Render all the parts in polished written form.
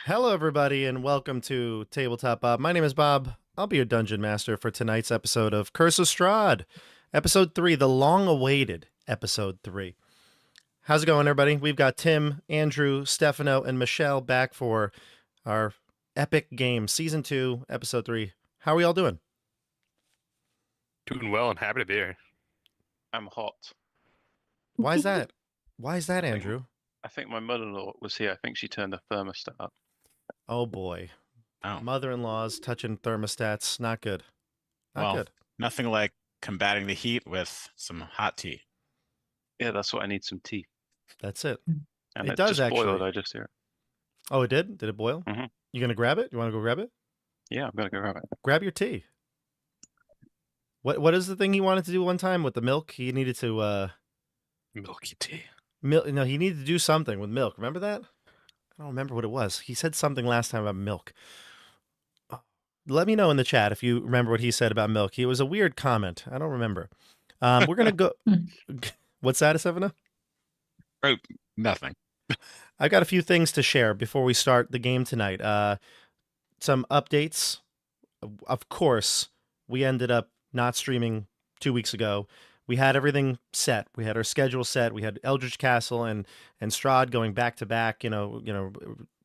Hello, everybody, and welcome to Tabletop Bob. My name is Bob. I'll be your dungeon master for tonight's episode of Curse of Strahd, episode 3, the long-awaited episode 3. How's it going, everybody? We've got Tim, Andrew, Stefano, and Michelle back for our epic game, season 2, episode 3. How are we all doing? Doing well and happy to be here. I'm hot. Why is that? Why is that, Andrew? I think my mother-in-law was here. I think she turned the thermostat up. Oh, boy. Oh. Mother-in-law's touching thermostats. Not good. Not good. Nothing like combating the heat with some hot tea. Yeah, that's what I need, some tea. That's it. And It does just boiled, actually. I just hear it. Oh, it did? Did it boil? Mm-hmm. You gonna grab it? You want to go grab it? Yeah, I'm gonna go grab it. Grab your tea. What is the thing he wanted to do one time with the milk? He needed to Milky tea. No, he needed to do something with milk. Remember that? I don't remember what it was. He said something last time about milk. Let me know in the chat if you remember what he said about milk. It was a weird comment. I don't remember. We're gonna go. What's that, Stefano? Oh, nothing. I've got a few things to share before we start the game tonight. Some updates. Of course, we ended up not streaming 2 weeks ago. We had everything set. We had our schedule set. We had Eldritch Castle and Strahd going back to back.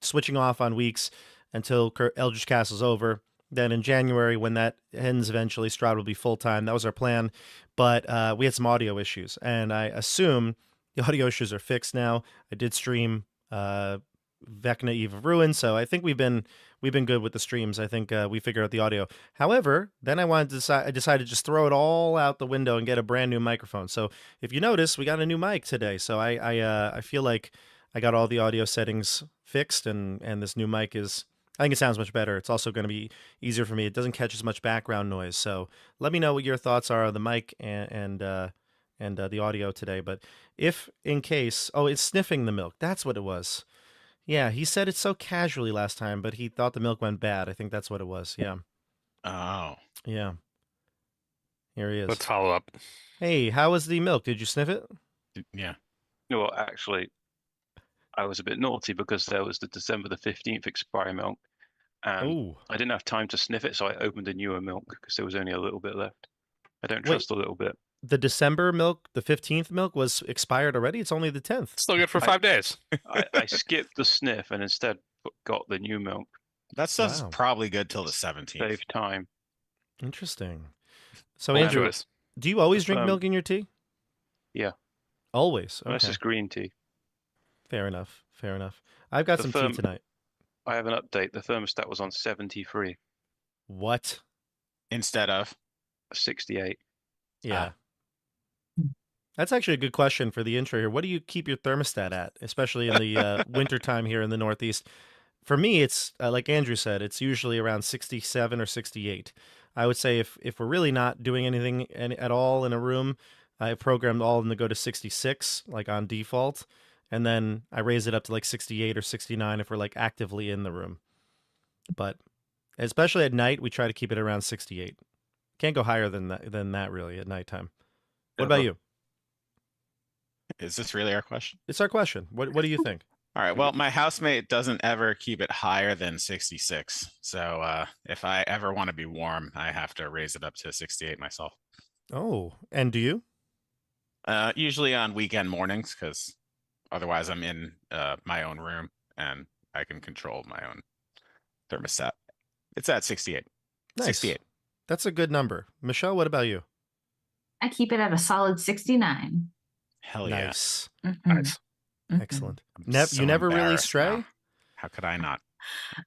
Switching off on weeks until Eldritch Castle's over. Then in January, when that ends eventually, Strahd will be full time. That was our plan, but we had some audio issues, and I assume the audio issues are fixed now. I did stream Vecna Eve of Ruin, so I think we've been good with the streams. I think we figured out the audio. However, then I decided to just throw it all out the window and get a brand new microphone. So if you notice, we got a new mic today. So I feel like I got all the audio settings fixed, and this new mic is. I think it sounds much better. It's also going to be easier for me. It doesn't catch as much background noise. So let me know what your thoughts are on the mic and the audio today. But if in case, it's sniffing the milk. That's what it was. Yeah, he said it so casually last time, but he thought the milk went bad. I think that's what it was. Yeah. Oh. Yeah. Here he is. Let's follow up. Hey, how was the milk? Did you sniff it? Yeah. Well, actually, I was a bit naughty because there was the December the 15th expiry milk. And I didn't have time to sniff it, so I opened a newer milk because there was only a little bit left. I don't trust a little bit. The December milk, the 15th milk, was expired already? It's only the 10th. Still good for 5 days. I skipped the sniff and instead got the new milk. That stuff's probably good till the 17th. Save time. Interesting. So, Andrew, do you always drink milk in your tea? Yeah. Always? Okay. Unless it's green tea. Fair enough. Fair enough. I've got some tea tonight. I have an update. The thermostat was on 73. What? Instead of? 68. Yeah. That's actually a good question for the intro here. What do you keep your thermostat at, especially in the winter time here in the Northeast? For me, it's like Andrew said, it's usually around 67 or 68. I would say if we're really not doing anything at all in a room, I programmed all of them to go to 66, like on default. And then I raise it up to like 68 or 69 if we're like actively in the room. But especially at night, we try to keep it around 68. Can't go higher than that really at nighttime. What about you? Is this really our question? It's our question. What do you think? All right. Well, my housemate doesn't ever keep it higher than 66. So if I ever want to be warm, I have to raise it up to 68 myself. Oh, and do you? Usually on weekend mornings, because otherwise I'm in my own room and I can control my own thermostat. It's at 68. Nice. 68. That's a good number. Michelle, what about you? I keep it at a solid 69. Hell yeah. Nice. Mm-hmm. Nice. Excellent. You never really stray? Now. How could I not?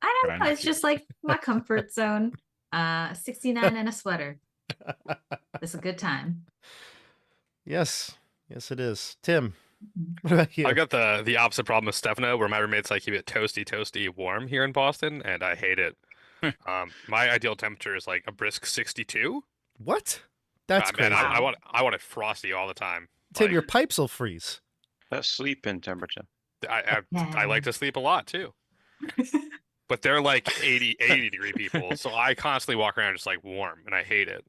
I don't know. It's just like my comfort zone. 69 and a sweater. It's a good time. Yes. Yes, it is. Tim, what about you? I got the opposite problem with Stefano, where my roommates like keep it toasty warm here in Boston, and I hate it. My ideal temperature is like a brisk 62. What? That's crazy. Man, I want it frosty all the time. Tim, your pipes will freeze. That's sleep-in temperature. I like to sleep a lot too. But they're like 80 degree people, so I constantly walk around just like warm, and I hate it.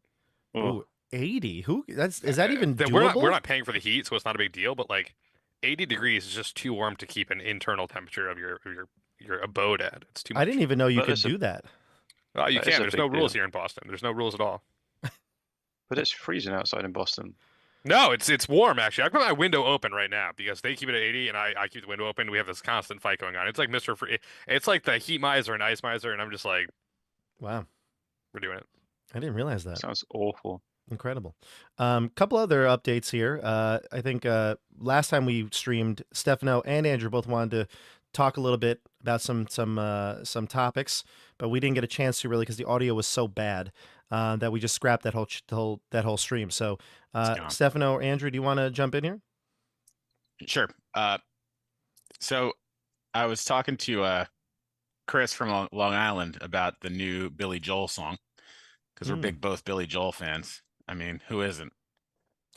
Ooh, 80? Is that even doable? We're not paying for the heat, so it's not a big deal. But like, 80 degrees is just too warm to keep an internal temperature of your abode at. It's too much. I didn't even know you But could it's a- do that. Oh, you That is can. a There's big no rules deal. here in Boston. There's no rules at all. But it's freezing outside in Boston. No, it's warm actually. I've got my window open right now because they keep it at 80 and I keep the window open. We have this constant fight going on. It's like Mr. Free. It's like the heat miser and ice miser, and I'm just like, Wow. we're doing it. I didn't realize that. Sounds awful. Incredible. Couple other updates here. I think last time we streamed, Stefano and Andrew both wanted to talk a little bit about some topics, but we didn't get a chance to really because the audio was so bad that we just scrapped that whole stream. So, Stefano or Andrew, do you want to jump in here? Sure. So I was talking to Chris from Long Island about the new Billy Joel song because we're both Billy Joel fans. I mean, who isn't?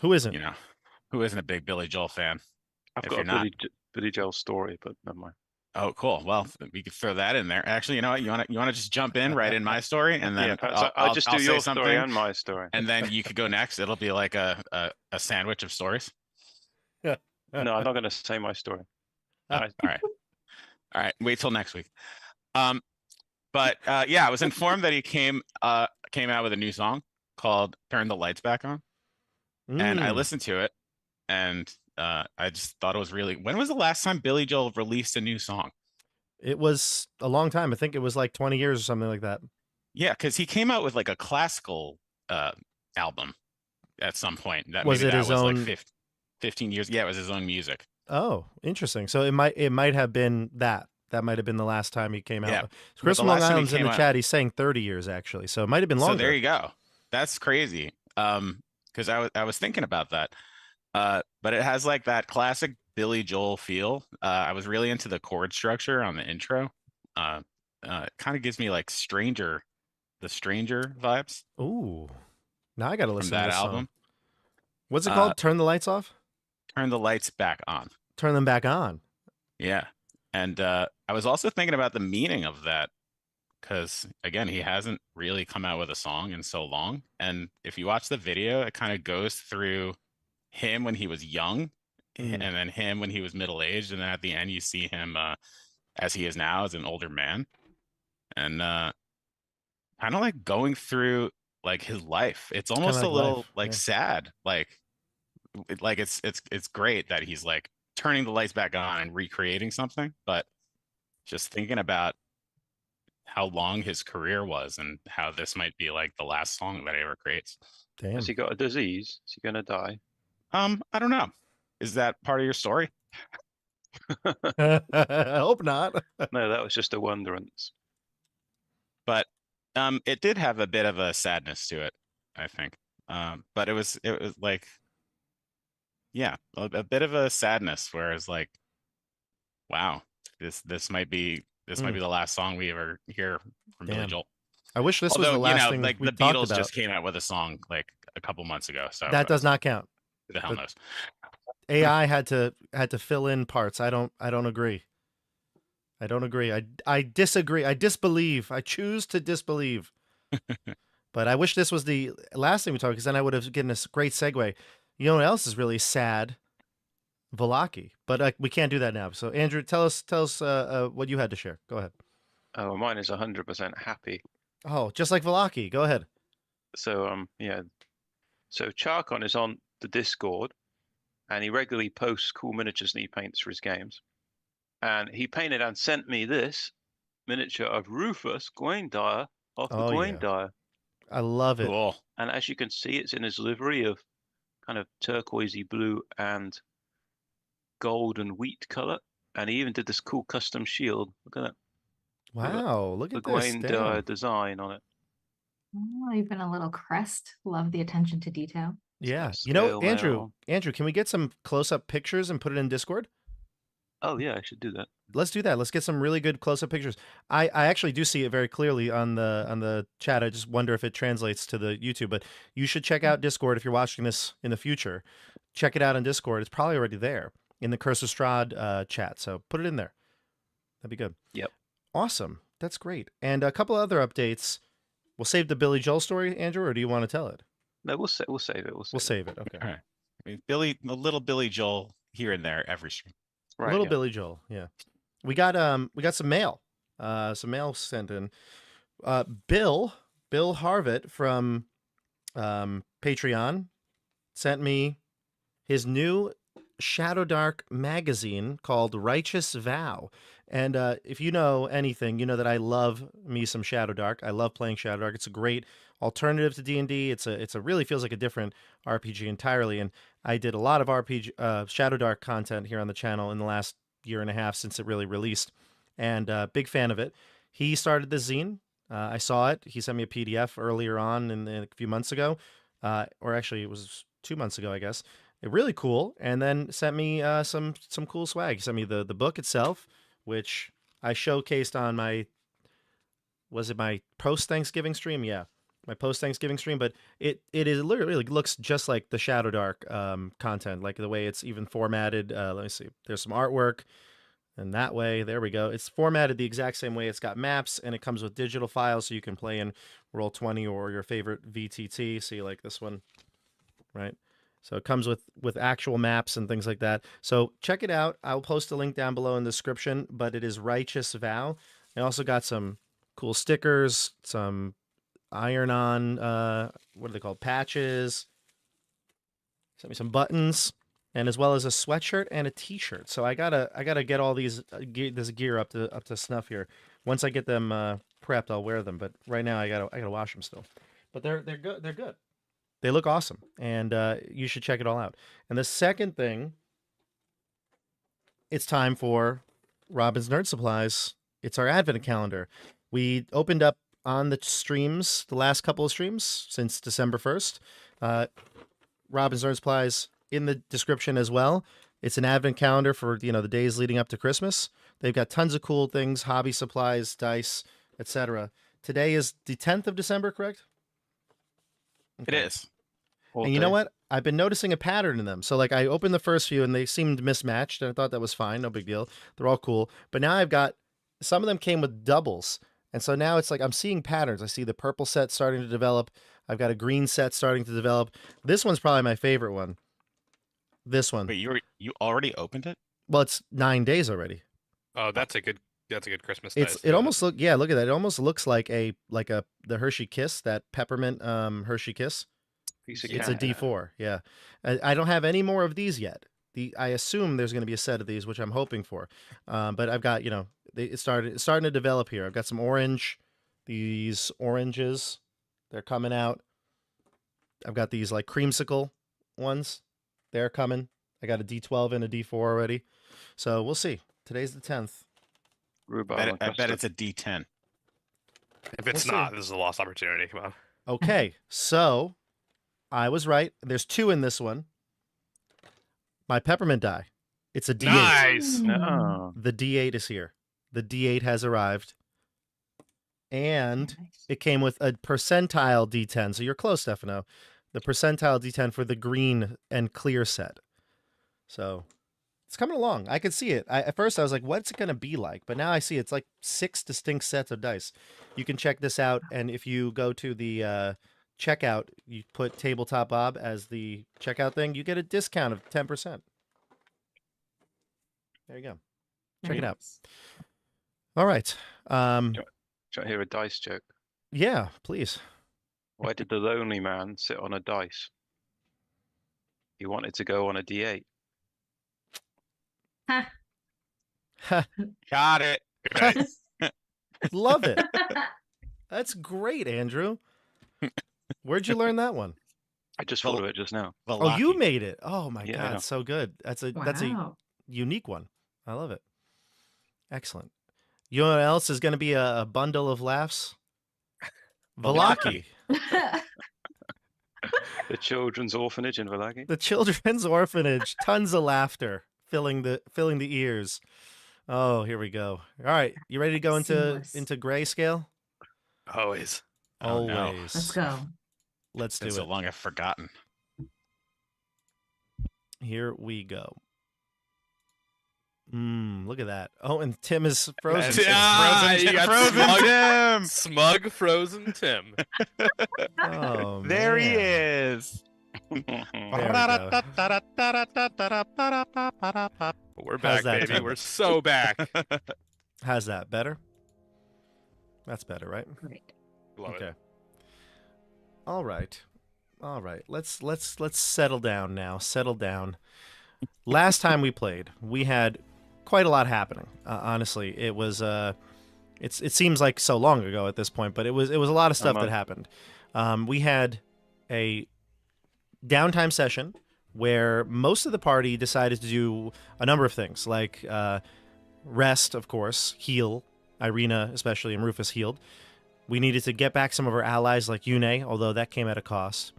Who isn't? You know, who isn't a big Billy Joel fan? I've If got you're a Billy Joel story, but never mind. Oh, cool. Well, we could throw that in there. Actually, you know what? You want to just jump in right in my story, and then I'll just do say your something, story and my story, and then you could go next. It'll be like a sandwich of stories. No, I'm not going to say my story. All right. Wait till next week. But yeah, I was informed that he came out with a new song called "Turn the Lights Back On," and I listened to it, and I just thought it was really. When was the last time Billy Joel released a new song? It was a long time. I think it was like 20 years or something like that. Yeah, because he came out with like a classical album at some point. Was it his own? Like 15 years. Yeah, it was his own music. Oh, interesting. So it might have been that. That might have been the last time he came out. Yeah. Chris from Long Island's in the chat. He's saying 30 years actually. So it might have been longer. So there you go. That's crazy. Because I was thinking about that. But it has like that classic Billy Joel feel. I was really into the chord structure on the intro. It kind of gives me like the Stranger vibes. Ooh. Now I got to listen from that to this album. Song. What's it called? Turn the lights off? Turn the lights back on. Turn them back on. Yeah. And I was also thinking about the meaning of that because, again, he hasn't really come out with a song in so long. And if you watch the video, it kind of goes through him when he was young and then him when he was middle-aged. And then at the end, you see him as he is now as an older man. And kind of like going through like his life. It's almost a little sad. Like it's great that he's like turning the lights back on and recreating something, but just thinking about how long his career was and how this might be like the last song that he ever creates. Damn. Has he got a disease? Is he going to die? I don't know. Is that part of your story? I hope not. No, that was just a wonderance. But it did have a bit of a sadness to it, I think. But it was like, yeah, a bit of a sadness, whereas like, wow, this might be the last song we ever hear from Billy Joel. I wish this was the last thing like we the talked Beatles about. just came out with a song like a couple months ago, so that does not count. Who the hell knows? AI had to fill in parts. I don't agree. I don't agree. I disagree. I disbelieve. I choose to disbelieve. But I wish this was the last thing we talked, because then I would have given us a great segue. You know what else is really sad? Vallaki. But we can't do that now. So Andrew, tell us what you had to share. Go ahead. Oh, mine is 100% happy. Oh, just like Vallaki. Go ahead. So yeah. So Charcon is on the Discord, and he regularly posts cool miniatures that he paints for his games. And he painted and sent me this miniature of Rufus Gwaindire off the Gwaindire. Yeah. I love it. Cool. And as you can see, it's in his livery of kind of turquoisey blue and gold and wheat color. And he even did this cool custom shield. Look at that. Wow, look at the this. Gwaindire design on it. Oh, even a little crest. Love the attention to detail. Yeah. Scale You know, mail. Andrew, can we get some close-up pictures and put it in Discord? Oh yeah, I should do that. Let's do that. Let's get some really good close-up pictures. I actually do see it very clearly on the chat. I just wonder if it translates to the YouTube. But you should check out Discord if you're watching this in the future. Check it out on Discord. It's probably already there in the Curse of Strahd chat. So put it in there. That'd be good. Yep. Awesome. That's great. And a couple other updates. We'll save the Billy Joel story, Andrew, or do you want to tell it? No, we'll save it. We'll save it. Okay. All right. I mean, the little Billy Joel here and there every stream. Right, Little yeah. Billy Joel, yeah. We got some mail. Some mail sent in. Bill Harvett from Patreon sent me his new Shadow Dark magazine called Righteous Vow. And if you know anything, you know that I love me some Shadow Dark. I love playing Shadow Dark. It's a great alternative to D&D. It's a really feels like a different RPG entirely. And I did a lot of RPG Shadow Dark content here on the channel in the last year and a half since it really released. And big fan of it. He started the zine. I saw it. He sent me a PDF earlier on a few months ago, or actually it was 2 months ago, I guess. Really cool, and then sent me some cool swag. He sent me the book itself, which I showcased on my post Thanksgiving stream? Yeah, my post Thanksgiving stream. But it literally looks just like the Shadow Dark content, like the way it's even formatted. Let me see. There's some artwork. And that way, there we go. It's formatted the exact same way. It's got maps, and it comes with digital files, so you can play in Roll20 or your favorite VTT. See, like this one, right? So it comes with actual maps and things like that. So check it out. I'll post a link down below in the description, but it is Righteous Vow. I also got some cool stickers, some iron-on, what are they called, patches. Sent me some buttons. And as well as a sweatshirt and a T-shirt. So I gotta get all these this gear up to snuff here. Once I get them prepped, I'll wear them. But right now I gotta wash them still. But they're good. They're good. They look awesome, and you should check it all out. And the second thing, it's time for Robin's Nerd Supplies. It's our Advent calendar. We opened up on the streams, the last couple of streams since December 1st. Robin's Nerd Supplies in the description as well. It's an advent calendar for, the days leading up to Christmas. They've got tons of cool things, hobby supplies, dice, etc. Today is the 10th of December, correct? It is. And you know what? I've been noticing a pattern in them. So like I opened the first few and they seemed mismatched, and I thought that was fine, no big deal. They're all cool. But now I've got, some of them came with doubles. And so now it's like I'm seeing patterns. I see the purple set starting to develop. I've got a green set starting to develop. This one's probably my favorite one. This one. Wait, you already opened it? Well, it's 9 days already. Oh, that's a good Christmas. It almost look look at that. It almost looks like the Hershey Kiss, that peppermint Hershey Kiss. It's a D4, yeah. I don't have any more of these yet. I assume there's going to be a set of these, which I'm hoping for. But I've got, it's starting to develop here. I've got some orange, these oranges, they're coming out. I've got these like creamsicle ones. They're coming. I got a D12 and a D4 already. So we'll see. Today's the 10th. I bet it's a D10. If it's not, this is a lost opportunity. Come on. Okay, so I was right. There's 2 in this one. My peppermint die. It's a D8. Nice. No. The D8 is here. The D8 has arrived. And it came with a percentile D10. So you're close, Stefano. The percentile D10 for the green and clear set. So it's coming along. I could see it. At first I was like, what's it going to be like? But now I see it's like 6 distinct sets of dice. You can check this out. And if you go to the checkout, you put Tabletop Bob as the checkout thing, you get a discount of 10%. There you go. Check it out. All right. Should I hear a dice joke? Yeah, please. Why did the lonely man sit on a dice? He wanted to go on a D8. Got it. Love it. That's great, Andrew. Where'd you learn that one? I just thought of it just now. Oh, you made it. Oh my Yeah, God, so good. That's a unique one. I love it. Excellent. You know what else is going to be a bundle of laughs? Valaki. The children's orphanage in Valaki. The children's orphanage. Tons of laughter filling the ears. Oh, here we go. All right, you ready to go into grayscale? Always. Oh, no. Always. Let's go. Let's do It's it. so long I've forgotten. Here we go. Look at that. Oh, and Tim is frozen. You got Frozen Tim. Smug frozen Tim. Oh, There he man. is. We're How's back, that, baby. Tim? We're so back. How's that? Better? That's better, right? Great. Love Okay. it. All right. All right. Let's settle down now. Settle down. Last time we played, we had quite a lot happening. Honestly, it was it seems like so long ago at this point, but it was a lot of stuff that happened. We had a downtime session where most of the party decided to do a number of things, like rest, of course, heal. Irina, especially, and Rufus healed. We needed to get back some of our allies, like Yune, although that came at a cost.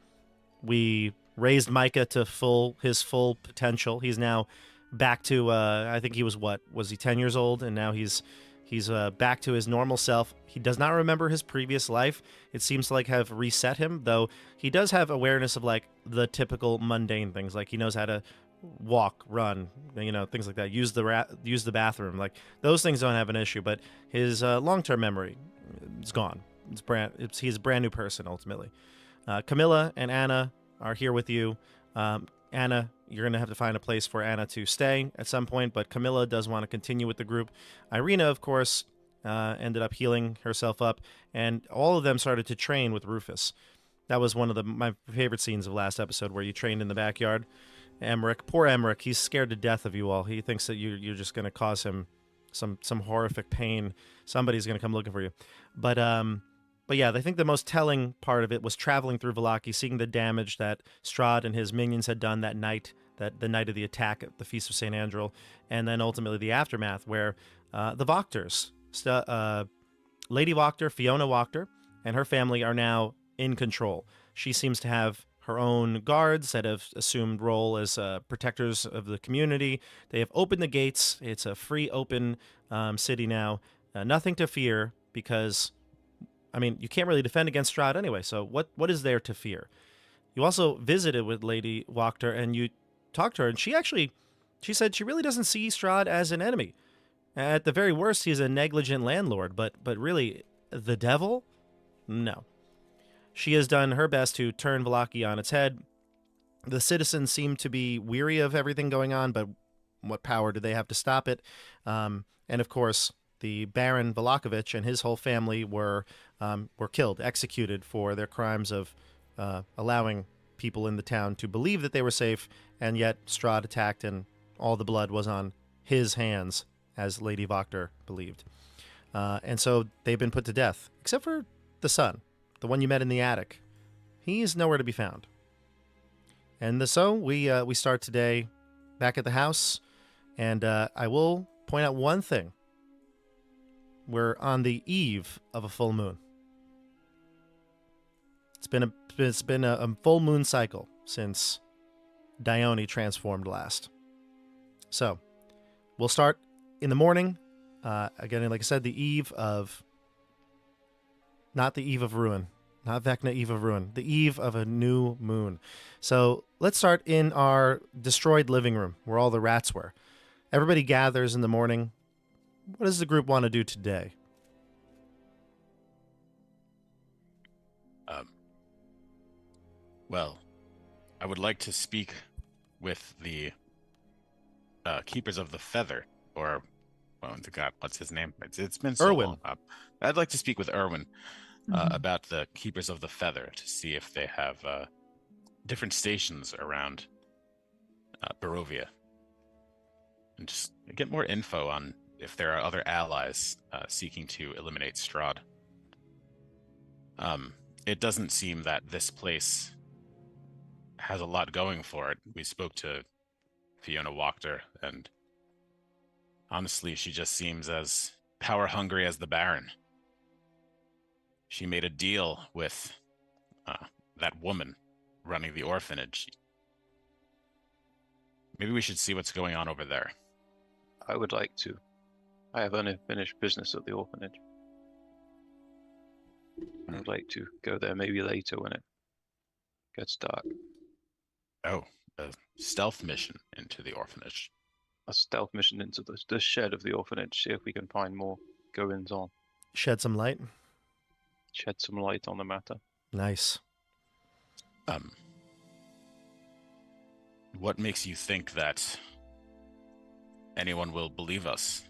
We raised Micah to his full potential. He's now back to, I think he was, was he 10 years old? And now he's back to his normal self. He does not remember his previous life. It seems to have reset him, though he does have awareness of the typical mundane things. Like he knows how to walk, run, things like that. Use the bathroom. Those things don't have an issue, but his long-term memory is gone. He's a brand new person ultimately. Camilla and Anna are here with you. Anna, you're going to have to find a place for Anna to stay at some point, but Camilla does want to continue with the group. Irina, of course, ended up healing herself up, and all of them started to train with Rufus. That was one of my favorite scenes of last episode, where you trained in the backyard. Emmerich, poor Emmerich, he's scared to death of you all. He thinks that you're just going to cause him some horrific pain. Somebody's going to come looking for you. But yeah, I think the most telling part of it was traveling through Vallaki, seeing the damage that Strahd and his minions had done that night, the night of the attack at the Feast of St. Andrel, and then ultimately the aftermath, where the Wachters, Lady Wachter, Fiona Wachter, and her family are now in control. She seems to have her own guards that have assumed role as protectors of the community. They have opened the gates. It's a free, open city now. Nothing to fear because, you can't really defend against Strahd anyway, so what is there to fear? You also visited with Lady Wachter, and you talked to her, and she said she really doesn't see Strahd as an enemy. At the very worst, he's a negligent landlord, but really, the devil? No. She has done her best to turn Vallaki on its head. The citizens seem to be weary of everything going on, but what power do they have to stop it? And of course, the Baron Valakovich and his whole family were killed, executed for their crimes of allowing people in the town to believe that they were safe, and yet Strahd attacked and all the blood was on his hands, as Lady Wachter believed. And so they've been put to death, except for the son. The one you met in the attic. He is nowhere to be found. And so we start today back at the house, and I will point out one thing. We're on the eve of a full moon. It's been a full moon cycle since Dione transformed last. So we'll start in the morning. Again, like I said, the eve of... Not the eve of ruin. Not Vecna eve of ruin. The eve of a new moon. So let's start in our destroyed living room, where all the rats were. Everybody gathers in the morning. What does the group want to do today? Well, I would like to speak with the Keepers of the Feather, or... Oh, God, what's his name? It's been so Erwin. long. I'd like to speak with Erwin about the Keepers of the Feather to see if they have different stations around Barovia. And just get more info on if there are other allies seeking to eliminate Strahd. It doesn't seem that this place has a lot going for it. We spoke to Fiona Wachter, and honestly, she just seems as power-hungry as the Baron. She made a deal with that woman running the orphanage. Maybe we should see what's going on over there. I would like to. I have unfinished business at the orphanage. I would like to go there maybe later when it gets dark. Oh, a stealth mission into the orphanage. A stealth mission into the shed of the orphanage, see if we can find more goings on. Shed some light. Shed some light on the matter. Nice. what makes you think that anyone will believe us?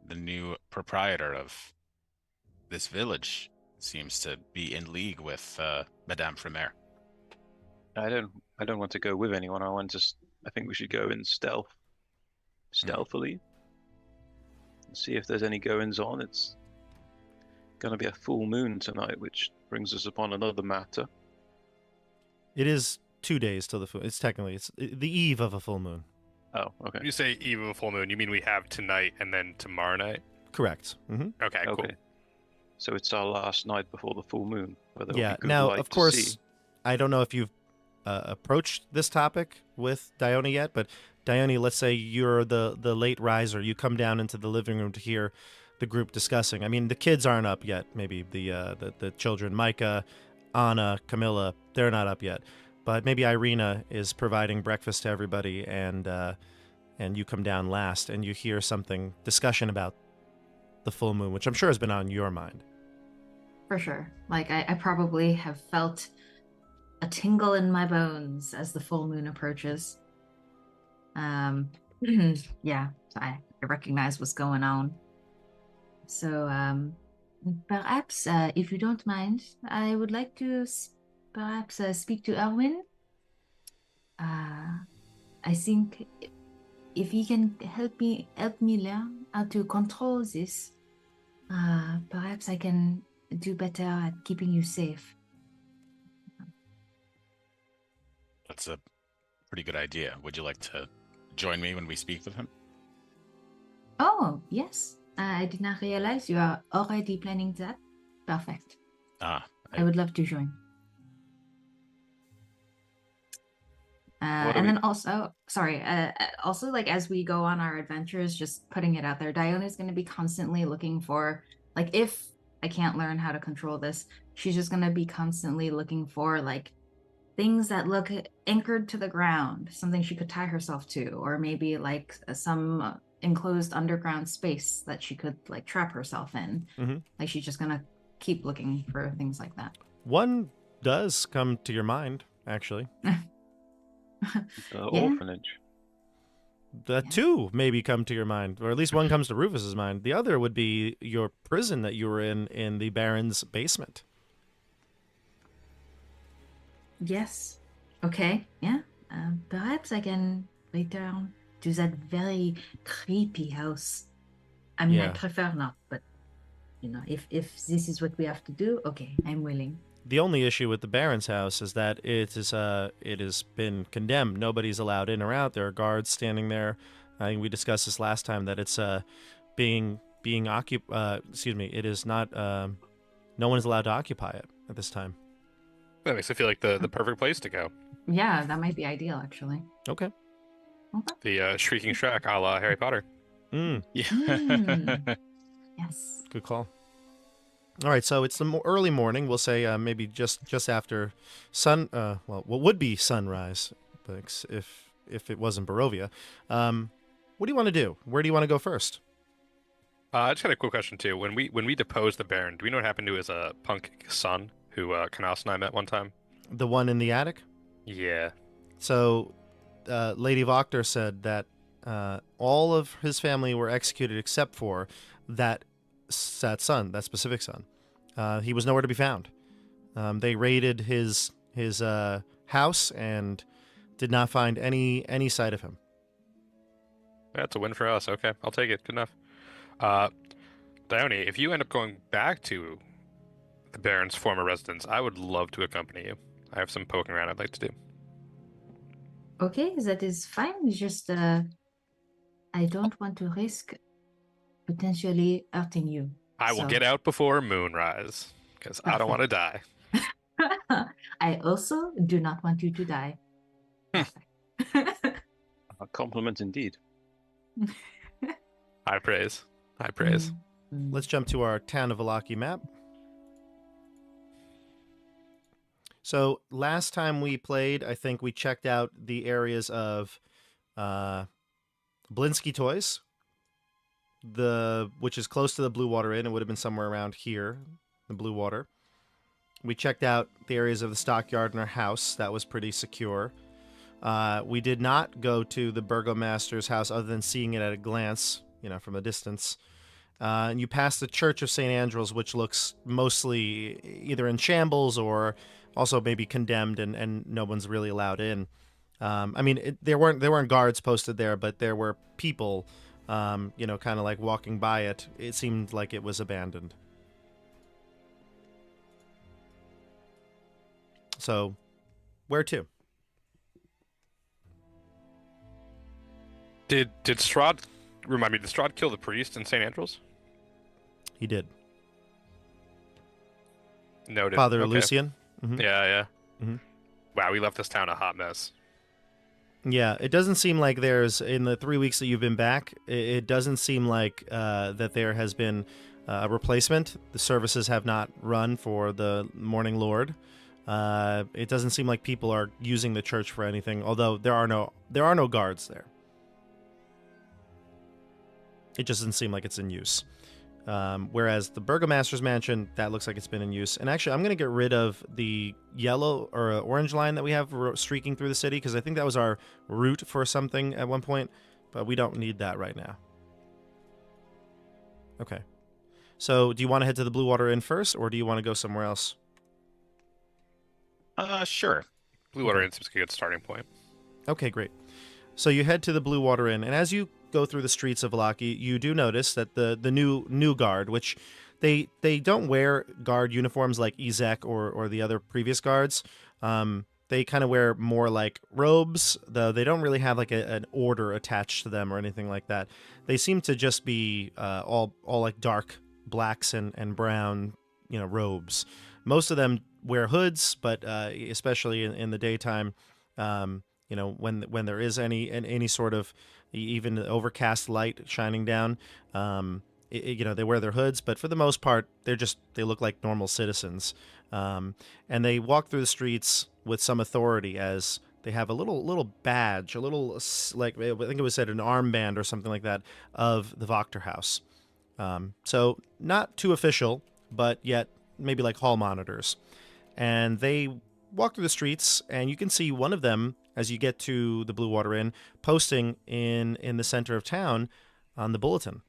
The new proprietor of this village seems to be in league with Madame Fremere. I don't want to go with anyone. I think we should go in stealthily, and see if there's any goings on. It's going to be a full moon tonight, which brings us upon another matter. It is 2 days till the full. It's the eve of a full moon. Oh, okay. When you say eve of a full moon, you mean we have tonight and then tomorrow night? Correct. Mm-hmm. Okay, cool. Okay. So it's our last night before the full moon. Yeah. Now, of course, I don't know if you've approached this topic with Dione yet, but Dione, let's say you're the late riser. You come down into the living room to hear the group discussing. I mean, the kids aren't up yet. Maybe the children, Micah, Anna, Camilla, they're not up yet. But maybe Irina is providing breakfast to everybody, and you come down last, and you hear discussion about the full moon, which I'm sure has been on your mind. For sure. Like, I probably have felt a tingle in my bones as the full moon approaches. Yeah, so I recognize what's going on. So, perhaps, if you don't mind, I would like to perhaps speak to Erwin. I think if he can help me learn how to control this, perhaps I can do better at keeping you safe. That's a pretty good idea. Would you like to join me when we speak with him? Oh, yes. I did not realize you are already planning that. Perfect. I would love to join. And then also, sorry, also, like, as we go on our adventures, just putting it out there, Dione is going to be constantly looking for, like, if I can't learn how to control this, she's just going to be constantly looking for, like, things that look anchored to the ground, something she could tie herself to, or maybe, like, some enclosed underground space that she could, like, trap herself in. Mm-hmm. Like, she's just going to keep looking for things like that. One does come to your mind, actually. The orphanage. The two maybe come to your mind, or at least one comes to Rufus's mind. The other would be your prison that you were in the Baron's basement. Yes. Okay. Yeah. Perhaps I can return to that very creepy house. I mean, I prefer not, but if this is what we have to do, okay, I'm willing. The only issue with the Baron's house is that it has been condemned. Nobody's allowed in or out. There are guards standing there. I think we discussed this last time, that it's being occupied. It is not. No one is allowed to occupy it at this time. That makes it feel like the perfect place to go. Yeah, that might be ideal, actually. Okay. The Shrieking Shack, a la Harry Potter. Yeah. Yes. Good call. All right, so it's the early morning. We'll say maybe just after what would be sunrise, if it wasn't Barovia. What do you want to do? Where do you want to go first? I just got a quick question too. When we deposed the Baron, do we know what happened to his punk son, who Canas and I met one time? The one in the attic? Yeah. So, Lady Voctor said that all of his family were executed except for that son, that specific son. He was nowhere to be found. They raided his house and did not find any sight of him. That's a win for us. Okay, I'll take it. Good enough. Dione, if you end up going back to the Baron's former residence, I would love to accompany you. I have some poking around I'd like to do. Okay, that is fine. It's just I don't want to risk potentially hurting you. I will get out before moonrise, because I don't want to die. I also do not want you to die. A compliment indeed. High praise. High praise. Let's jump to our Town of Valaki map. So last time we played, I think we checked out the areas of Blinsky Toys, which is close to the Blue Water Inn. It would have been somewhere around here, the Blue Water. We checked out the areas of the stockyard and our house. That was pretty secure. We did not go to the burgomaster's house other than seeing it at a glance, from a distance. And you pass the Church of St. Andrew's, which looks mostly either in shambles or also maybe condemned, and no one's really allowed in. There weren't guards posted there, but there were people, kind of like walking by it. It seemed like it was abandoned. So, where to? Did Strahd remind me? Did Strahd kill the priest in St. Andrew's? He did. Noted. Father Okay. Lucian. Mm-hmm. Yeah. Mm-hmm. Wow, we left this town a hot mess. Yeah, it doesn't seem like there's, in the 3 weeks that you've been back, it doesn't seem like that there has been a replacement. The services have not run for the Morning Lord. It doesn't seem like people are using the church for anything, although there are no guards there. It just doesn't seem like it's in use. Whereas the Burgomaster's Mansion, that looks like it's been in use. And actually, I'm going to get rid of the yellow or orange line that we have streaking through the city, because I think that was our route for something at one point, but we don't need that right now. Okay. So do you want to head to the Blue Water Inn first, or do you want to go somewhere else? Sure. Blue Water Inn seems like a good starting point. Okay, great. So you head to the Blue Water Inn, and as you go through the streets of Vallaki, you do notice that the new guard, which they don't wear guard uniforms like Ezek or the other previous guards. They kind of wear more like robes, though they don't really have like an order attached to them or anything like that. They seem to just be all like dark blacks and brown, robes. Most of them wear hoods, but especially in the daytime, when there is any sort of even overcast light shining down, they wear their hoods, but for the most part, they look like normal citizens. And they walk through the streets with some authority, as they have a little badge, a little, like, I think it was said an armband or something like that, of the Wachter House. So not too official, but yet maybe like hall monitors. And they walk through the streets, and you can see one of them, as you get to the Blue Water Inn, posting in the center of town on the bulletin.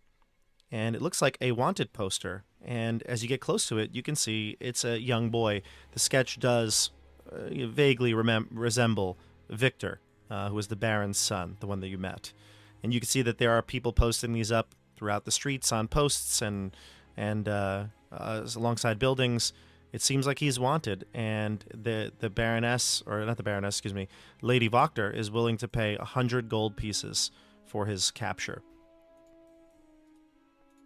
And it looks like a wanted poster. And as you get close to it, you can see it's a young boy. The sketch does vaguely resemble Victor, who was the Baron's son, the one that you met. And you can see that there are people posting these up throughout the streets on posts and alongside buildings. It seems like he's wanted, and the Baroness, or not the Baroness, excuse me, Lady Wachter is willing to pay 100 gold pieces for his capture.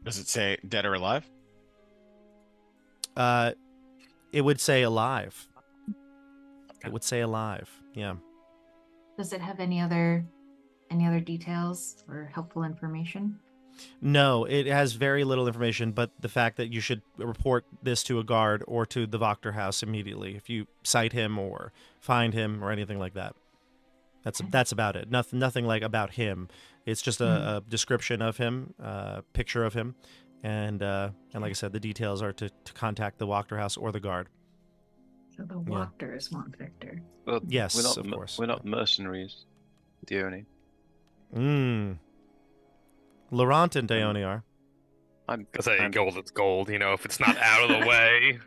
Does it say dead or alive? It would say alive. It would say alive. Yeah. Does it have any other details or helpful information? No, it has very little information, but the fact that you should report this to a guard or to the Wachter House immediately if you sight him or find him or anything like that. That's about it. Nothing like about him. It's just a description of him, picture of him, and like I said, the details are to contact the Wachter House or the guard. So the Wachters want Victor. Well, yes, of course. We're not mercenaries, Dione. Laurent and Dione are. I'm gold, it's gold, if it's not out of the way.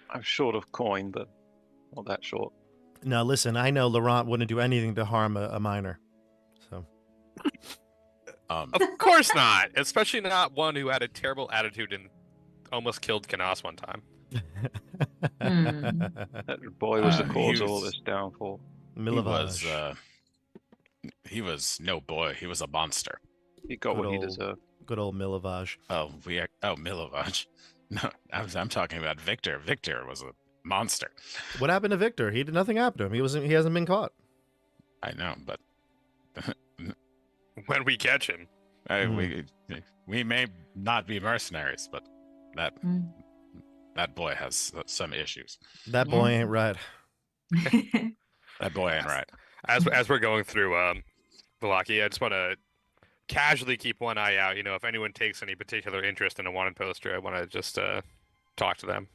I'm short of coin, but not that short. Now, listen, I know Laurent wouldn't do anything to harm a minor. So, Of course not. Especially not one who had a terrible attitude and almost killed Canas one time. That boy was the cause of all this downfall. He was no boy. He was a monster. He got what he deserved. Good old Milovage. Milovage. No, I'm talking about Victor. Victor was a monster. What happened to Victor? Nothing happened to him. He hasn't been caught. I know, but when we catch him, we may not be mercenaries, but that boy has some issues. That boy ain't right. That boy ain't right. As we're going through Vallaki, I just want to casually keep one eye out. If anyone takes any particular interest in a wanted poster, I want to just talk to them.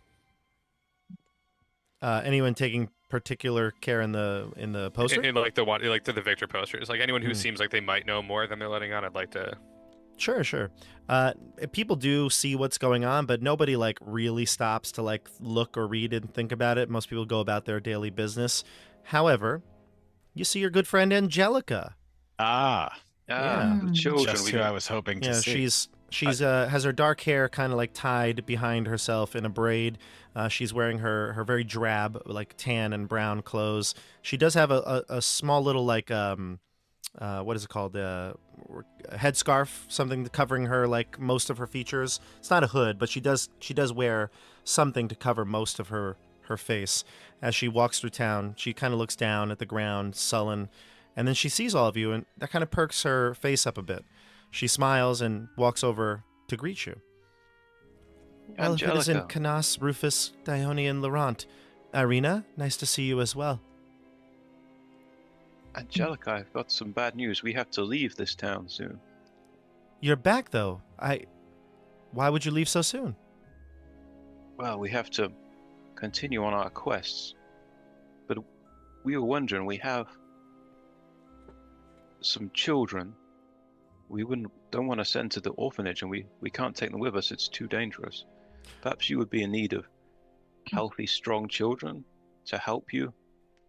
Anyone taking particular care in the poster? In like the one, like to the Victor posters, like anyone who seems like they might know more than they're letting on, I'd like to. Sure. People do see what's going on, but nobody like really stops to like look or read and think about it. Most people go about their daily business. However, you see your good friend Angelica. Ah, Yeah. The children. just who I was hoping to Yeah, see. she's has her dark hair kind of like tied behind herself in a braid. She's wearing her very drab, like tan and brown clothes. She does have a small little like what is it called? A headscarf, something covering her like most of her features. It's not a hood, but she does wear something to cover most of her face. As she walks through town, she kind of looks down at the ground, sullen, and then she sees all of you, and that kind of perks her face up a bit. She smiles and walks over to greet you. Well, if it isn't Canas, Rufus, Dione, and Laurent. Irina, nice to see you as well. Angelica, I've got some bad news. We have to leave this town soon. You're back, though. Why would you leave so soon? Well, we have to continue on our quests. But we were wondering, we have some children we don't want to send to the orphanage, and we can't take them with us. It's too dangerous. Perhaps you would be in need of healthy, strong children to help you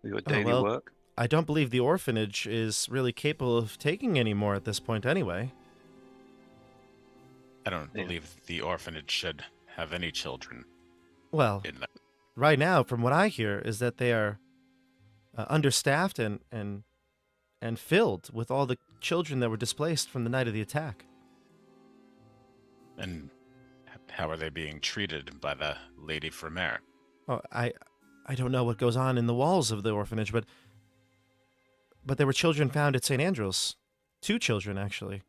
with your daily work. I don't believe the orphanage is really capable of taking any more at this point anyway. I don't believe the orphanage should have any children. Well, right now, from what I hear, is that they are understaffed and filled with all the children that were displaced from the night of the attack. And how are they being treated by the Lady Vermeer? Oh, I don't know what goes on in the walls of the orphanage, but there were children found at St. Andrew's. 2 children, actually.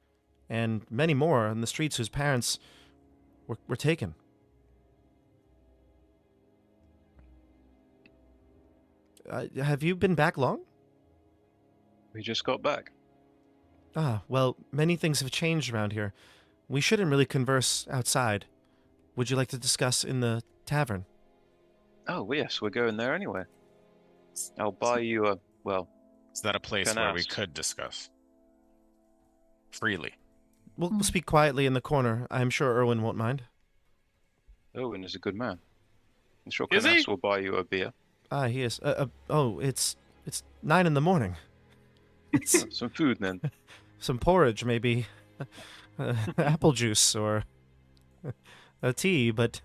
And many more on the streets whose parents were taken. Have you been back long? We just got back. Ah, well, many things have changed around here. We shouldn't really converse outside. Would you like to discuss in the tavern? Oh, yes, we're going there anyway. I'll buy you a, well... Is that a place where we could discuss? Freely. We'll speak quietly in the corner. I'm sure Erwin won't mind. Erwin is a good man. I'm sure Is Canas he? will buy you a beer. Ah, he is. It's 9 in the morning. Some food, then. Some porridge, maybe. Apple juice or a tea, but...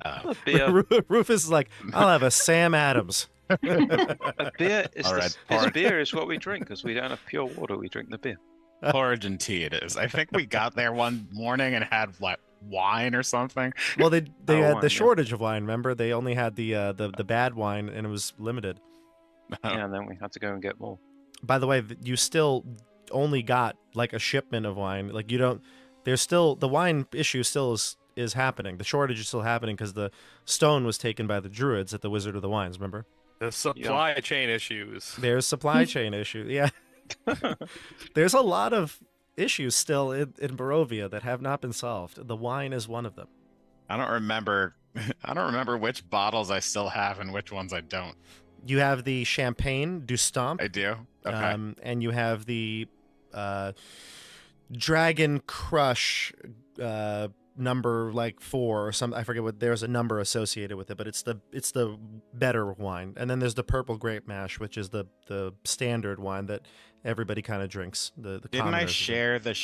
A beer. Rufus is like, I'll have a Sam Adams. A beer is All right, beer is what we drink, because we don't have pure water. We drink the beer. Porridge and tea it is. I think we got there one morning and had like wine or something. Well, they had wine, the shortage of wine. Remember, they only had the bad wine, and it was limited. Yeah, and then we had to go and get more. By the way, you still only got like a shipment of wine. Like you don't. There's still the wine issue still is happening. The shortage is still happening because the stone was taken by the druids at the Wizard of the Wines. Remember? The supply chain issues. There's supply chain issue. Yeah. There's a lot of issues still in Barovia that have not been solved. The wine is one of them. I don't remember which bottles I still have and which ones I don't. You have the champagne du Stomp. I do. Okay. And you have the Dragon Crush number like 4 or something. I forget what. There's a number associated with it, but it's the better wine. And then there's the Purple Grape Mash, which is the standard wine that everybody kind of drinks. The Didn't I share the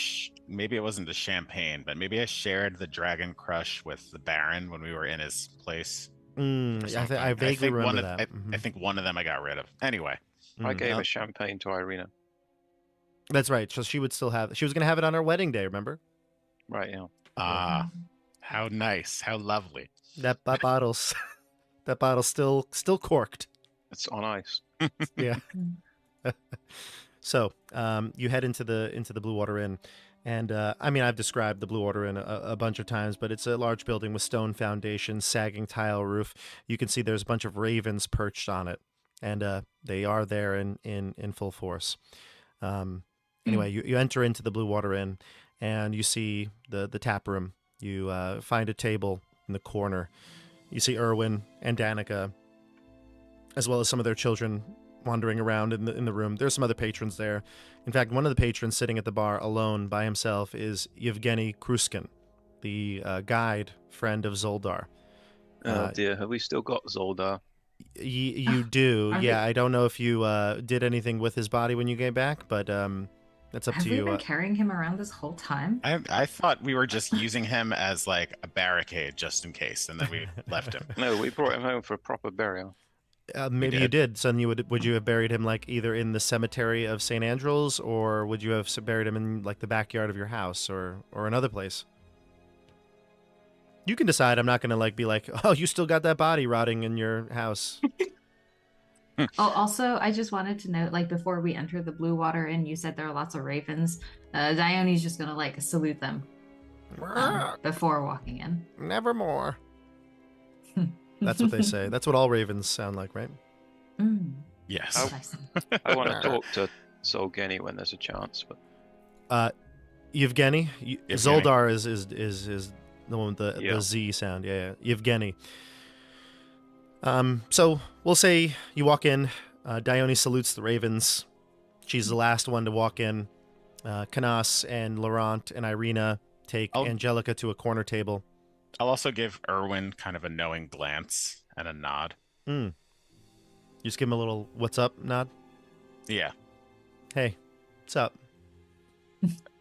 maybe it wasn't the champagne, but maybe I shared the Dragon Crush with the Baron when we were in his place. I vaguely remember that. I think one of them I got rid of. Anyway, I gave a champagne to Irina. That's right. So she would still have. She was going to have it on her wedding day. Remember? Right. Yeah. Ah, how nice, how lovely. That bottle's still corked. It's on ice. Yeah. So you head into the Blue Water Inn, and I mean I've described the Blue Water Inn a bunch of times, but it's a large building with stone foundations, sagging tile roof. You can see there's a bunch of ravens perched on it, and they are there in full force. Anyway, you enter into the Blue Water Inn, and you see the tap room. You find a table in the corner. You see Erwin and Danica, as well as some of their children wandering around in the room. There's some other patrons there. In fact, one of the patrons sitting at the bar alone by himself is Yevgeny Kruskin, the guide friend of Zoldar. Oh dear, have we still got Zoldar? You do, yeah. I don't know if you did anything with his body when you came back, but that's up to you. Have we been carrying him around this whole time? I thought we were just using him as like a barricade just in case, and then we left him. No, we brought him home for a proper burial. Maybe you did. So then would you have buried him like either in the cemetery of St. Andrew's, or would you have buried him in like the backyard of your house, or another place? You can decide. I'm not going to like be like, oh, you still got that body rotting in your house. Oh, also, I just wanted to note, like, before we enter the Blue Water Inn, you said there are lots of ravens. Dione's just gonna like salute them before walking in. Nevermore. That's what they say. That's what all ravens sound like, right? Mm. Yes. I want to talk to Solgeni when there's a chance, but Yevgeny? Zoldar is the one with the Z sound. Yeah. Yevgeny. So we'll say you walk in. Dione salutes the ravens. She's the last one to walk in. Canas and Laurent and Irina take Angelica to a corner table. I'll also give Erwin kind of a knowing glance and a nod. You just give him a little "what's up" nod. Yeah. Hey, what's up?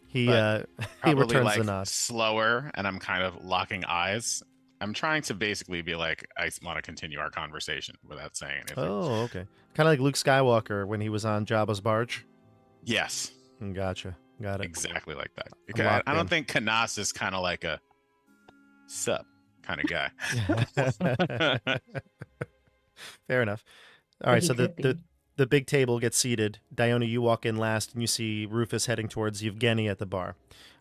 He probably returns like the nod. slower, and I'm kind of locking eyes. I'm trying to basically be like, I want to continue our conversation without saying anything. Oh, okay. Kind of like Luke Skywalker when he was on Jabba's barge. Yes. Gotcha. Got it. Exactly like that. Because I don't think Canas is kind of like a sup kind of guy. Fair enough. All right, so the big table gets seated. Dione, you walk in last, and you see Rufus heading towards Yevgeny at the bar.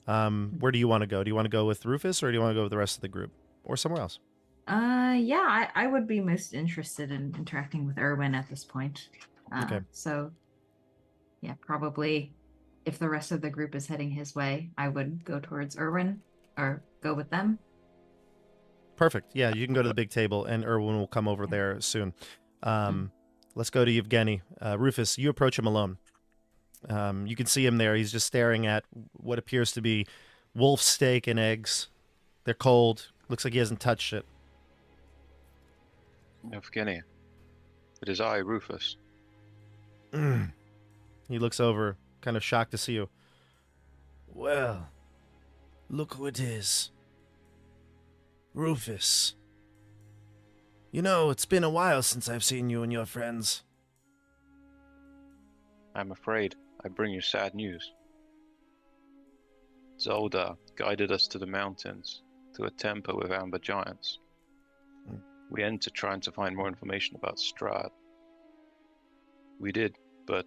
Where do you want to go? Do you want to go with Rufus, or do you want to go with the rest of the group, or somewhere else? Yeah, I would be most interested in interacting with Erwin at this point. Okay. So, yeah, probably if the rest of the group is heading his way, I would go towards Erwin or go with them. Perfect. Yeah, you can go to the big table, and Erwin will come over there soon. Let's go to Yevgeny. Rufus, you approach him alone. You can see him there. He's just staring at what appears to be wolf steak and eggs. They're cold. Looks like he hasn't touched it. Yevgeny, it is I, Rufus. He looks over, kind of shocked to see you. Well, look who it is. Rufus. You know, it's been a while since I've seen you and your friends. I'm afraid I bring you sad news. Zoldar guided us to the mountains, to a temple with amber giants. We entered trying to find more information about Strahd. We did, but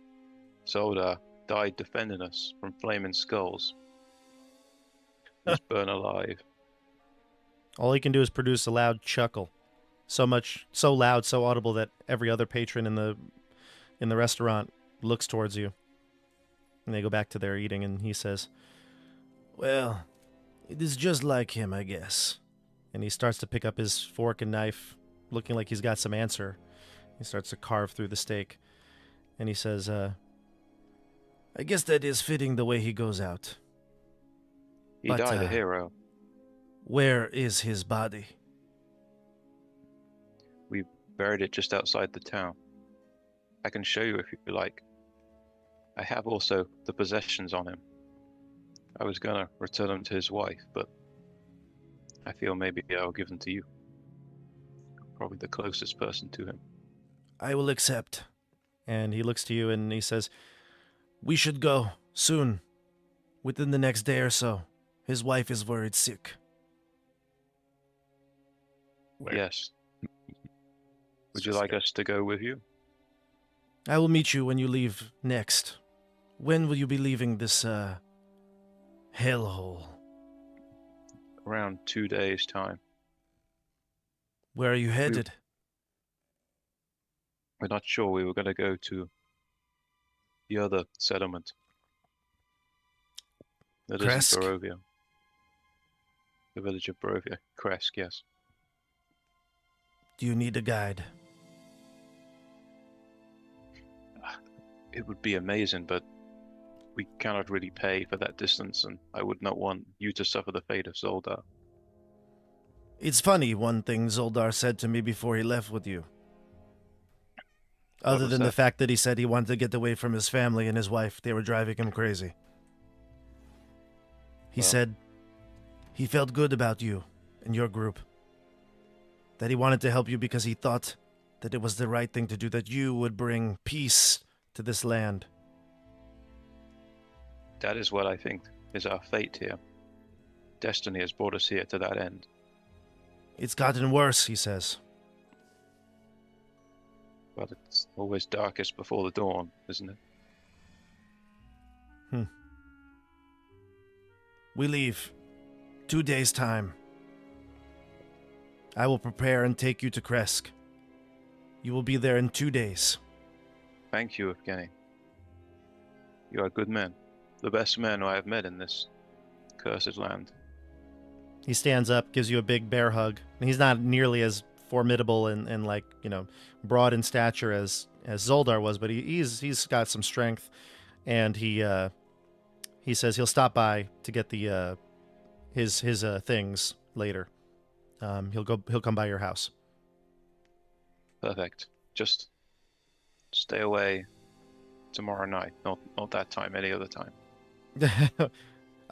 Zoldar died defending us from flaming skulls. He was burned alive. All he can do is produce a loud chuckle. So loud, so audible that every other patron in the restaurant looks towards you. And they go back to their eating, and he says, "Well, it is just like him, I guess." And he starts to pick up his fork and knife, looking like he's got some answer. He starts to carve through the steak. And he says, "I guess that is fitting the way he goes out. He died a hero. Where is his body?" We buried it just outside the town. I can show you if you like. I have also the possessions on him. I was gonna return them to his wife, but I feel maybe I'll give them to you. Probably the closest person to him. "I will accept." And he looks to you and he says, "We should go soon. Within the next day or so. His wife is worried sick." Yes. Would you like us to go with you? "I will meet you when you leave next. When will you be leaving this, hellhole?" Around 2 days' time. "Where are you headed?" We're not sure. We were going to go to the other settlement. That Kresk? isn't Barovia. The village of Barovia. Kresk, yes. Do you need a guide? It would be amazing, but we cannot really pay for that distance, and I would not want you to suffer the fate of Zoldar. It's funny, one thing Zoldar said to me before he left with you. Other than the fact that he said he wanted to get away from his family and his wife. They were driving him crazy. He said he felt good about you and your group. That he wanted to help you because he thought that it was the right thing to do, that you would bring peace to this land. That is what I think is our fate here. Destiny has brought us here to that end. It's gotten worse, he says. Well, it's always darkest before the dawn, isn't it? We leave. 2 days' time. I will prepare and take you to Kresk. You will be there in 2 days. Thank you, Evgeny. You are good men. The best men I have met in this cursed land. He stands up, gives you a big bear hug. And he's not nearly as formidable and like, broad in stature as Zoldar was, but he's got some strength. And he says he'll stop by to get the his things later. He'll come by your house. Perfect. Just stay away tomorrow night. Not that time, any other time.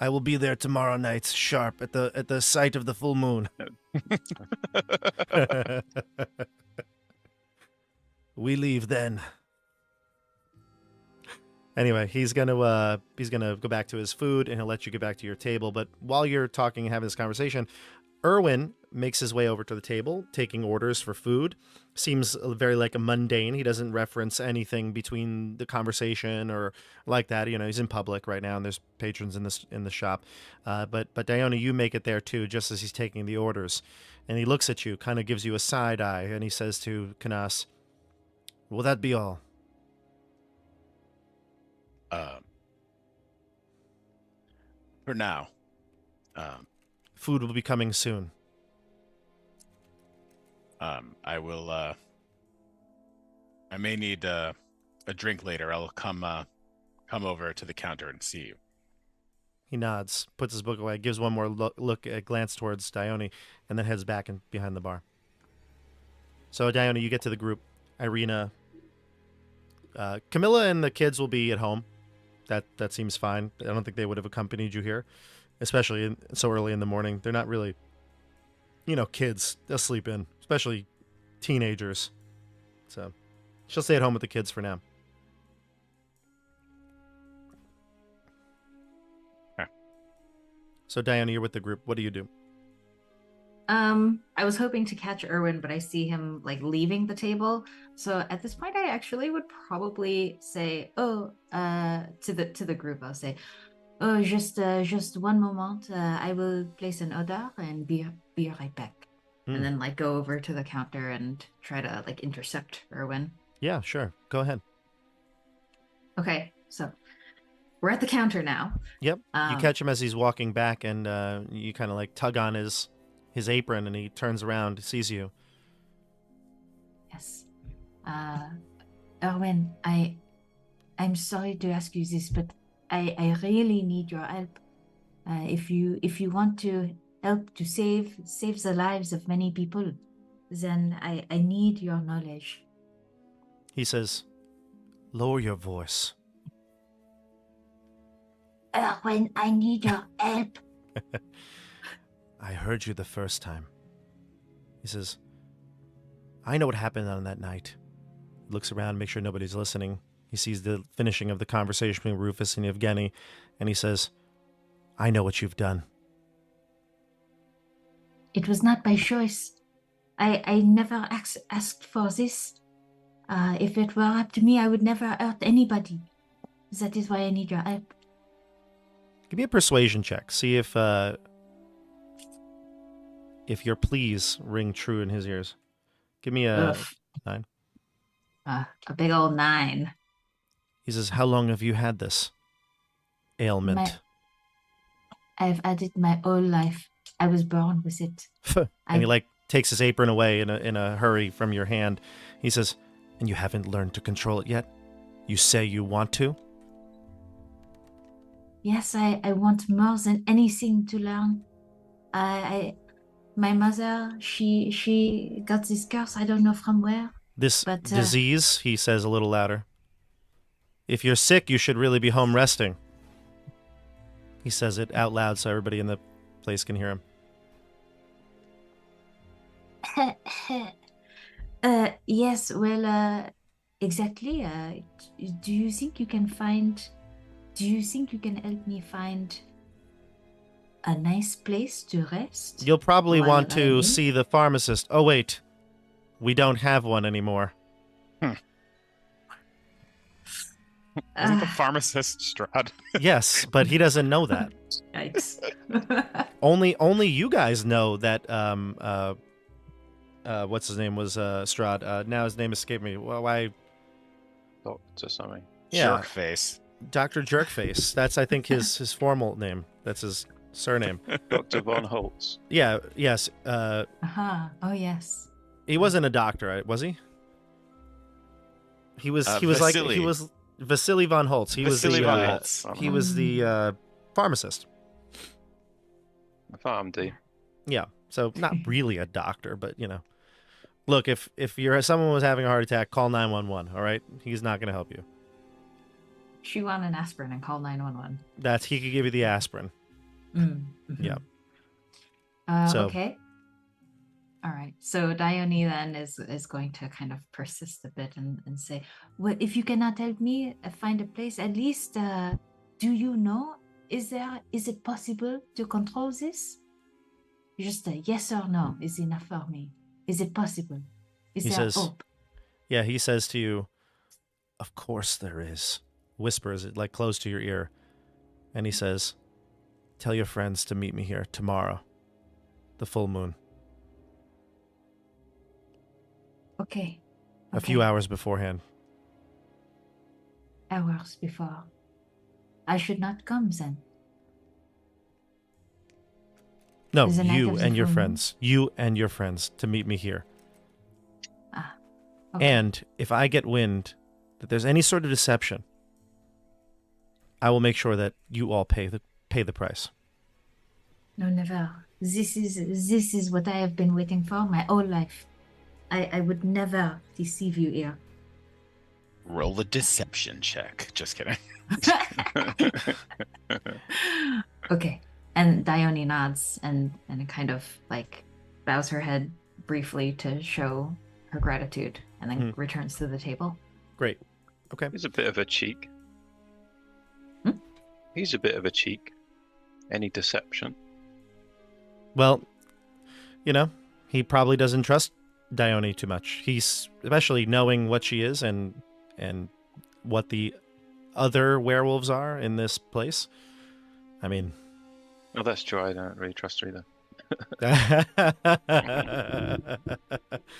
I will be there tomorrow night, sharp at the sight of the full moon. We leave then. Anyway, he's gonna go back to his food, and he'll let you get back to your table. But while you're talking and having this conversation, Erwin makes his way over to the table, taking orders for food. Seems very like a mundane. He doesn't reference anything between the conversation or like that. He's in public right now, and there's patrons in the shop. But Dione, you make it there too, just as he's taking the orders. And he looks at you, kind of gives you a side eye, and he says to Canas, "Will that be all?" For now. Food will be coming soon. I will. I may need a drink later. I'll come over to the counter and see you. He nods, puts his book away, gives one more glance towards Dione, and then heads back and behind the bar. So Dione, you get to the group. Irina, Camilla, and the kids will be at home. That seems fine. I don't think they would have accompanied you here, especially so early in the morning. They're not really, kids. They'll sleep in, especially teenagers. So she'll stay at home with the kids for now. Okay. So Dione, you're with the group. What do you do? I was hoping to catch Erwin, but I see him leaving the table. So at this point, I actually would probably say, to the group, I'll say, "Oh, just one moment. I will place an order and be right back." And then go over to the counter and try to intercept Erwin. Yeah, sure. Go ahead. Okay, so we're at the counter now. Yep. You catch him as he's walking back, and you kind of tug on his apron, and he turns around, sees you. Yes. Erwin, I'm sorry to ask you this, but I really need your help. If you want to help to save the lives of many people, then I need your knowledge. He says, "Lower your voice." Erwin, I need your help. I heard you the first time. He says, "I know what happened on that night." He looks around, make sure nobody's listening. He sees the finishing of the conversation between Rufus and Evgeny, and he says, "I know what you've done." It was not by choice. I never asked for this. If it were up to me, I would never hurt anybody. That is why I need your help. Give me a persuasion check. See if your pleas ring true in his ears. Give me a 9. A big old 9. He says, "How long have you had this ailment?" I've had it my whole life. I was born with it. And he takes his apron away in a hurry from your hand. He says, "And you haven't learned to control it yet? You say you want to?" Yes, I want more than anything to learn. My mother, she got this curse, I don't know from where. This But, disease, he says a little louder. "If you're sick, you should really be home resting." He says it out loud so everybody in the place can hear him. Yes, well, exactly. Do you think you can help me find a nice place to rest? You'll probably while want I to heal? see the pharmacist. Oh, wait. We don't have one anymore. Isn't the pharmacist Strahd? Yes, but he doesn't know that. Yikes. Only you guys know that what's his name was Strahd. Now his name escaped me. Well, why? Doctor something. Yeah, Jerkface. Dr. Jerkface. That's I think his formal name. That's his surname. Dr. Von Holtz. Yeah. Yes. Uh-huh. Oh, yes. He wasn't a doctor, right? Was he? He was. He was Vasily. like he was Vasily von Holtz. He Vasily was von the. Holtz. He was the pharmacist. PharmD. Yeah. So not really a doctor, but look, if someone was having a heart attack, call 911. All right, he's not going to help you. She want an aspirin and call 911. He could give you the aspirin. Mm-hmm. Yeah. So- Okay. All right. So Dione then is going to kind of persist a bit and say, well, if you cannot help me find a place, at least do you know, is it possible to control this? Just a yes or no is enough for me. Is it possible? Is He there says- hope? Yeah, he says to you, "Of course there is." Whispers it like close to your ear, and he says, "Tell your friends to meet me here tomorrow, the full moon, Okay. a few hours beforehand." Hours before. I should not come then. No, Is the night you of the and your full moon? friends. You and your friends to meet me here. Okay. And if I get wind that there's any sort of deception, I will make sure that you all pay the price. No, never. This is what I have been waiting for my whole life. I would never deceive you here. Roll a deception check. Just kidding. Okay. And Dione nods and kind of like bows her head briefly to show her gratitude and then returns to the table. Great. Okay. He's a bit of a cheek. Hmm? He's a bit of a cheek. Any deception? Well, he probably doesn't trust Dione too much. He's especially knowing what she is and what the other werewolves are in this place. I mean, Oh, that's true. I don't really trust her either.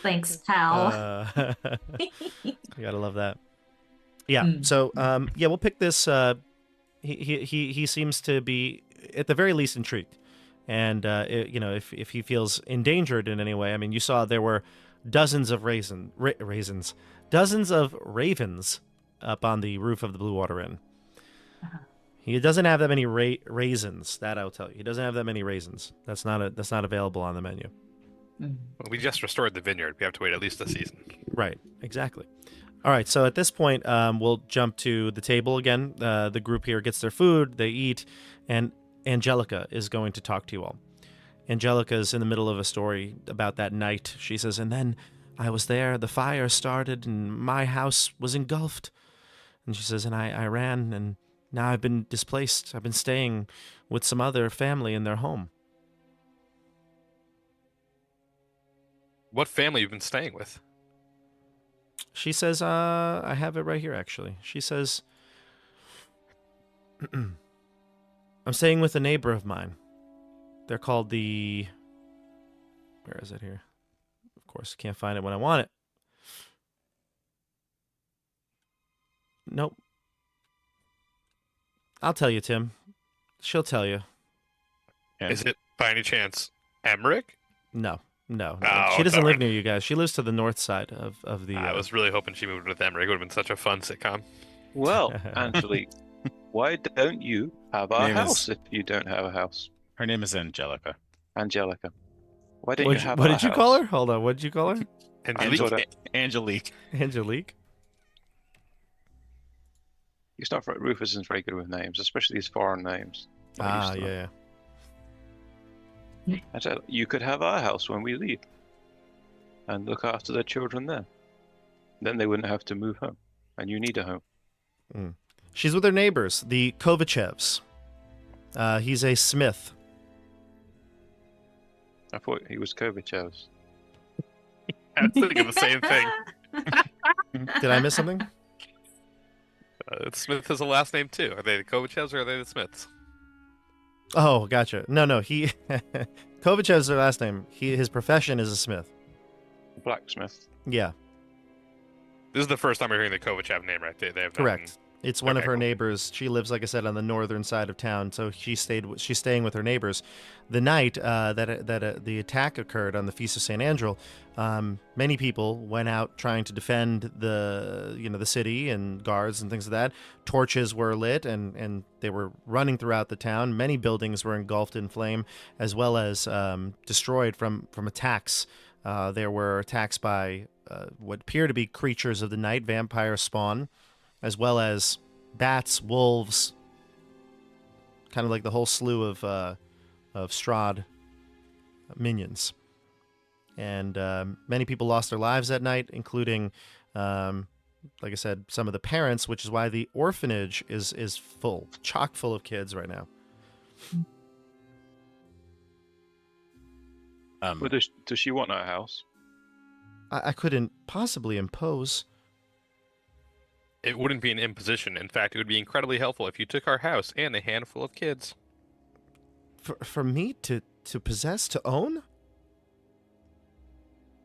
Thanks, pal. You gotta love that. Yeah. Mm. So, we'll pick this. He seems to be at the very least intrigued, and if he feels endangered in any way. I mean, you saw there were dozens of ravens up on the roof of the Blue Water Inn. Uh-huh. He doesn't have that many raisins. That I'll tell you. He doesn't have that many raisins. That's not available on the menu. Mm. Well, we just restored the vineyard. We have to wait at least a season. Right. Exactly. All right. So at this point, we'll jump to the table again. The group here gets their food. They eat, and Angelica is going to talk to you all. Angelica is in the middle of a story about that night. She says, "And then I was there. The fire started, and my house was engulfed." And she says, "And I ran, and now I've been displaced. I've been staying with some other family in their home." What family you've been staying with? She says, I have it right here, actually. She says, "I'm staying with a neighbor of mine. They're called the..." Where is it here? Of course, can't find it when I want it. Nope. I'll tell you, Tim. She'll tell you. Yeah. Is it by any chance Emmerich? No. No. Oh, She doesn't live darn. near you guys. She lives to the north side of the. I was really hoping she moved with Emery. It would have been such a fun sitcom. Well, Angelique, why don't you have Her our name house is- if you don't have a house? Her name is Angelica. Angelica, why don't you have What our did you house? call her? Hold on. What did you call her? Angelique? Angelique. Angelique. It's not right. Rufus isn't very good with names, especially these foreign names. Not used to them. Yeah. I said, you could have our house when we leave and look after the children there. Then they wouldn't have to move home, and you need a home. She's with her neighbors, the Kovachevs. He's a smith. I thought he was Kovachev's. I was thinking the same thing. Did I miss something? Smith is a last name too. Are they the Kovachevs or are they the Smiths? Oh, gotcha. No. He Kovachev's their last name. His profession is a smith. Blacksmith. Yeah, This is the first time we're hearing the Kovachev name, right? They have correct. It's one of Okay, her cool. neighbors. She lives, like I said, on the northern side of town, so she's staying with her neighbors. The night that the attack occurred on the Feast of Saint Andrew, many people went out trying to defend the city and guards and things like that. Torches were lit and they were running throughout the town. Many buildings were engulfed in flame, as well as destroyed from attacks. There were attacks by what appear to be creatures of the night, vampire spawn, as well as bats, wolves, kind of like the whole slew of Strahd minions. And many people lost their lives that night, including, like I said, some of the parents, which is why the orphanage is full, chock full of kids right now. Well, does she want our house? I couldn't possibly impose. It wouldn't be an imposition. In fact, it would be incredibly helpful if you took our house and a handful of kids. For me to possess, to own?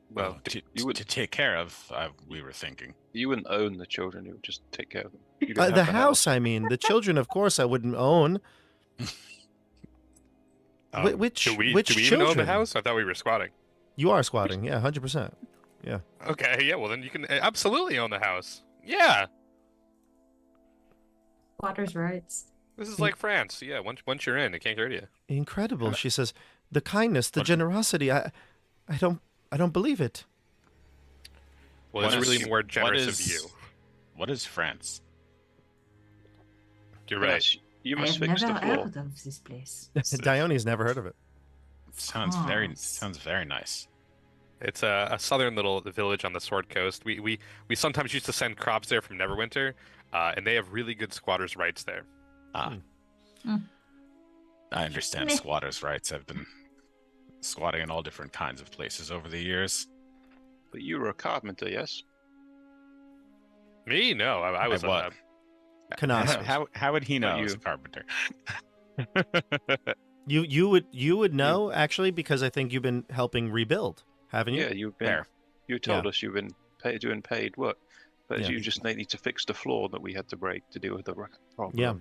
Well, you would to take care of, we were thinking. you wouldn't own the children. You would just take care of them. You could The have house, I mean. The children, of course, I wouldn't own. Which do we children? even own the house? I thought we were squatting. You are squatting, yeah, 100%. Yeah. Okay, yeah, well then you can absolutely own the house. Yeah, Squatters' rights. this is like France. Yeah, once you're in, it can't hurt you. Incredible. She says, the kindness, the generosity, I don't believe it. Well, it's What really is- more what generous is- of you. What is France? You're a right. house. You I must have fix never the floor. heard of this place. Dione's never heard of it. Sounds very nice. It's a southern little village on the Sword Coast. We sometimes used to send crops there from Neverwinter, and they have really good squatters' rights there. I understand Meh. squatters' rights. I've been squatting in all different kinds of places over the years. But you were a carpenter, yes? Me? No, I was what? Canas. How would he know Not I was you. a carpenter? You would know, actually, because I think you've been helping rebuild, haven't you? Yeah, you've been. There. You told us you've been doing paid work, but Yeah. you just need to fix the floor that we had to break to deal with the problem. Yeah.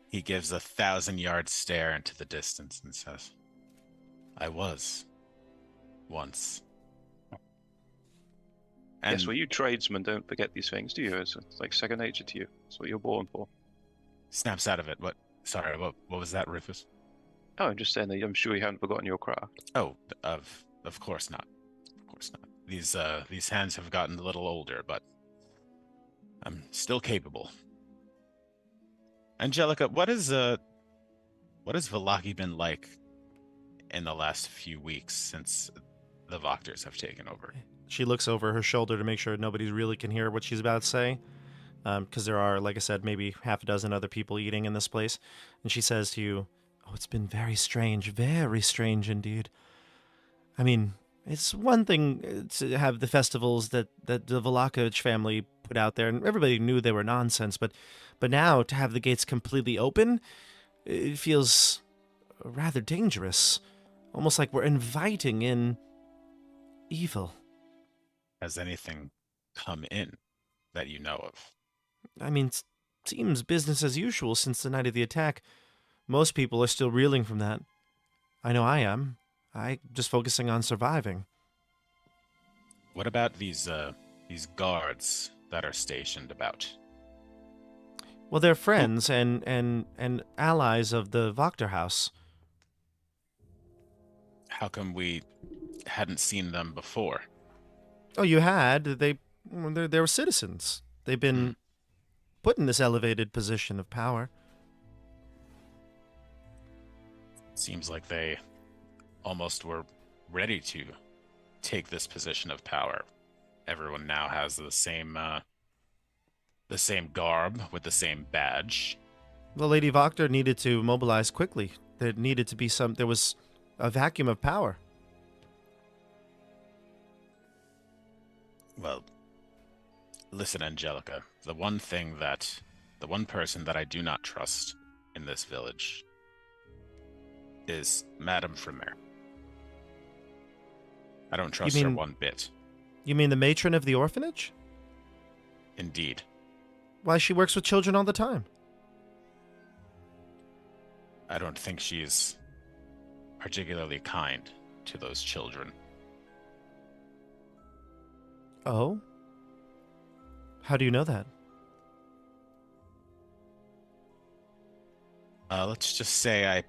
He gives 1,000-yard stare into the distance and says, I was. Once. And Yes, well, you tradesmen don't forget these things, do you? It's like second nature to you. That's what you're born for. snaps out of it. What? Sorry, what was that, Rufus? Oh, I'm just saying that I'm sure you haven't forgotten your craft. Oh, of course not. Of course not. These hands have gotten a little older, but I'm still capable. Angelica, what has Vallaki been like in the last few weeks since the Voctors have taken over? She looks over her shoulder to make sure nobody really can hear what she's about to say, because there are, like I said, maybe half a dozen other people eating in this place. And she says to you, "Oh, it's been very strange indeed. I mean, it's one thing to have the festivals that the Valakovich family put out there, and everybody knew they were nonsense, but now to have the gates completely open, it feels rather dangerous, almost like we're inviting in evil." Has anything come in that you know of? I mean, seems business as usual since the night of the attack. Most people are still reeling from that. I know I am. I just focusing on surviving. What about these guards that are stationed about? Well, they're friends and allies of the Wachter house. How come we hadn't seen them before? Oh, you had. They were citizens. They've been put in this elevated position of power. Seems like they almost were ready to take this position of power. Everyone now has the same garb with the same badge. The Lady Wachter needed to mobilize quickly. There was a vacuum of power. Well, listen, Angelica, the one person that I do not trust in this village is Madame Fremer. I don't trust her one bit. You mean the matron of the orphanage? Indeed. Why, she works with children all the time. I don't think she's particularly kind to those children. Oh? How do you know that? Let's just say I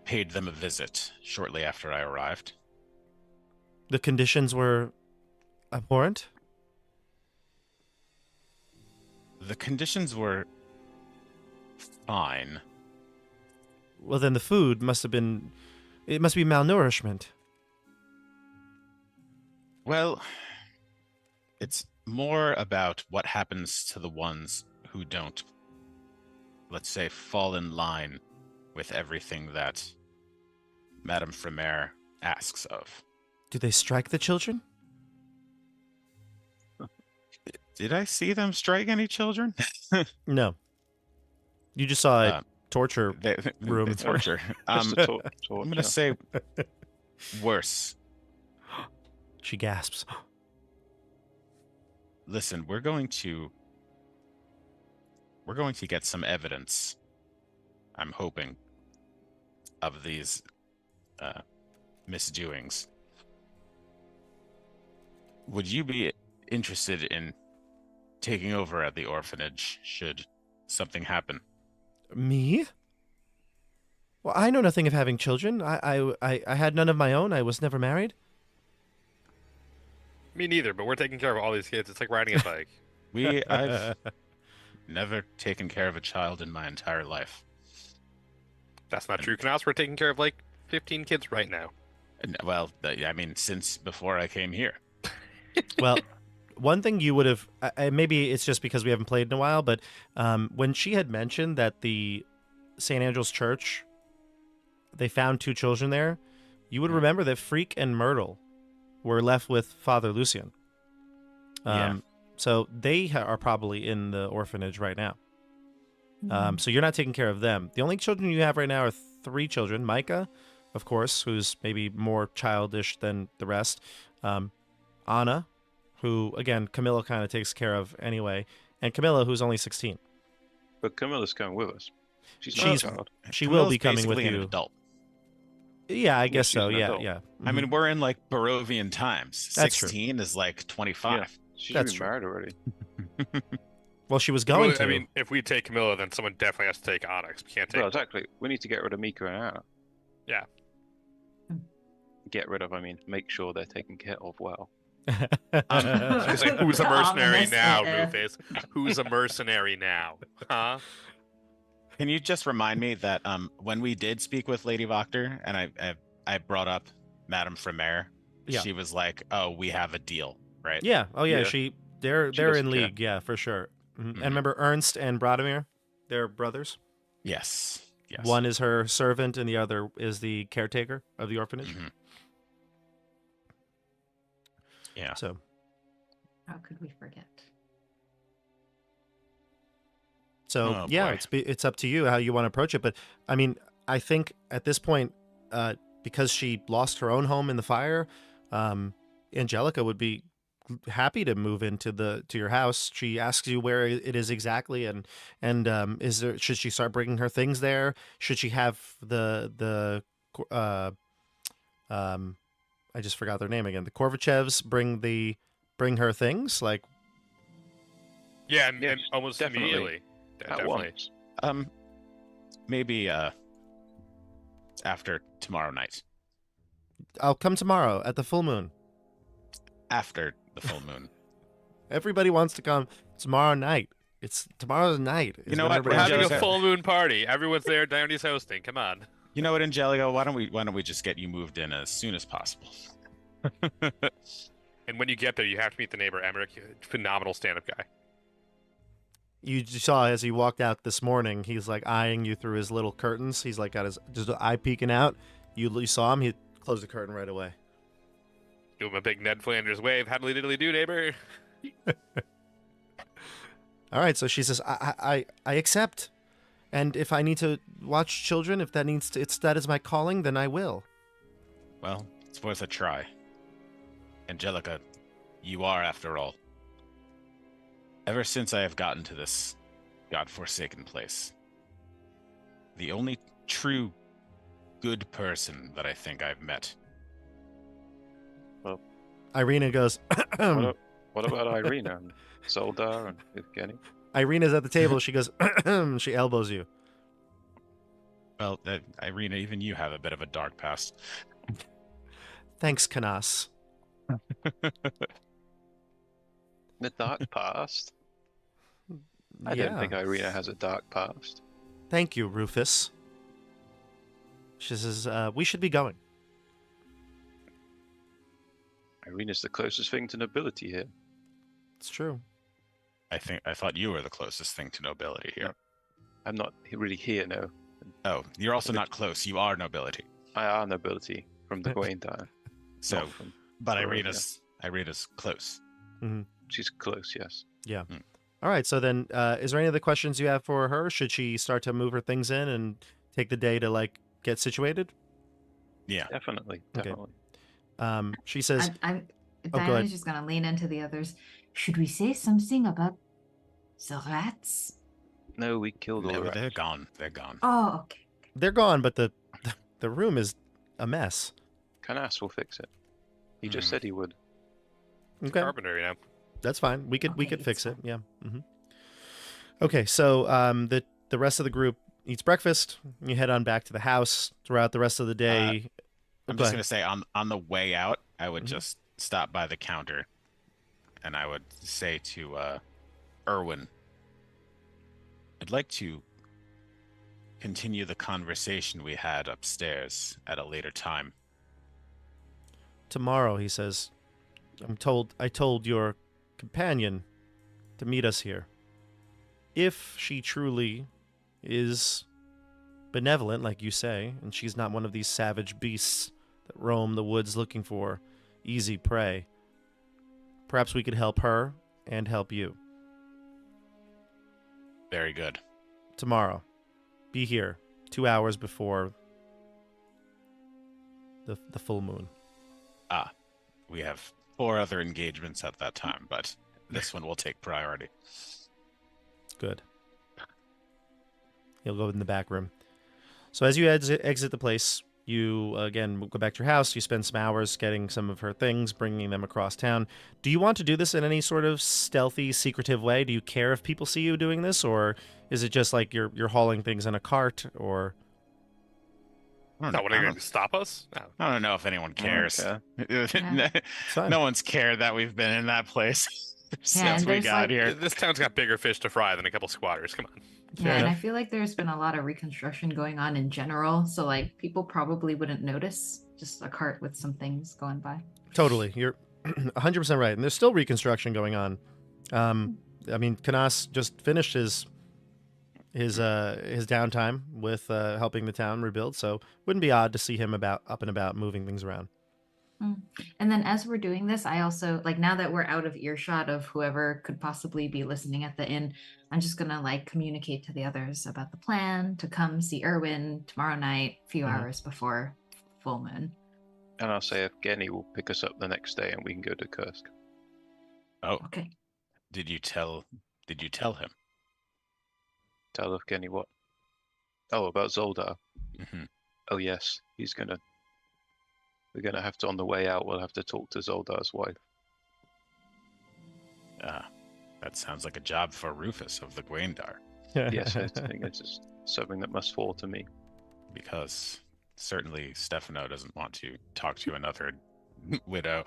paid them a visit shortly after I arrived. The conditions were abhorrent? The conditions were fine. Well, then the food must be malnourishment. Well, it's more about what happens to the ones who don't, let's say, fall in line with everything that Madame Fremer asks of. Do they strike the children? Did I see them strike any children? No. You just saw a torture room. Torture. Just a torture. I'm going to say worse. She gasps. Listen, we're going to get some evidence, I'm hoping, of these misdoings. Would you be interested in taking over at the orphanage should something happen? Me? Well, I know nothing of having children. I had none of my own. I was never married. Me neither, but we're taking care of all these kids. It's like riding a bike. I've never taken care of a child in my entire life. That's not true, Canas. We're taking care of like 15 kids right now. Well, I mean, since before I came here. Well, one thing you would have, maybe it's just because we haven't played in a while, but when she had mentioned that the St. Andrew's Church, they found 2 children there, you would remember that Freak and Myrtle were left with Father Lucian. Yeah. So they are probably in the orphanage right now. So you're not taking care of them. The only children you have right now are 3 children. Micah, of course, who's maybe more childish than the rest. Anna, who, again, Camilla kind of takes care of anyway. And Camilla, who's only 16. But Camilla's going with us. She's not a child. She will be coming with basically you. an adult. Yeah, I guess she's so. an Yeah, adult. yeah. I mean, we're in like Barovian times. That's true. 16 is like 25. Yeah. She's That's been true. married already. Well, she was going Well, to. I mean, if we take Camilla, then someone definitely has to take Onyx. We can't take. Well, exactly. We need to get rid of Mika and Anna. Yeah. Get rid of, I mean, make sure they're taken care of well. It's like, who's a The mercenary ominous, now, Rufus? Who's a mercenary now? Huh? Can you just remind me that when we did speak with Lady Wachter and I brought up Madame Fremer, Yeah. she was like, "Oh, we have a deal, right?" Yeah. Oh, yeah. Yeah. They're She in doesn't care. league. Yeah, for sure. And Mhm. remember Ernst and Brodimir? They're brothers. Yes. Yes. One is her servant, and the other is the caretaker of the orphanage. Mhm. Yeah. So How could we forget? Oh, yeah, boy. it's up to you how you want to approach it. But I mean, I think at this point, because she lost her own home in the fire, Angelica would be happy to move to your house. She asks you where it is exactly, and should she start bringing her things there? Should she have the I just forgot their name again. The Korvachevs bring her things, like. Yeah, Yes, and almost definitely. immediately. Yeah, At definitely. once. Maybe after tomorrow night. I'll come tomorrow at the full moon. After the full moon. Everybody wants to come tomorrow night. It's tomorrow's night. You know what? We're having a Angelica- full moon party. Everyone's there. Dione's hosting. Come on. You know what, Angelica? Why don't we just get you moved in as soon as possible? And when you get there, you have to meet the neighbor, Emmerich. Phenomenal stand-up guy. You saw as he walked out this morning, he's like eyeing you through his little curtains. He's like got his just eye peeking out. You saw him. He closed the curtain right away. Give him a big Ned Flanders wave. Howdy diddly do, neighbor. All right, so she says, I accept, and if I need to watch children, if that that is my calling, then I will. Well, it's worth a try. Angelica, you are, after all. Ever since I have gotten to this godforsaken place, the only true good person that I think I've met. Irina goes. What about Irina and Zoldar and Evgeny? Irina's at the table. She goes. She elbows you. Well, Irina, even you have a bit of a dark past. Thanks, Canas. The dark past? I Yeah. don't think Irina has a dark past. Thank you, Rufus. She says, we should be going. Irina's the closest thing to nobility here. It's true. I thought you were the closest thing to nobility here. I'm not really here, no. Oh, you're also not close. You are nobility. I are nobility from the Gwaindire. So, Not from but Florida. Irina's close. She's close, yes. Yeah. All right. So then, is there any other questions you have for her? Should she start to move her things in and take the day to like get situated? Yeah. Definitely, Okay. definitely. She says, I'm go ahead. Diana's just gonna lean into the others. Should we say something about the rats? No, we killed all the They're rats. gone. They're gone. Oh, okay. they're gone, but the room is a mess. Canas will fix it. He just said he would. Okay. Carpenter, you know. That's fine. We could Okay, fix it's it. Yeah. Okay. So the rest of the group eats breakfast. You head on back to the house. Throughout the rest of the day, I'm go just ahead. gonna say on the way out, I would Mhm. just stop by the counter, and I would say to Erwin, I'd like to continue the conversation we had upstairs at a later time. Tomorrow, he says. I told your companion to meet us here. If she truly is benevolent, like you say, and she's not one of these savage beasts that roam the woods looking for easy prey, perhaps we could help her and help you. Very good. Tomorrow. Be here 2 hours before the full moon. We have 4 other engagements at that time, but this one will take priority. Good. He'll go in the back room. So as you exit the place, you, again, go back to your house. You spend some hours getting some of her things, bringing them across town. Do you want to do this in any sort of stealthy, secretive way? Do you care if people see you doing this? Or is it just like you're hauling things in a cart? Or I Not don't, what know, are you going to stop us? No. I don't know if anyone cares. care. fine. No one's cared that we've been in that place since and we there's, got like- here. This town's got bigger fish to fry than a couple squatters. Come on. Fair Yeah, and I enough. feel like there's been a lot of reconstruction going on in general, so like people probably wouldn't notice just a cart with some things going by. Totally. You're 100% right. And there's still reconstruction going on. I mean, Canas just finished his downtime with helping the town rebuild, so wouldn't be odd to see him up and about moving things around. And then as we're doing this, I also like now that we're out of earshot of whoever could possibly be listening at the inn, I'm just gonna like communicate to the others about the plan to come see Erwin tomorrow night, a few Mhm. hours before full moon. And I'll say Evgeny will pick us up the next day and we can go to Kursk. Oh, Okay. did you tell him? Tell Evgeny what? Oh, about Zoldar. Hmm. Oh yes, he's gonna We're going to have to, on the way out, we'll have to talk to Zoldar's wife. That sounds like a job for Rufus of the Gwaindire. Yes, I think it's just something that must fall to me. Because certainly Stefano doesn't want to talk to another widow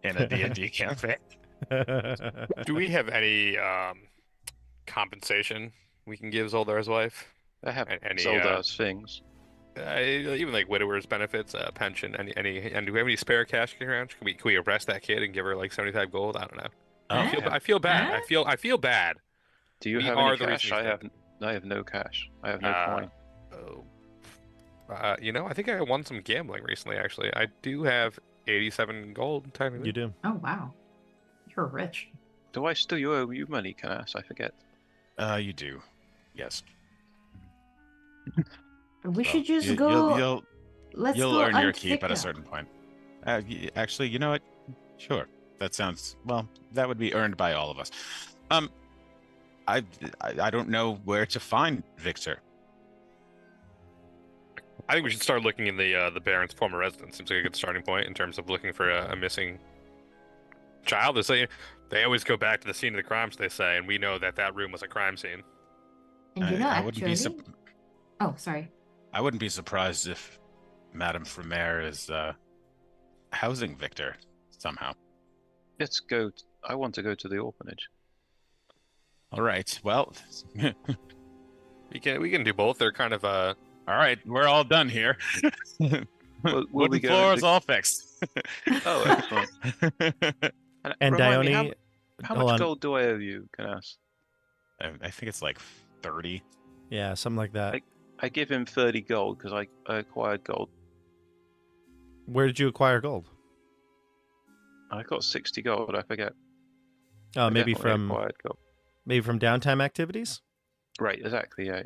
in a D&D campaign. Do we have any compensation we can give Zoldar's wife? I have Any Zoldar's things. even like widowers benefits, pension, and do we have any spare cash around? Can we arrest that kid and give her like 75 gold? I don't know. Oh, I feel bad. Huh? I feel bad. Do you We have are any the cash? reason he's I have no cash. I have no coin. I think I won some gambling recently. Actually, I do have 87 gold. Technically, You do. Oh wow, you're rich. Do I still owe you money, Canas? I forget. You do. Yes. We So should just you- go. Let's You'll go earn your hunt keep at a Victor. certain point. Actually, you know what? Sure. That sounds well. That would be earned by all of us. I don't know where to find Victor. I think we should start looking in the Baron's former residence. Seems like a good starting point in terms of looking for a missing child. They always go back to the scene of the crimes, they say, and we know that that room was a crime scene. And you know, I wouldn't actually. be Oh, sorry. I wouldn't be surprised if Madame Fromere is housing Victor somehow. Let's go. I want to go to the orphanage. All right. Well, We can do both. They're kind of all right. We're all done here. Will we Wooden go floor into- is all fixed. Oh, excellent. And remind me, Dione, how hold much on. gold do I owe you, Canas? I think it's like 30. Yeah, something like that. I give him 30 gold because I acquired gold. Where did you acquire gold? I got 60 gold. I forget. Oh, I maybe definitely from acquired gold. downtime activities. Right. Exactly. Yeah.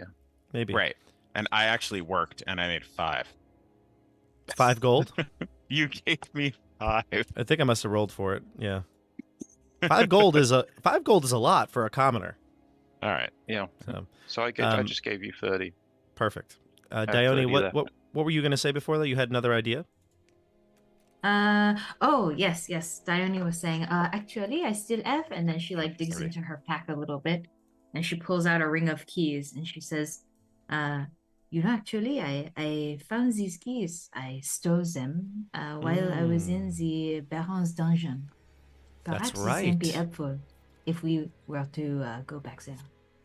Maybe Right. And I actually worked and I made 5. 5 gold. You gave me 5. I think I must have rolled for it. Yeah, 5 gold is a lot for a commoner. All right. Yeah. So So I just gave you 30. perfect. have Dione, 30 what left. what were you going to say before that? You had another idea. Oh yes. Dione was saying, actually I still have, and then she like digs 30. into her pack a little bit, and she pulls out a ring of keys, and she says, you know, actually I found these keys. I stole them while I was in the Baron's dungeon. That's Perhaps this can be right. helpful if we were to go back there.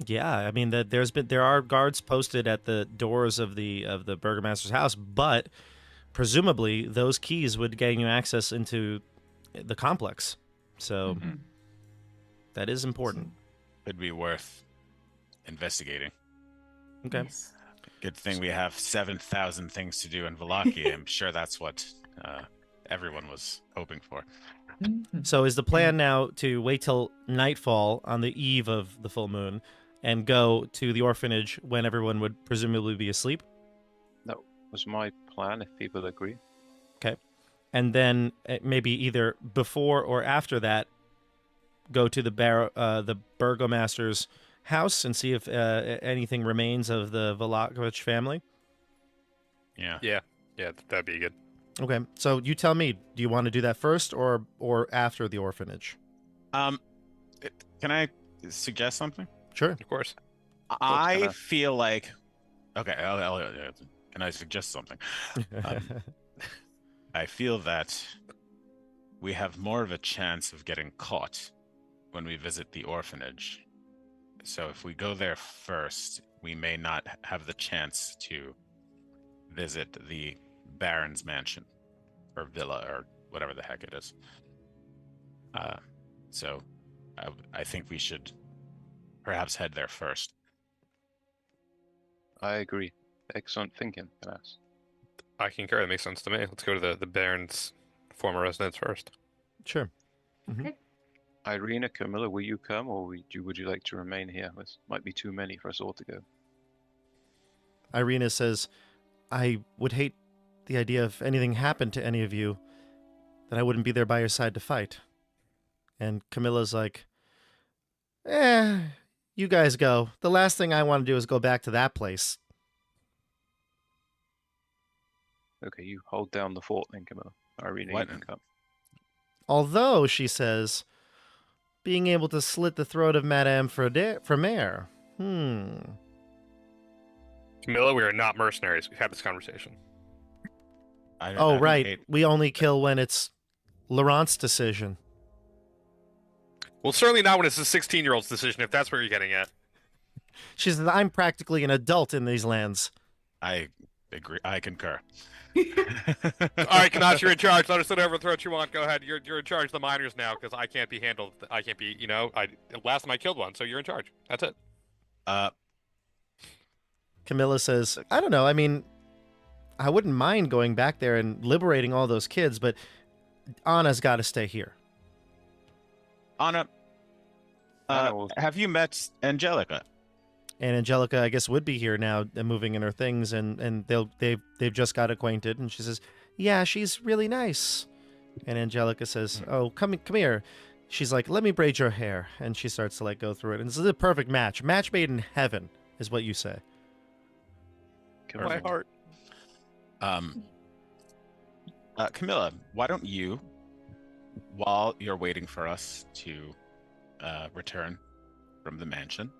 Yeah, I mean that there are guards posted at the doors of the burgomaster's house, but presumably those keys would gain you access into the complex. So Mhm. that is important. It'd be worth investigating. Okay. Yes. Good thing we have 7,000 things to do in Wallachia. I'm sure that's what everyone was hoping for. Mhm. So is the plan now to wait till nightfall on the eve of the full moon and go to the orphanage when everyone would presumably be asleep? That was my plan, if people agree. And then maybe either before or after that, go to the burgomaster's house and see if anything remains of the Vlahovic family. Yeah. yeah, that'd be good. Okay, so you tell me, do you want to do that first or after the orphanage? Can I suggest something? Sure. Of course. I kinda- feel like. Okay. Can I suggest something? I feel that we have more of a chance of getting caught when we visit the orphanage. So if we go there first, we may not have the chance to visit the Baron's mansion or villa or whatever the heck it is. So I think we should perhaps head there first. I agree. Excellent thinking, Canas. I concur. That makes sense to me. Let's go to the Baron's former residence first. Sure. Irina, Camilla, will you come, or would you like to remain here? This might be too many for us all to go. Irina says, I would hate the idea if anything happened to any of you, that I wouldn't be there by your side to fight. And Camilla's like, you guys go. The last thing I want to do is go back to that place. Okay, you hold down the fort then, Camilla. Irina, What? you can come. Although, she says, being able to slit the throat of Madame Fromere. Camilla, we are not mercenaries. We've had this conversation. Oh, right. We only kill when it's Laurent's decision. Well, certainly not when it's a 16-year-old's decision, if that's what you're getting at. She says, I'm practically an adult in these lands. I agree. I concur. All right, Canas, you're in charge. Let us sit over the throat you want. Go ahead. You're in charge of the miners now, because I can't be handled. I can't be, last time I killed one, so you're in charge. That's it. Camilla says, I don't know. I mean, I wouldn't mind going back there and liberating all those kids, but Anna's got to stay here. Anna, have you met Angelica? And Angelica, I guess, would be here now, moving in her things, and they've just got acquainted. And she says, "Yeah, she's really nice." And Angelica says, "Oh, come here." She's like, "Let me braid your hair," and she starts to go through it. And this is a perfect match made in heaven, is what you say. My heart. Camilla, why don't you, while you're waiting for us to return from the mansion,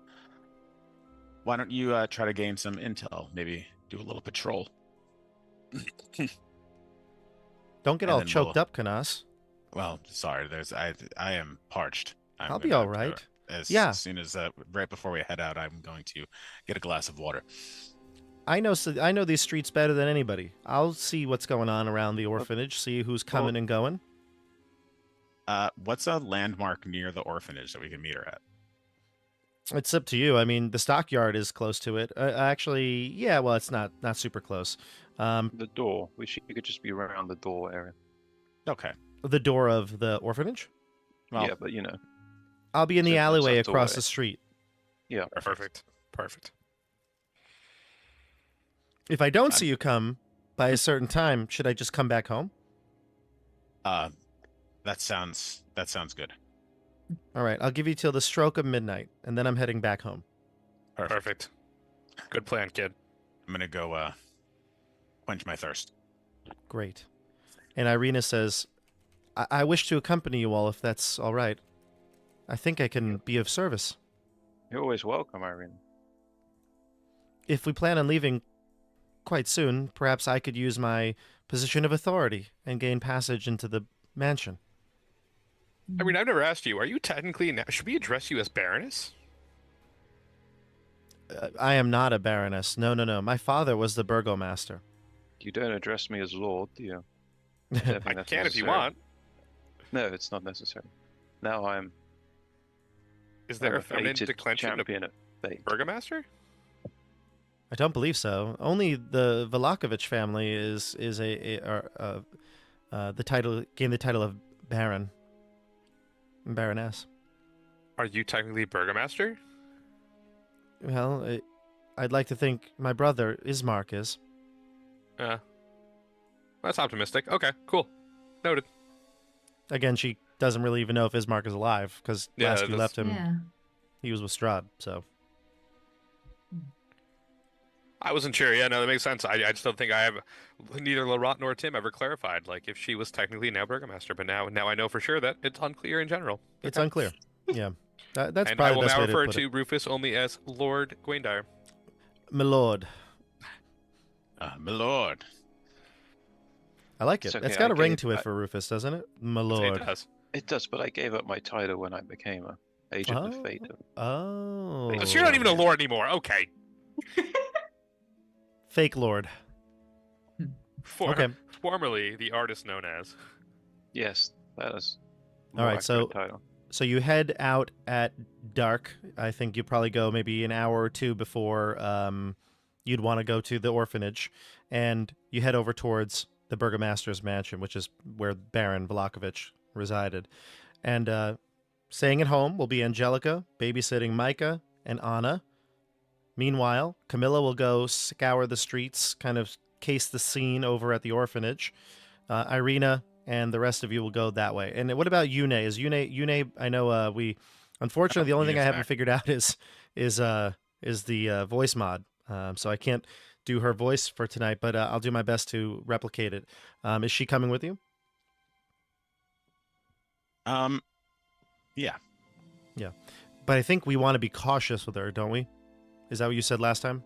why don't you try to gain some intel? Maybe do a little patrol. Don't get all choked up, Canas. Well, sorry. I am parched. I'll be all right. As soon as right before we head out, I'm going to get a glass of water. I know these streets better than anybody. I'll see what's going on around the orphanage, see who's coming and going. What's a landmark near the orphanage that we can meet her at? It's up to you. I mean, the stockyard is close to it. Actually, yeah, well, it's not super close. The door. You could just be around the door area. Okay. The door of the orphanage? Well, yeah, but I'll be in the alleyway tucked across away. the street. Yeah. Perfect. If I don't see you come by a certain time, should I just come back home? That sounds good. All right, I'll give you till the stroke of midnight, and then I'm heading back home. Perfect. Good plan, kid. I'm gonna go quench my thirst. Great. And Irina says, I wish to accompany you all if that's all right. I think I can be of service. You're always welcome, Irina. If we plan on leaving quite soon, perhaps I could use my position of authority and gain passage into the mansion. I mean, I've never asked you. Are you technically... Should we address you as Baroness? I am not a Baroness. No. My father was the burgomaster. You don't address me as Lord, do you? I can if you want. No, it's not necessary. Now I'm... Is there a feminine declension champion at fate. Burgomaster? I don't believe so. Only the Vlakovich family is the title gained the title of Baron. Baroness. Are you technically Burgomaster? Well, I'd like to think my brother Ismark is. That's optimistic. Okay, cool. Noted. Again, she doesn't really even know if Ismark is alive, because last we left him, he was with Strahd, so... I wasn't sure. Yeah, no, that makes sense. I just don't think I have neither Laurent nor Tim ever clarified, if she was technically now Burgomaster, but now I know for sure that it's unclear in general. It's unclear. Yeah. That's and probably I will the best now way refer to put to it. Rufus only as Lord Gwaindire. MacLeod. MacLeod. I like it. Okay, It's got a ring to it for Rufus, doesn't it? MacLeod. It does. It does, but I gave up my title when I became an agent of fate. Oh. So you're not even a lord anymore. Okay. Fake lord. Okay. Formerly the artist known as. Yes, that is. All right, so title. So you head out at dark. I think you probably go maybe an hour or two before you'd want to go to the orphanage, and you head over towards the Burgomaster's mansion, which is where Baron Vlakovich resided. And staying at home will be Angelica, babysitting Micah and Anna. Meanwhile, Camilla will go scour the streets, kind of case the scene over at the orphanage. Irina and the rest of you will go that way. And what about Yune? Is Yune? I know we. Unfortunately, the only thing I haven't figured out is the voice mod. So I can't do her voice for tonight, but I'll do my best to replicate it. Is she coming with you? Yeah. But I think we want to be cautious with her, don't we? Is that what you said last time?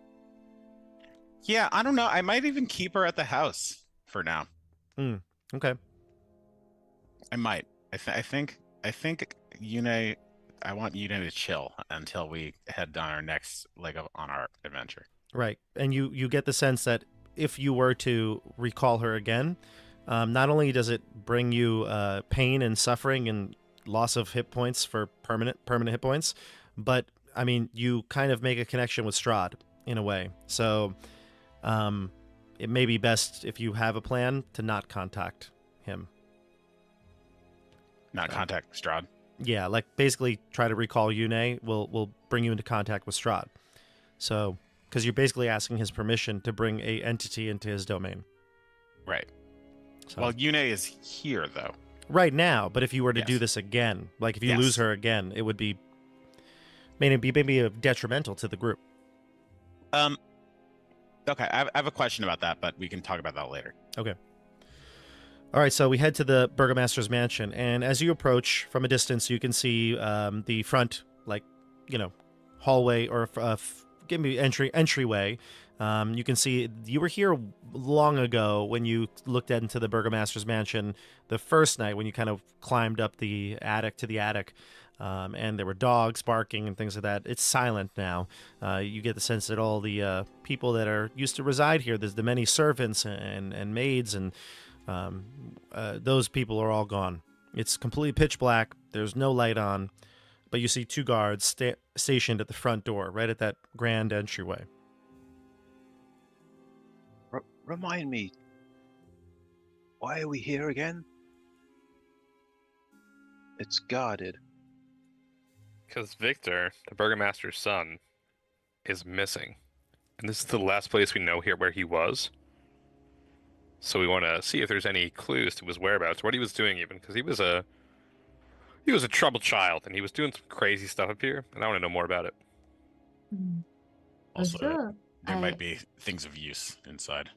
Yeah, I don't know. I might even keep her at the house for now. Okay. I might. I think Yune. I want Yune to chill until we head down our next leg on our adventure. Right. And you get the sense that if you were to recall her again, not only does it bring you pain and suffering and loss of hit points for permanent hit points, but I mean, you kind of make a connection with Strahd in a way. So it may be best if you have a plan to not contact him. Not contact Strahd. Yeah, like basically try to recall Yune will bring you into contact with Strahd. So, because you're basically asking his permission to bring a entity into his domain. Right. So, Well, Yune is here though. right now, but if you were to Yes. do this again, like if you Yes. lose her again, it would be maybe detrimental to the group. Okay, I have a question about that, but we can talk about that later. Okay. All right, so we head to the Burgomaster's mansion, and as you approach from a distance, you can see the front, hallway or give me entryway. You can see you were here long ago when you looked into the Burgomaster's mansion the first night when you kind of climbed up the attic to the attic. And there were dogs barking and things like that. It's silent now. You get the sense that all the people that are used to reside here, there's the many servants and maids, and those people are all gone. It's completely pitch black. There's no light on, but you see two guards stationed at the front door, right at that grand entryway. Remind me, why are we here again? It's guarded. Because Victor, the Burgomaster's son, is missing. And this is the last place we know here where he was. So we want to see if there's any clues to his whereabouts, what he was doing even, because he was a troubled child, and he was doing some crazy stuff up here, and I want to know more about it. Also, Also, there might be things of use inside.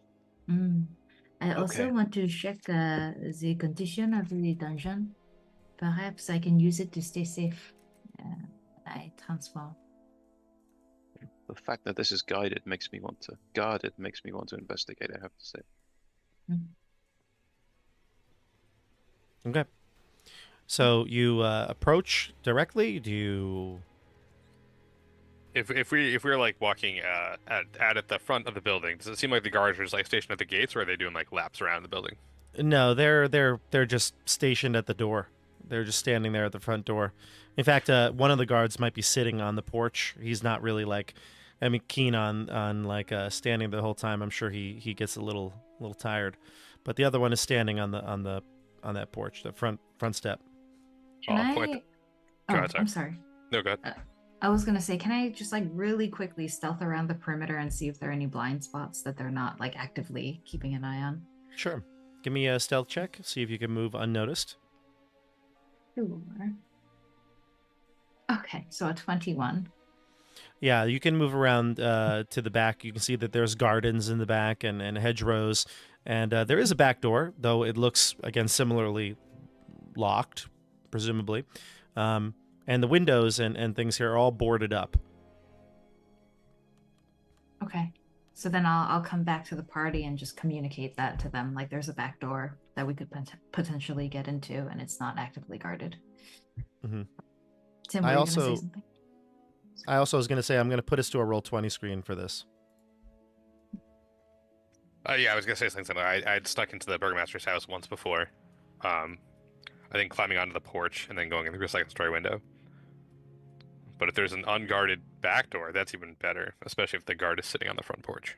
I also Okay. want to check the condition of the dungeon. Perhaps I can use it to stay safe. I transform. The fact that this is guarded makes me want to investigate, I have to say. Okay. So you approach directly. Do you? If we're like walking at the front of the building, does it seem like the guards are just like stationed at the gates, or are they doing like laps around the building? No, they're just stationed at the door. They're just standing there at the front door. In fact, one of the guards might be sitting on the porch. He's not really keen on standing the whole time. I'm sure he gets a little Oh, tired, but the other one is standing on that porch, the front step. Can I'll I? point Oh, Go ahead, I'm sorry. No, go ahead. I was gonna say, can I just really quickly stealth around the perimeter and see if there are any blind spots that they're not actively keeping an eye on? Sure. Give me a stealth check. See if you can move unnoticed. Sure. Okay, so a 21. Yeah, you can move around to the back. You can see that there's gardens in the back and hedgerows. And there is a back door, though it looks, again, similarly locked, presumably. And the windows and things here are all boarded up. Okay, so then I'll come back to the party and just communicate that to them. There's a back door that we could potentially get into, and it's not actively guarded. Mm-hmm. Tim, were you gonna say something? I also was going to say I'm going to put us to a Roll20 screen for this. Yeah, I was gonna say something similar. I'd stuck into the Burgomaster's house once before. I think climbing onto the porch and then going in through a second story window. But if there's an unguarded back door, that's even better, especially if the guard is sitting on the front porch.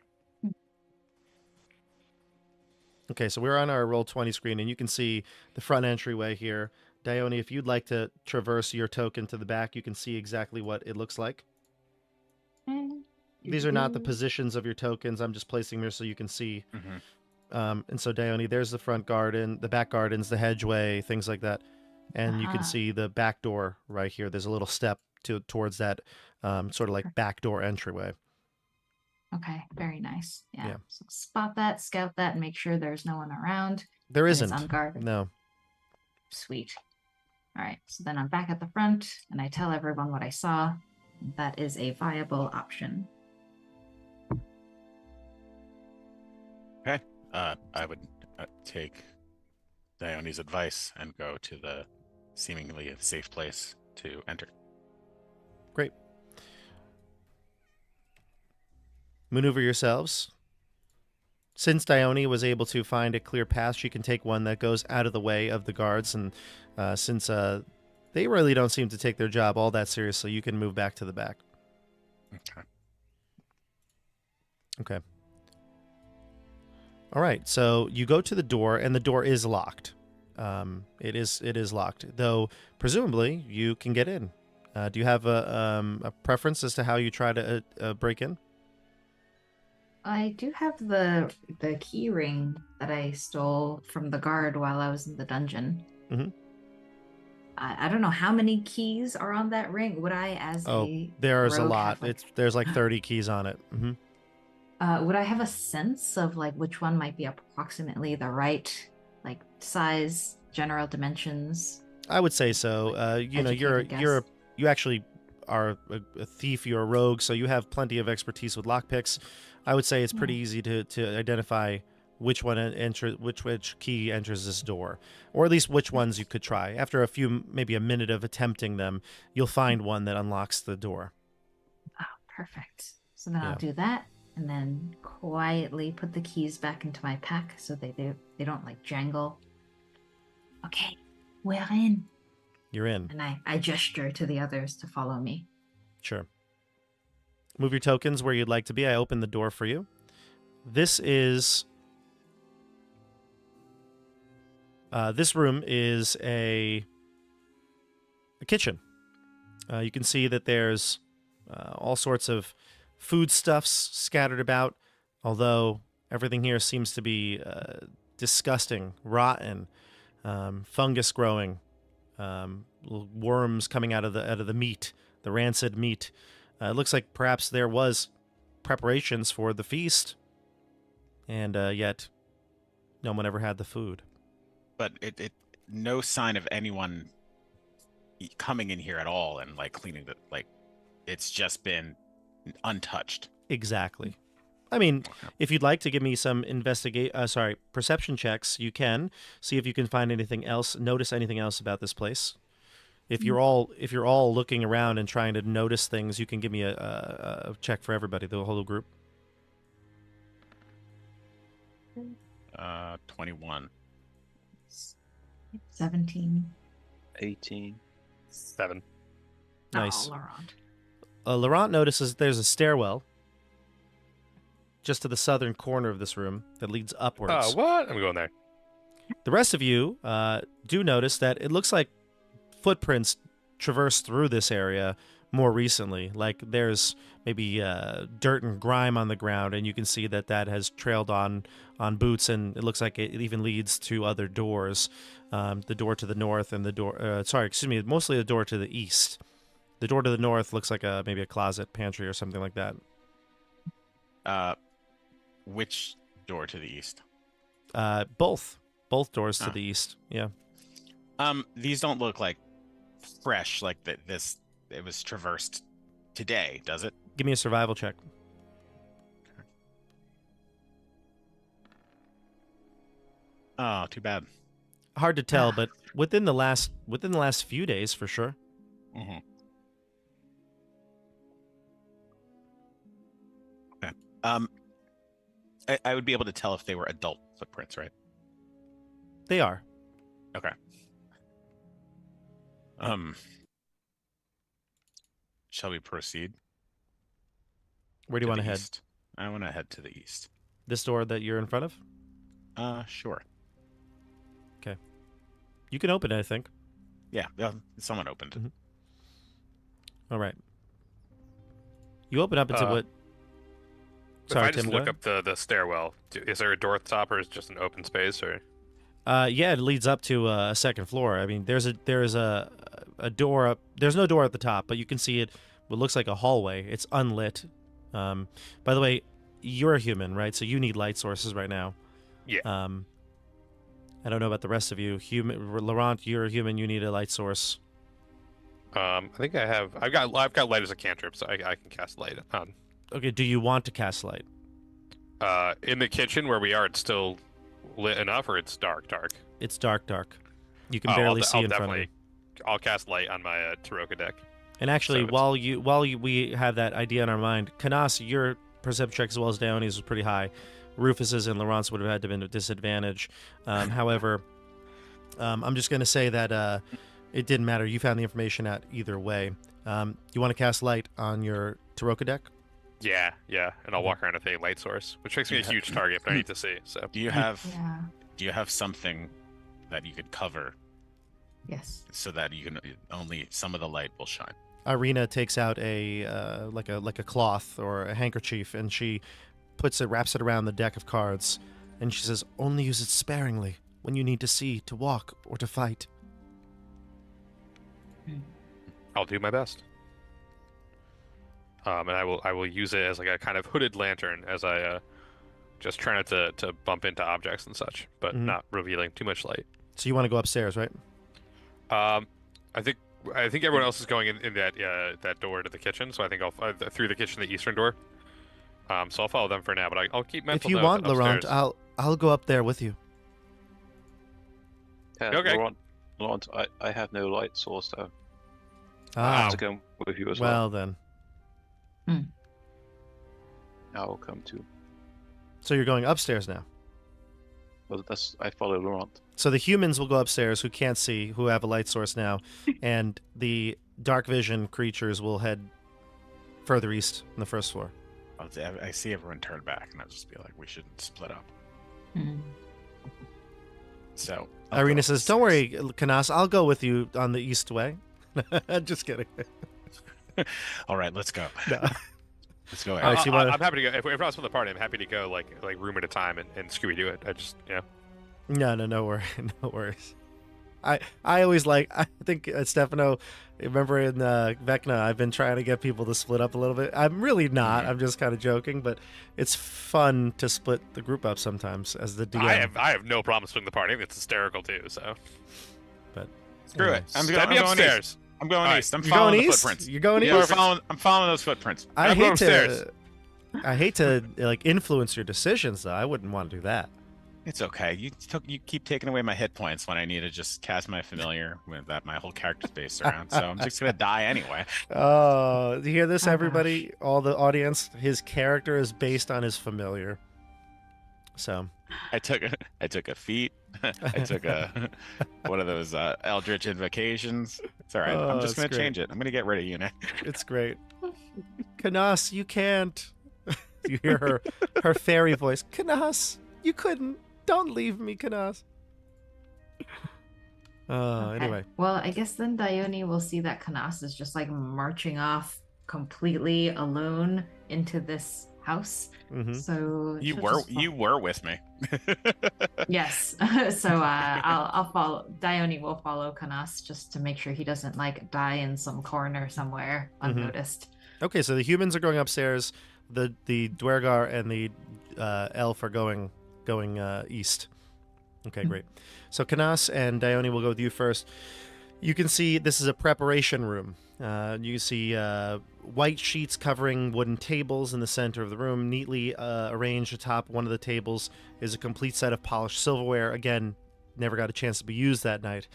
Okay, so we're on our Roll20 screen, and you can see the front entryway here. Dione, if you'd like to traverse your token to the back, you can see exactly what it looks like. These are not the positions of your tokens. I'm just placing them so you can see. Mm-hmm. And so, Dione, there's the front garden, the back gardens, the hedgeway, things like that. And you can see the back door right here. There's a little step towards that sort of back door entryway. Okay, very nice. Yeah. So spot that, scout that, and make sure there's no one around. There isn't. It's unguarded. No. Sweet. All right, so then I'm back at the front, and I tell everyone what I saw. That is a viable option. Okay. I would take Dione's advice and go to the seemingly safe place to enter. Great. Maneuver yourselves. Since Dione was able to find a clear path, she can take one that goes out of the way of the guards, and since they really don't seem to take their job all that seriously, you can move back to the back. Okay. All right, so you go to the door, and the door is locked. It is locked, though presumably you can get in. Do you have a preference as to how you try to break in? I do have the key ring that I stole from the guard while I was in the dungeon. Mm-hmm. I don't know how many keys are on that ring. Would I, as there's a rogue, lot. have, like... There's like 30 keys on it. Mm-hmm. Would I have a sense of like which one might be approximately the right like size, general dimensions? I would say so. You actually are a thief. You're a rogue, so you have plenty of expertise with lockpicks. I would say it's pretty easy to identify which key enters this door, or at least which ones you could try. After maybe a minute of attempting them, you'll find one that unlocks the door. Oh, perfect. So then I'll do that, and then quietly put the keys back into my pack so they don't like jangle. Okay, we're in. You're in. And I gesture to the others to follow me. Sure. Move your tokens where you'd like to be. I open the door for you. This room is a kitchen. You can see that there's all sorts of foodstuffs scattered about, although everything here seems to be disgusting, rotten, fungus growing, little worms coming out of the meat, the rancid meat. It looks like perhaps there was preparations for the feast, and yet no one ever had the food. But it no sign of anyone coming in here at all and like cleaning the it's just been untouched. Exactly. I mean, if you'd like to give me some perception checks, you can see if you can find anything else, notice anything else about this place. If you're all looking around and trying to notice things, you can give me a check for everybody, the whole group. 21. 17. 18. 7. Nice. Oh, Laurent. Laurent notices there's a stairwell just to the southern corner of this room that leads upwards. What? I'm going there. The rest of you do notice that it looks like footprints traverse through this area more recently. Like there's maybe dirt and grime on the ground, and you can see that has trailed on boots, and it looks like it even leads to other doors. The door to the north and mostly the door to the east. The door to the north looks like maybe a closet, pantry, or something like that. Which door to the east? Both doors to the east. Yeah. These don't look like fresh, like this. It was traversed today, does it? Give me a survival check. Oh, too bad. Hard to tell, but within the last few days, for sure. Mm-hmm. Okay. I would be able to tell if they were adult footprints, right? They are. Okay. Shall we proceed? Where do you want to head? East? I want to head to the east. This door that you're in front of? Sure. Okay. You can open it, I think. Yeah, someone opened it. Mm-hmm. All right. You open up into what? Sorry, if I just Tim, look up the stairwell, is there a door at the top, or is it just an open space, or? Yeah, it leads up to a second floor. I mean, there's a door up. There's no door at the top, but you can see it. What looks like a hallway. It's unlit. By the way, you're a human, right? So you need light sources right now. Yeah. I don't know about the rest of you. Laurent, you're a human. You need a light source. I think I've got light as a cantrip, so I can cast light on. Okay. Do you want to cast light? In the kitchen where we are, it's still lit enough, or it's dark. It's dark. You can barely see in front of you. I'll cast light on my Taroka deck. And actually, So we have that idea in our mind, Canas, your perception check as well as Dione's was pretty high. Rufus's and Laurent's would have had to have been a disadvantage. However, I'm just going to say that it didn't matter. You found the information out either way. You want to cast light on your Taroka deck? Yeah, and I'll walk around with a light source, which makes me a huge target, but I need to see. So Do you have something that you could cover Yes. so that you can only some of the light will shine? Irina takes out a like a cloth or a handkerchief, and she wraps it around the deck of cards, and she says, "Only use it sparingly when you need to see, to walk, or to fight." I'll do my best. And I will use it as like a kind of hooded lantern as I just try not to bump into objects and such, but not revealing too much light. So you want to go upstairs, right? I think everyone else is going in that door to the kitchen, so I think I'll through the kitchen, the eastern door. So I'll follow them for now, but I'll keep mental If you note want, upstairs. Laurent, I'll go up there with you. Okay. Laurent, I have no light source though. I Ah, have to come with you as well. well then. I will come too. So you're going upstairs now. Well, I follow Laurent. So the humans will go upstairs who can't see, who have a light source now, and the dark vision creatures will head further east on the first floor. I see everyone turn back, and I'll just be like, we shouldn't split up. So Irina says, "Don't worry, Canas, I'll go with you on the east way." Just kidding. All right, let's go. No. Let's go. Alright, so you wanna- I'm happy to go. If I was from the party, I'm happy to go like room at a time and Scooby do it. I just No worries. I always I think Stefano, remember in Vecna, I've been trying to get people to split up a little bit. I'm really not. I'm just kind of joking, but it's fun to split the group up sometimes as the DM. I have no problem splitting the party. I think it's hysterical too. So, But Screw it. I'm send me going upstairs. east. I'm going east. I'm You're following going the east? footprints. You're going Yeah, east? I'm following those footprints. I I'm going hate upstairs. to I hate to like influence your decisions though. I wouldn't want to do that. It's okay. You keep taking away my hit points when I need to just cast my familiar with that my whole character's based around. So I'm just gonna die anyway. Oh, you hear this, Oh, everybody? All the audience, his character is based on his familiar. So I took a feat. I took a one of those Eldritch Invocations. It's all right. Oh, I'm just that's gonna change it. I'm gonna get rid of you now. it's great. Canas, you can't. You hear her fairy voice. Canas, you couldn't. Don't leave me, Canas. Okay. Anyway. Well, I guess then Dione will see that Canas is just like marching off completely alone into this house. Mhm. So You she'll were just you were with me. Yes. So I'll follow. Dione will follow Canas just to make sure he doesn't like die in some corner somewhere unnoticed. Okay, so the humans are going upstairs. The Dwergar and the elf are going east. Okay, great. So Canas and Dione will go with you first. You can see this is a preparation room. You see white sheets covering wooden tables in the center of the room. Neatly arranged atop one of the tables is a complete set of polished silverware. Again, never got a chance to be used that night.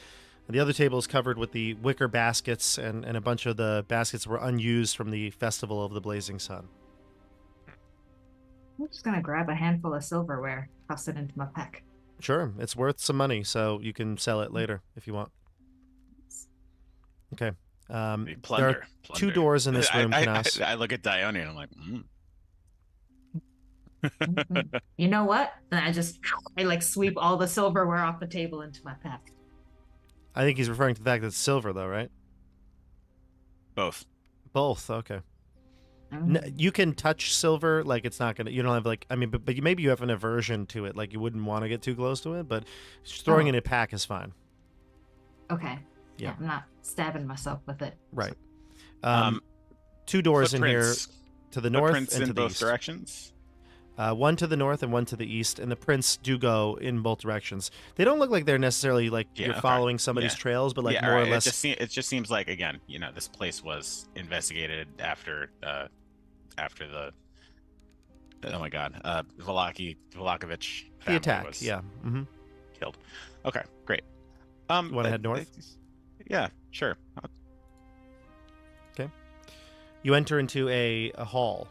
And the other table is covered with the wicker baskets, and a bunch of the baskets were unused from the Festival of the Blazing Sun. I'm just gonna grab a handful of silverware, toss it into my pack. Sure, it's worth some money, so you can sell it later if you want. Okay. Plunder. There are two doors in this room, Canas. I look at Dione and I'm like, You know what? And I like sweep all the silverware off the table into my pack. I think he's referring to the fact that it's silver, though, right? both. Both, okay. You can touch silver, like it's not gonna. You don't have like. I mean, but maybe you have an aversion to it, like you wouldn't want to get too close to it. But just throwing it in a pack is fine. Okay. Yeah. I'm not stabbing myself with it. Right. Two doors in here Footprints. to the north Footprints and in to the both east. directions. one to the north and one to the east, and the prints do go in both directions. They don't look like they're necessarily like you're following somebody's trails, but like more or less. It just seems like, again, this place was investigated after the oh my god, Vlakovic the attack was killed. Okay, great. You want to head north? Yeah, sure. Okay. You enter into a hall.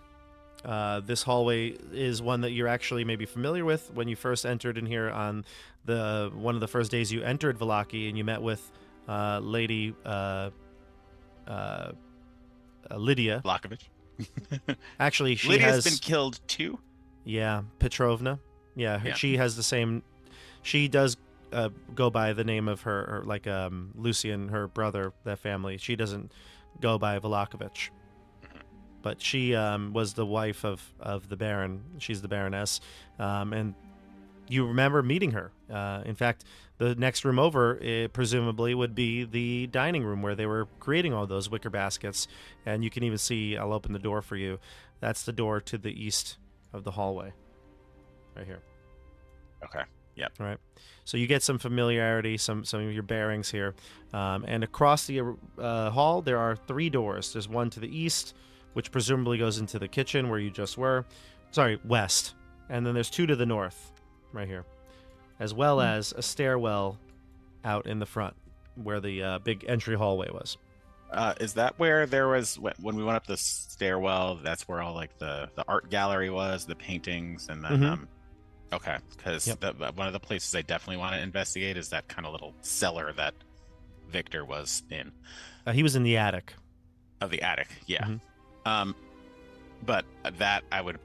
This hallway is one that you're actually maybe familiar with when you first entered in here on one of the first days you entered Vallaki, and you met with Lady Lydia Vlakovic. Actually, she Lydia's been killed too. Yeah, Petrovna. Yeah, she has the same. She does go by the name of her like Lucian, her brother, that family. She doesn't go by Vlakovic. But she was the wife of the Baron. She's the Baroness. And you remember meeting her. In fact, the next room over, presumably, would be the dining room where they were creating all those wicker baskets. And you can even see, I'll open the door for you. That's the door to the east of the hallway. Right here. Okay. Yep. All right. So you get some familiarity, some of your bearings here. And across the hall, there are 3 doors. There's one to the east, which presumably goes into the kitchen where you just were. Sorry, west. And then there's 2 to the north, right here. As well as a stairwell out in the front where the big entry hallway was. Is that where there was, when we went up the stairwell, that's where all like the art gallery was, the paintings, and then, okay, because one of the places I definitely want to investigate is that kind of little cellar that Victor was in. He was in the attic. Oh, the attic, yeah. But that I would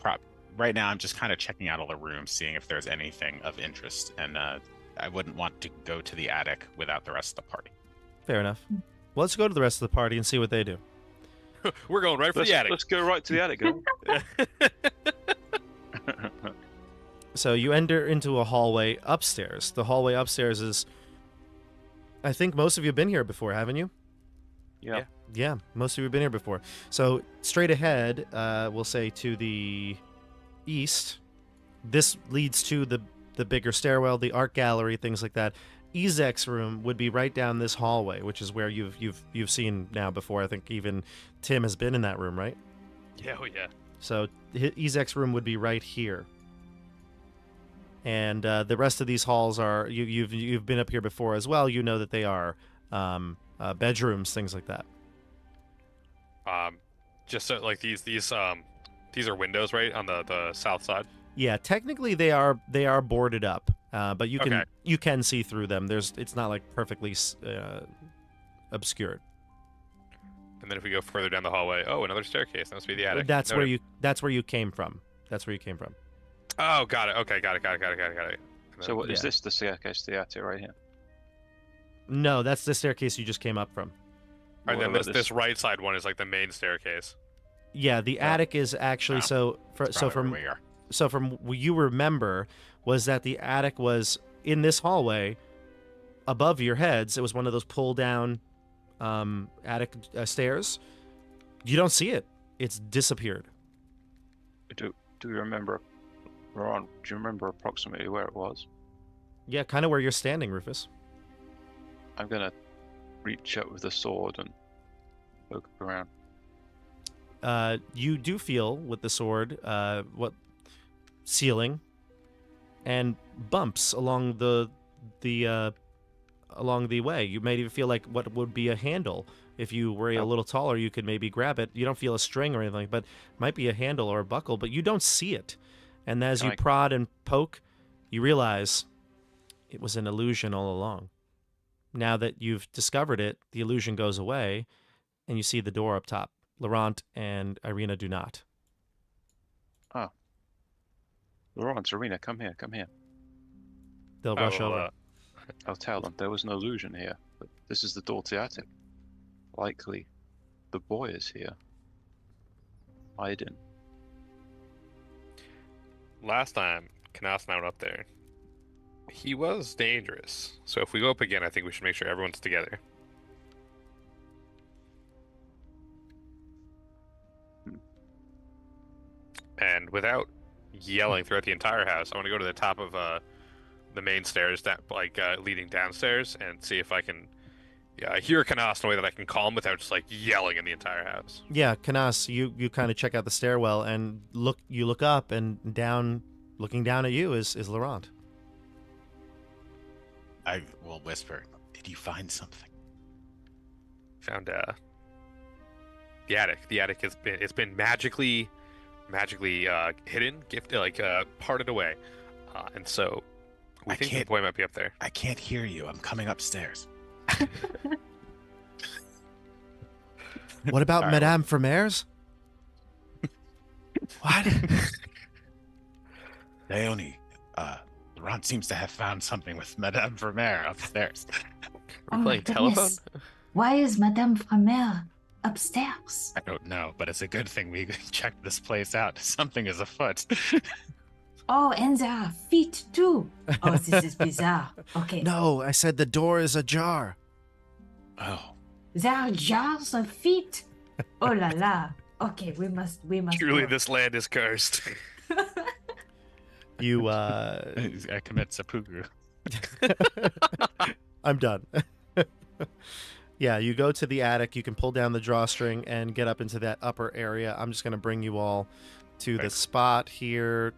right now I'm just kind of checking out all the rooms, seeing if there's anything of interest, and I wouldn't want to go to the attic without the rest of the party. Fair enough. Well, let's go to the rest of the party and see what they do. We're going right for the attic. Let's go right to the attic. So you enter into a hallway upstairs. The hallway upstairs is, I think most of you have been here before, haven't you? Yeah. Yeah, most of you have been here before. So straight ahead, we'll say to the east, this leads to the bigger stairwell, the art gallery, things like that. Ezek's room would be right down this hallway, which is where you've seen now before. I think even Tim has been in that room, right? Yeah, oh yeah. So Ezek's room would be right here. And the rest of these halls are you've been up here before as well. You know that they are bedrooms, things like that. Just so, like these are windows, right, on the south side. Yeah, technically they are boarded up, but you can see through them. It's not like perfectly obscured. And then if we go further down the hallway, another staircase. That must be the attic. That's where you came from. That's where you came from. Oh, got it. Okay, got it. So what is this, the staircase to the attic right here? No, that's the staircase you just came up from. And then this right side one is like the main staircase. Yeah, the attic is actually from what you remember was that the attic was in this hallway above your heads. It was one of those pull down attic stairs. You don't see it. It's disappeared. Do you remember, Ron? Do you remember approximately where it was? Yeah, kind of where you're standing, Rufus. I'm gonna reach up with the sword and poke around. You do feel with the sword ceiling and bumps along the way. You may even feel like what would be a handle. If you were a little taller, you could maybe grab it. You don't feel a string or anything, but it might be a handle or a buckle, but you don't see it. And as you prod and poke, you realize it was an illusion all along. Now that you've discovered it, the illusion goes away, and you see the door up top. Laurent and Irina do not. Oh. Laurent, Irina, come here. They'll rush over. I'll tell them there was an illusion here, but this is the door to the attic. Likely, the boy is here. Hiding. Last time, Canas and I went up there. He was dangerous. So if we go up again, I think we should make sure everyone's together. And without yelling throughout the entire house. I want to go to the top of the main stairs, that leading downstairs, and see if I can hear Canas in a way that I can calm without just like yelling in the entire house. Yeah, Canas, you kind of check out the stairwell and you look up, and down, looking down at you is Laurent. I will whisper, "Did you find something?" Found the attic. The attic it's been magically hidden, gifted, parted away, and so we think the boy might be up there. I can't hear you. I'm coming upstairs. What about Madame Vermeer's? What? Dione, Laurent seems to have found something with Madame Vermeer upstairs. We're my playing telephone? goodness. Why is Madame Vermeer upstairs? I don't know, but it's a good thing we checked this place out. Something is afoot. Oh, and there are feet too. Oh, this is bizarre. Okay. No, I said the door is ajar. Oh. There are jars of feet. Oh la la. Okay, we must Truly, go. this land is cursed. You, I commit seppuku. I'm done. Yeah, you go to the attic, you can pull down the drawstring and get up into that upper area. I'm just going to bring you all to the spot here.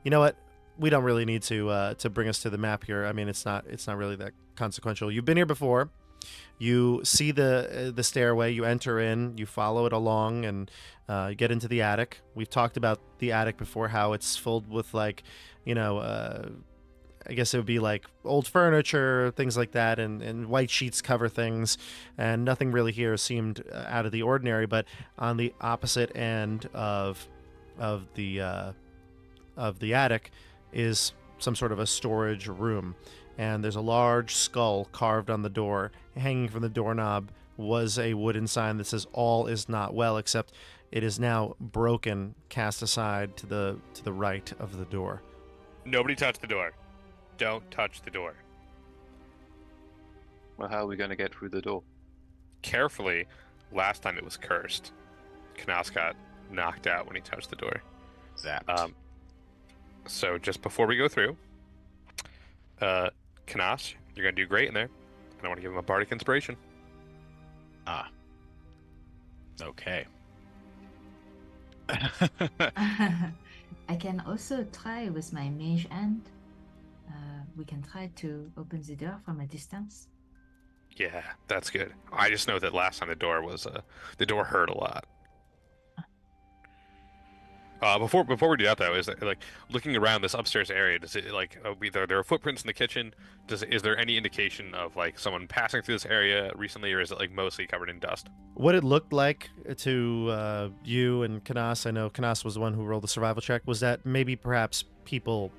You know what? We don't really need to bring us to the map here. I mean, it's not really that consequential. You've been here before. You see the stairway, you enter in, you follow it along, and you get into the attic. We've talked about the attic before, how it's filled with, like, I guess it would be like old furniture, things like that, and white sheets cover things, and nothing really here seemed out of the ordinary. But on the opposite end of the attic is some sort of a storage room, and there's a large skull carved on the door. Hanging from the doorknob was a wooden sign that says "All is not well," except it is now broken, cast aside to the right of the door. Nobody touch the door. Don't touch the door. Well, how are we going to get through the door? Carefully. Last time it was cursed. Canas got knocked out when he touched the door. Zapped. So just before we go through, Canas, you're going to do great in there. And I want to give him a bardic inspiration. Ah. Okay. I can also try with my mage hand. We can try to open the door from a distance. Yeah, that's good. I just know that last time the door hurt a lot. Before we do that though, is that, like, looking around this upstairs area, does it there are footprints in the kitchen? Is there any indication of like someone passing through this area recently, or is it like mostly covered in dust? What it looked like to you and Canas, I know Canas was the one who rolled the survival check, was that maybe perhaps people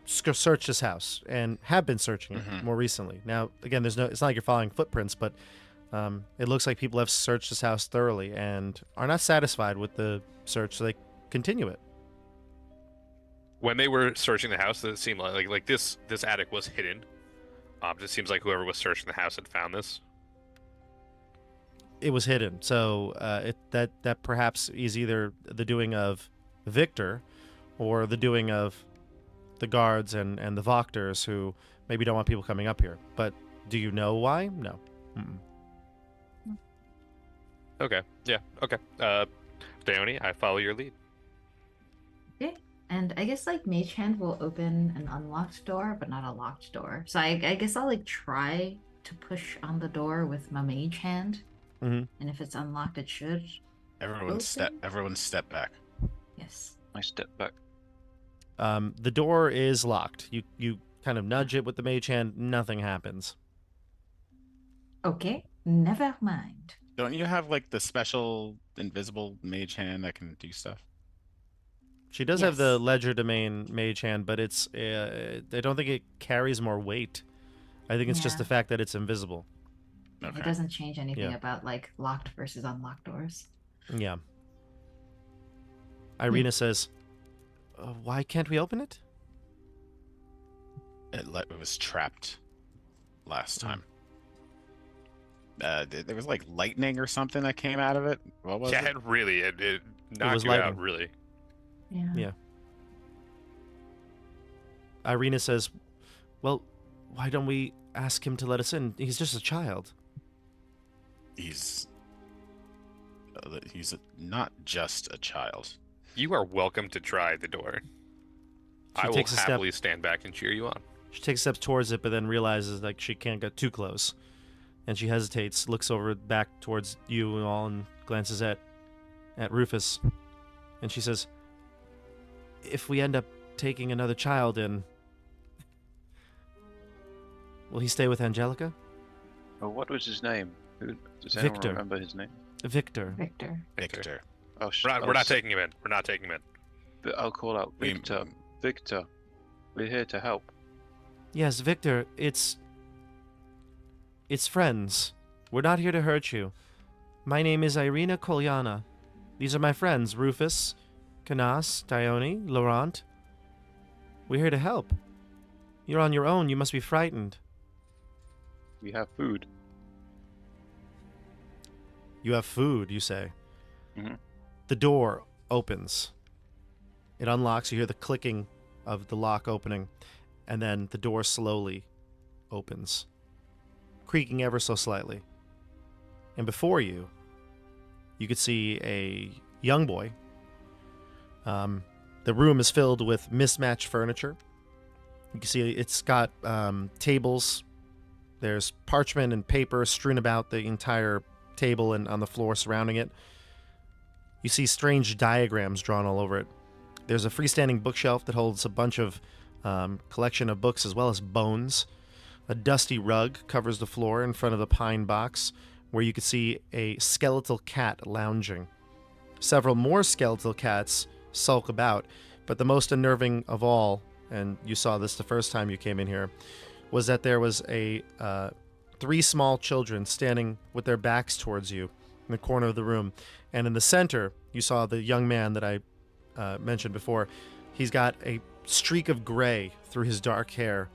searched this house and have been searching it more recently. Now, again, it's not like you're following footprints, but it looks like people have searched this house thoroughly and are not satisfied with the search, so they continue it. When they were searching the house, it seemed like this attic was hidden. It just seems like whoever was searching the house had found this. It was hidden, so that perhaps is either the doing of Victor or the doing of the guards and the Voctors, who maybe don't want people coming up here. But do you know why? No. Mm-mm. Okay. Yeah. Okay. Dione, I follow your lead. Okay. And I guess like Mage Hand will open an unlocked door, but not a locked door. So I guess I'll like try to push on the door with my Mage Hand. Mm-hmm. And if it's unlocked, it should. Everyone step back. Yes. I step back. The door is locked. You kind of nudge it with the Mage Hand. Nothing happens. Okay. Never mind. Don't you have like the special invisible mage hand that can do stuff? She does have the Yes. Ledger Domain Mage Hand, but it's I don't think it carries more weight. I think it's just Yeah. the fact that it's invisible. Okay. It doesn't change anything Yeah. about like locked versus unlocked doors. Yeah. Irina says, "Why can't we open it?" It was trapped last time. There was like lightning or something that came out of it. What was Yeah, it? it really it knocked was you out. lightning. Really. Yeah. Irina says, well, why don't we ask him to let us in? He's just a child. He's not just a child. You are welcome to try the door. She I will takes a step. happily stand back and cheer you on. She takes steps towards it, but then realizes like she can't get too close. And she hesitates, looks over back towards you and all, and glances at Rufus. And she says, if we end up taking another child in, will he stay with Angelica? Oh, what was his name? Does anyone Victor. remember his name? Victor. Victor. Oh, We're not taking him in. We're not taking him in. But I'll call out Victor. Victor, we're here to help. Yes, Victor, it's friends. We're not here to hurt you. My name is Irina Kolyana. These are my friends, Rufus, Canas, Dione, Laurent. We're here to help. You're on your own. You must be frightened. We have food. You have food, you say. Mhm. The door opens. It unlocks. You hear the clicking of the lock opening, and then the door slowly opens, creaking ever so slightly. And before you, you could see a young boy. The room is filled with mismatched furniture. You can see it's got tables. There's parchment and paper strewn about the entire table and on the floor surrounding it. You see strange diagrams drawn all over it. There's a freestanding bookshelf that holds a bunch of collection of books as well as bones. A dusty rug covers the floor in front of the pine box, where you can see a skeletal cat lounging. Several more skeletal cats sulk about, but the most unnerving of all, and you saw this the first time you came in here, was that there was three small children standing with their backs towards you in the corner of the room. And in the center, you saw the young man that I mentioned before. He's got a streak of gray through his dark hair.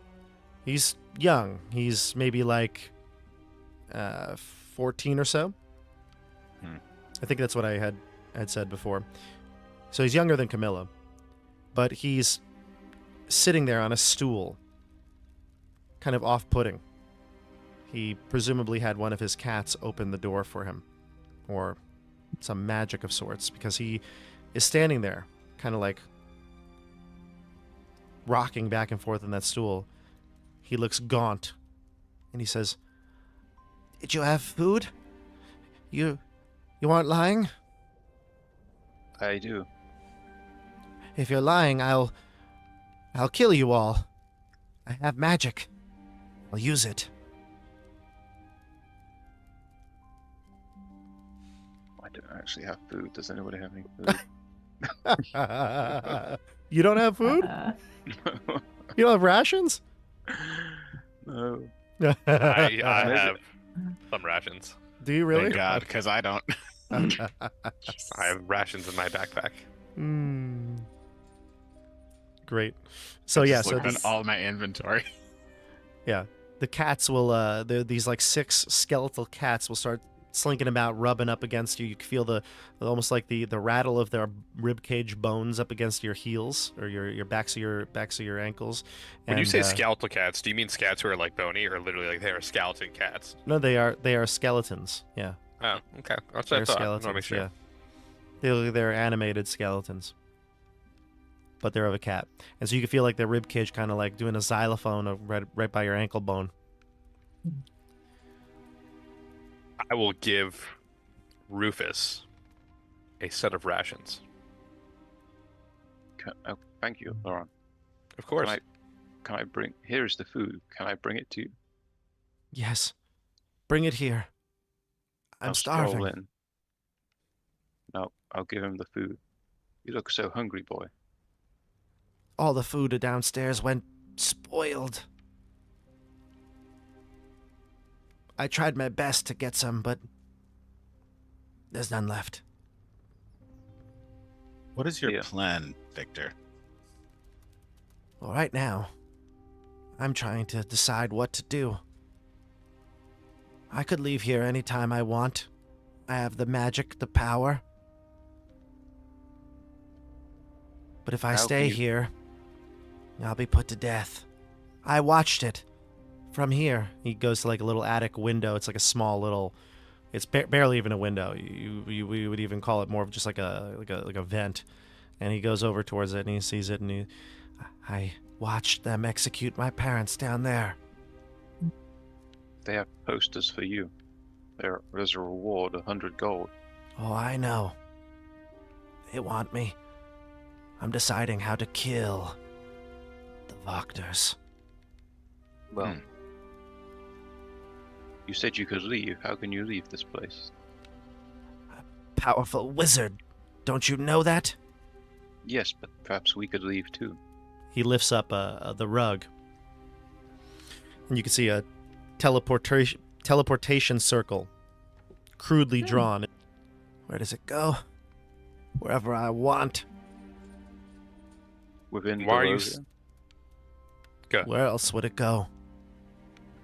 He's young. He's maybe like 14 or so. I think that's what I had said before. So he's younger than Camilla, but he's sitting there on a stool, kind of off-putting. He presumably had one of his cats open the door for him, or some magic of sorts, because he is standing there, kind of like rocking back and forth in that stool. He looks gaunt, and he says, "Did you have food? You aren't lying? I do. If you're lying, I'll kill you all. I have magic. I'll use it." I don't actually have food. Does anybody have any food? You don't have food? You don't have rations? No. I have some rations. Do you really? Thank God, because I don't. I have rations in my backpack. Great. So yeah, Just so looked at these, all my inventory. the cats will these like 6 skeletal cats will start slinking about, rubbing up against you. You can feel the almost like the rattle of their rib cage bones up against your heels or your backs of your ankles. When you And, say skeletal cats, do you mean scats who are like bony, or literally like they are skeleton cats? No, they are skeletons. Yeah. Oh, okay. That's They're what I thought. I skeletons. want to make sure. Yeah. They're animated skeletons, but they're of a cat, and so you can feel like their rib cage kind of like doing a xylophone right by your ankle bone. I will give Rufus a set of rations. Oh, thank you, Laurent. Of course. Can I bring? Here is the food. Can I bring it to you? Yes, bring it here. I'm I'll stroll starving. in. No, I'll give him the food. You look so hungry, boy. All the food downstairs went spoiled. I tried my best to get some, but there's none left. What is your Yeah. plan, Victor? Well, right now, I'm trying to decide what to do. I could leave here anytime I want. I have the magic, the power. But if I How stay can you- here, I'll be put to death. I watched it from here. He goes to like a little attic window. It's like a small little. It's barely even a window. We would even call it more of just like a vent. And he goes over towards it and he sees it and I watched them execute my parents down there. They have posters for you. There's a reward, 100 gold. Oh, I know. They want me. I'm deciding how to kill the Wachters. Well, you said you could leave. How can you leave this place? Powerful wizard. Don't you know that? Yes, but perhaps we could leave too. He lifts up the rug. And you can see a teleportation circle crudely drawn. Where does it go? Wherever I want. Within Why are you Barovia? Go. Where else would it go?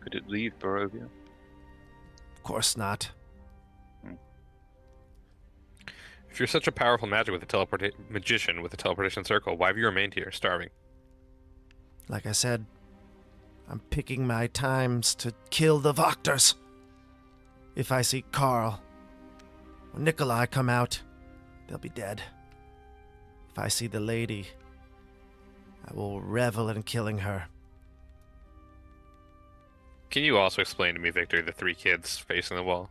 Could it leave Barovia? Of course not. If you're such a powerful magician with a teleportation circle, why have you remained here, starving? Like I said, I'm picking my times to kill the Wachters. If I see Carl or Nikolai come out, they'll be dead. If I see the lady, I will revel in killing her. Can you also explain to me, Victor, the 3 kids facing the wall?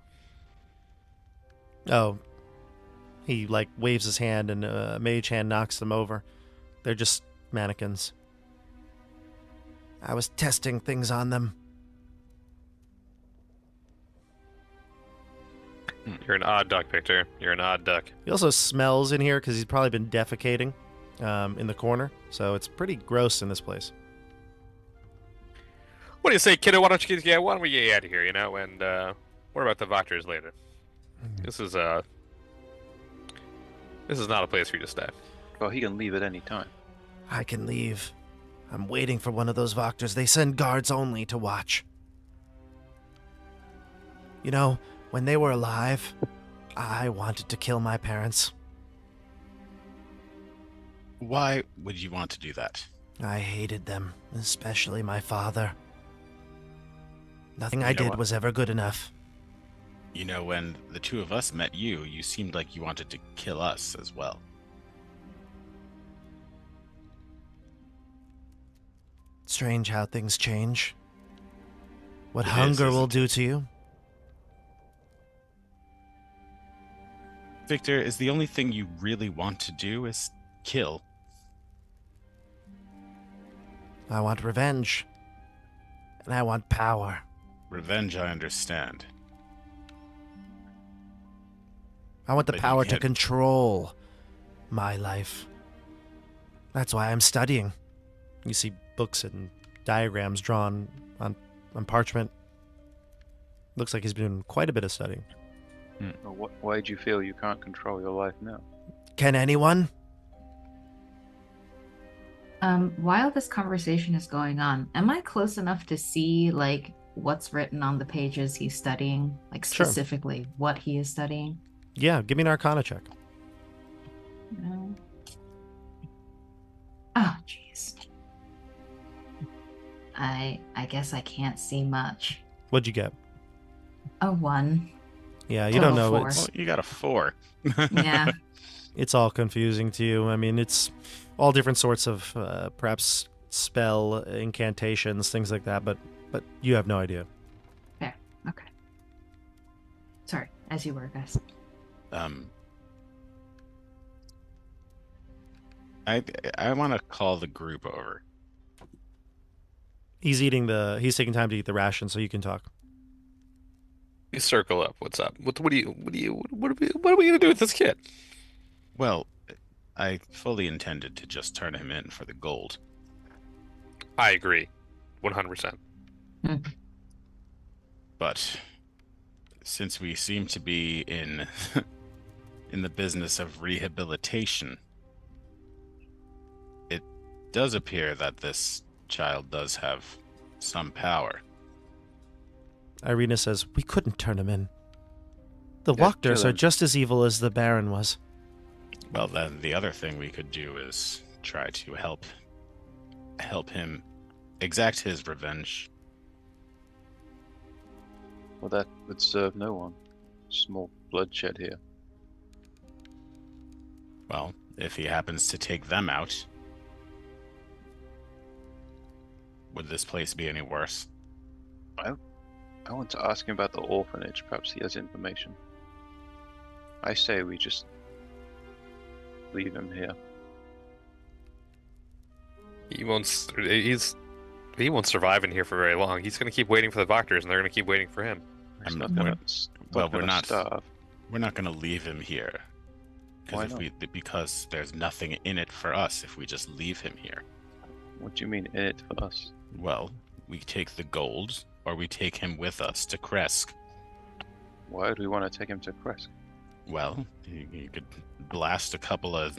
Oh, he like waves his hand and a mage hand knocks them over. They're just mannequins. I was testing things on them. You're an odd duck, Victor. You're an odd duck. He also smells in here because he's probably been defecating in the corner. So it's pretty gross in this place. What do you say, kiddo? Why don't you get why don't we get out of here, and what about the Wachters later? This is not a place for you to stay. Well, he can leave at any time. I can leave. I'm waiting for one of those Wachters. They send guards only to watch. You know, when they were alive, I wanted to kill my parents. Why would you want to do that? I hated them, especially my father. Nothing I You know did what? was ever good enough. You know, when the 2 of us met you, you seemed like you wanted to kill us as well. Strange how things change. What It is, hunger will isn't do to you. Victor, is the only thing you really want to do is kill? I want revenge. And I want power. Revenge, I understand. I want the But you power to can't- control my life. That's why I'm studying. You see books and diagrams drawn on parchment. Looks like he's been doing quite a bit of studying. Well, why do you feel you can't control your life now? Can anyone? While this conversation is going on, am I close enough to see like what's written on the pages he's studying? Like Sure. specifically what he is studying? Yeah, give me an Arcana check. No. Oh, jeez. I guess I can't see much. What'd you get? A 1. Yeah, you don't know. Total 4. It's, Well, you got a 4. Yeah. it's all confusing to you. I mean, it's all different sorts of perhaps spell incantations, things like that. But you have no idea. Fair. Okay. Sorry, as you were, guys. I want to call the group over. He's taking time to eat the ration, so you can talk. You circle up. What's up? What are we gonna do with this kid? Well, I fully intended to just turn him in for the gold. I agree, 100%. But since we seem to be in the business of rehabilitation, it does appear that this child does have some power. Irina says, we couldn't turn him in. The Yeah, Wachters kill are him. just as evil as the Baron was. Well, then the other thing we could do is try to help him exact his revenge. Well, that would serve no one. Small bloodshed here. Well, if he happens to take them out, would this place be any worse? I want to ask him about the orphanage. Perhaps he has information. I say we just leave him here. He won't survive in here for very long. He's going to keep waiting for the doctors, and they're going to keep waiting for him. He's I'm not not- gonna, well, not gonna starve. We're not going to leave him here. Why Because there's nothing in it for us if we just leave him here. What do you mean in it for us? Well, we take the gold, or we take him with us to Kresk. Why would we want to take him to Kresk? Well, you could blast a couple of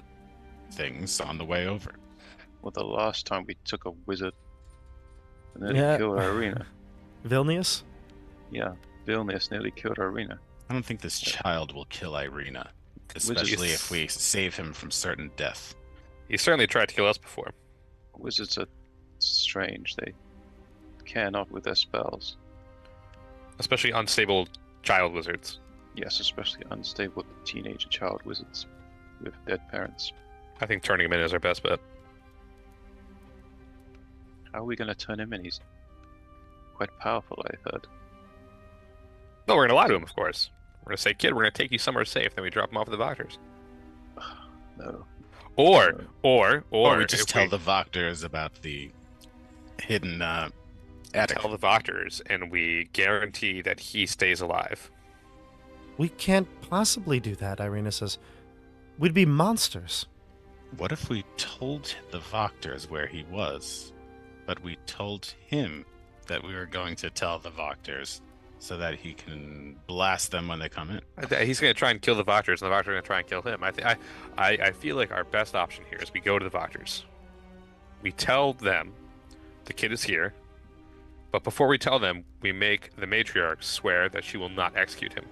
things on the way over. Well, the last time we took a wizard and nearly Yeah. killed Irina. Vilnius? Yeah, Vilnius nearly killed Irina. I don't think this child will kill Irina, especially if we save him from certain death. He certainly tried to kill us before. Wizards are strange. They care not with their spells. Especially unstable child wizards. Yes, especially unstable teenage child wizards with dead parents. I think turning him in is our best bet. How are we going to turn him in? He's quite powerful, I've heard. No, we're going to lie to him, of course. We're going to say, kid, we're going to take you somewhere safe, then we drop him off at the doctors. No. Or we just if tell the Voctors about the hidden attic. tell the doctors, and we guarantee that he stays alive. We can't possibly do that, Irina says. We'd be monsters. What if we told the Voctors where he was, but we told him that we were going to tell the Voctors so that he can blast them when they come in? He's going to try and kill the Voctors, and the Voctors are going to try and kill him. I feel like our best option here is we go to the Voctors. We tell them the kid is here, but before we tell them, we make the matriarch swear that she will not execute him.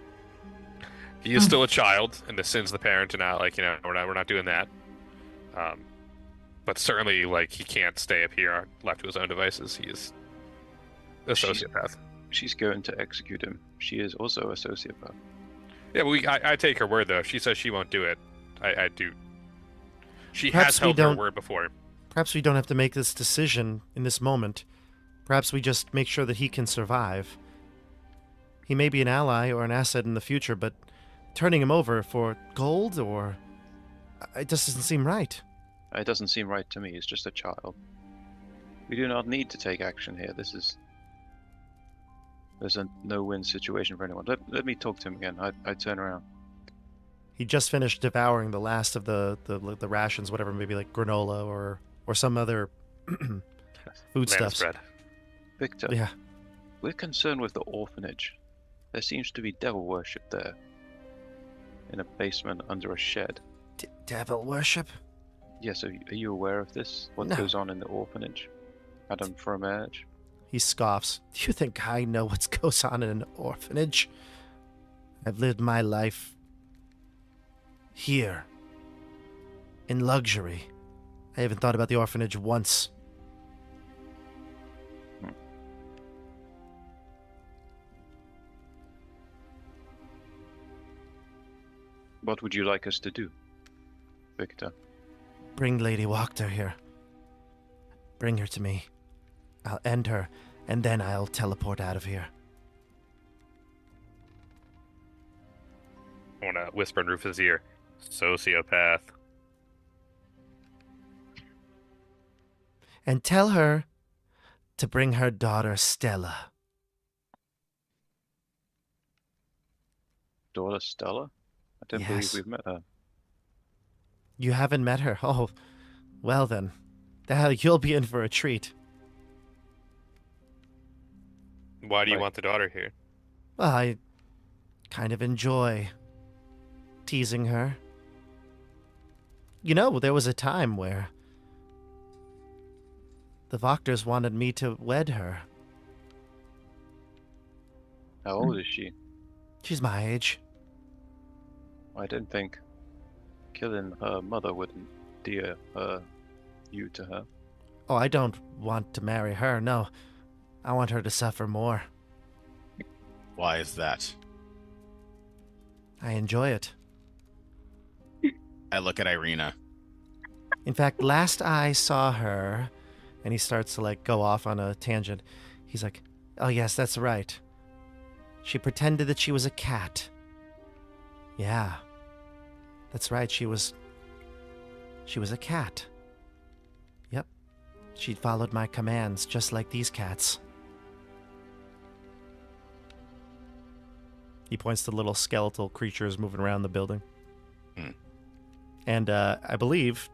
He is still a child, and the sins of the parent are not we're not doing that. But certainly, he can't stay up here left to his own devices. He is a sociopath. She's going to execute him. She is also a sociopath. Yeah, but I take her word, though. If she says she won't do it, I do. She Perhaps has held we her don't- word before. Perhaps we don't have to make this decision in this moment. Perhaps we just make sure that he can survive. He may be an ally or an asset in the future, but turning him over for gold it just doesn't seem right. It doesn't seem right to me. He's just a child. We do not need to take action here. There's a no-win situation for anyone. Let me talk to him again. I turn around. He just finished devouring the last of the rations, whatever, maybe like granola or some other foodstuffs. Bread. Victor, Yeah. we're concerned with the orphanage. There seems to be devil worship there. In a basement under a shed. Devil worship? Yes, are you aware of this? What No. goes on in the orphanage? Adam Fromage? He scoffs. Do you think I know what goes on in an orphanage? I've lived my life here, in luxury. I haven't thought about the orphanage once. What would you like us to do, Victor? Bring Lady Wachter here. Bring her to me. I'll end her, and then I'll teleport out of here. I want to whisper in Rufus' ear, sociopath. And tell her to bring her daughter Stella. Daughter Stella? I don't Yes. believe we've met her. You haven't met her? Oh, well then. You'll be in for a treat. Why do you Right. want the daughter here? Well, I kind of enjoy teasing her. You know, there was a time where the Voctors wanted me to wed her. How old is she? She's my age. I didn't think killing her mother would endear her you to her. Oh, I don't want to marry her, no. I want her to suffer more. Why is that? I enjoy it. I look at Irina. In fact, last I saw her, and he starts to like go off on a tangent. He's like, "Oh yes, that's right. She pretended that she was a cat. Yeah. That's right, she was a cat. Yep. She followed my commands just like these cats." He points to little skeletal creatures moving around the building. And I believe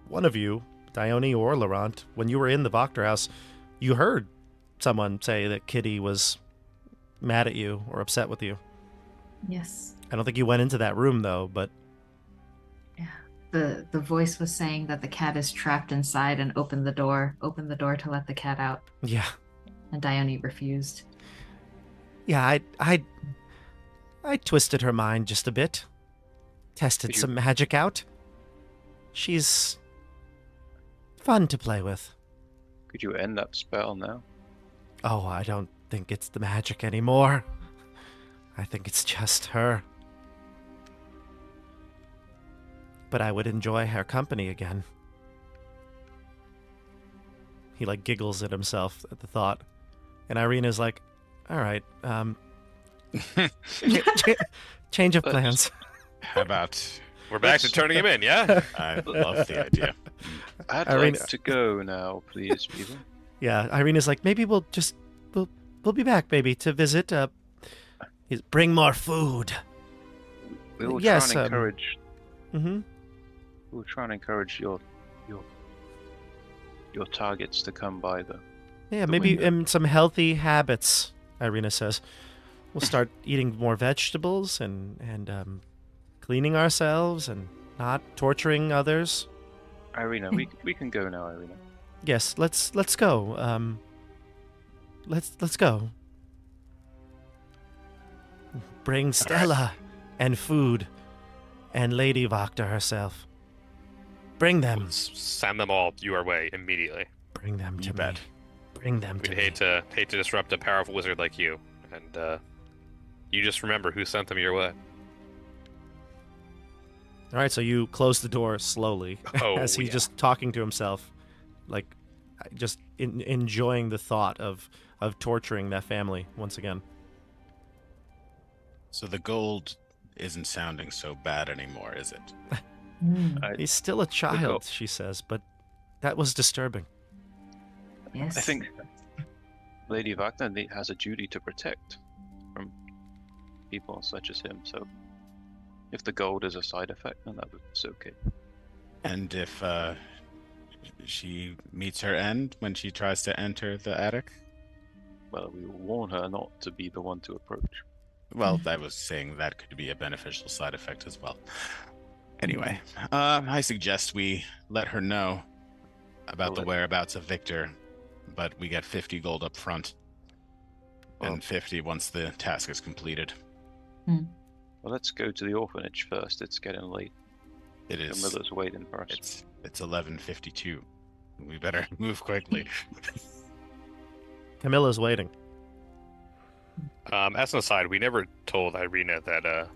one of you, Dione or Laurent, when you were in the Voctor house, you heard someone say that Kitty was mad at you or upset with you. Yes. I don't think you went into that room, though, but... Yeah. The voice was saying that the cat is trapped inside and open the door to let the cat out. Yeah. And Dione refused. Yeah, I twisted her mind just a bit. Tested some magic out. She's fun to play with. Could you end that spell now? Oh, I don't think it's the magic anymore. I think it's just her. But I would enjoy her company again. He like giggles at himself at the thought. And Irina's like, all right, change of plans. How about... We're back to turning him in, yeah? I love the idea. I'd Irina- like to go now, please, people. Yeah, Irina's like, maybe we'll be back, maybe, to visit. Bring more food. We will Yes, try and encourage. Mm-hmm. We will try and encourage your targets to come by, though. Yeah, The maybe window. some healthy habits, Irina says. We'll start eating more vegetables and cleaning ourselves and not torturing others. Irina, we can go now, Irina. Yes, let's go. Let's go. Bring Stella and food and Lady Voctor herself. Bring them. Send them all your way immediately. Bring them to You me. bet. Bring them to We'd me. hate to disrupt a powerful wizard like you, and you just remember who sent them your way. All right, so you close the door slowly Oh, as he's yeah. just talking to himself, like just enjoying the thought of torturing that family once again. So the gold isn't sounding so bad anymore, is it? He's still a child, she says, but that was disturbing. Yes. I think Lady Wagner has a duty to protect from people such as him, so if the gold is a side effect, then that's okay. And if she meets her end when she tries to enter the attic? Well, we will warn her not to be the one to approach. Well, I was saying that could be a beneficial side effect as well. Anyway, I suggest we let her know about the whereabouts of Victor, but we get 50 gold up front, and 50 once the task is completed. Well, let's go to the orphanage first. It's getting late. It is. Camilla's waiting for us. It's 11:52. We better move quickly. Camilla's waiting. As an aside, we never told Irina that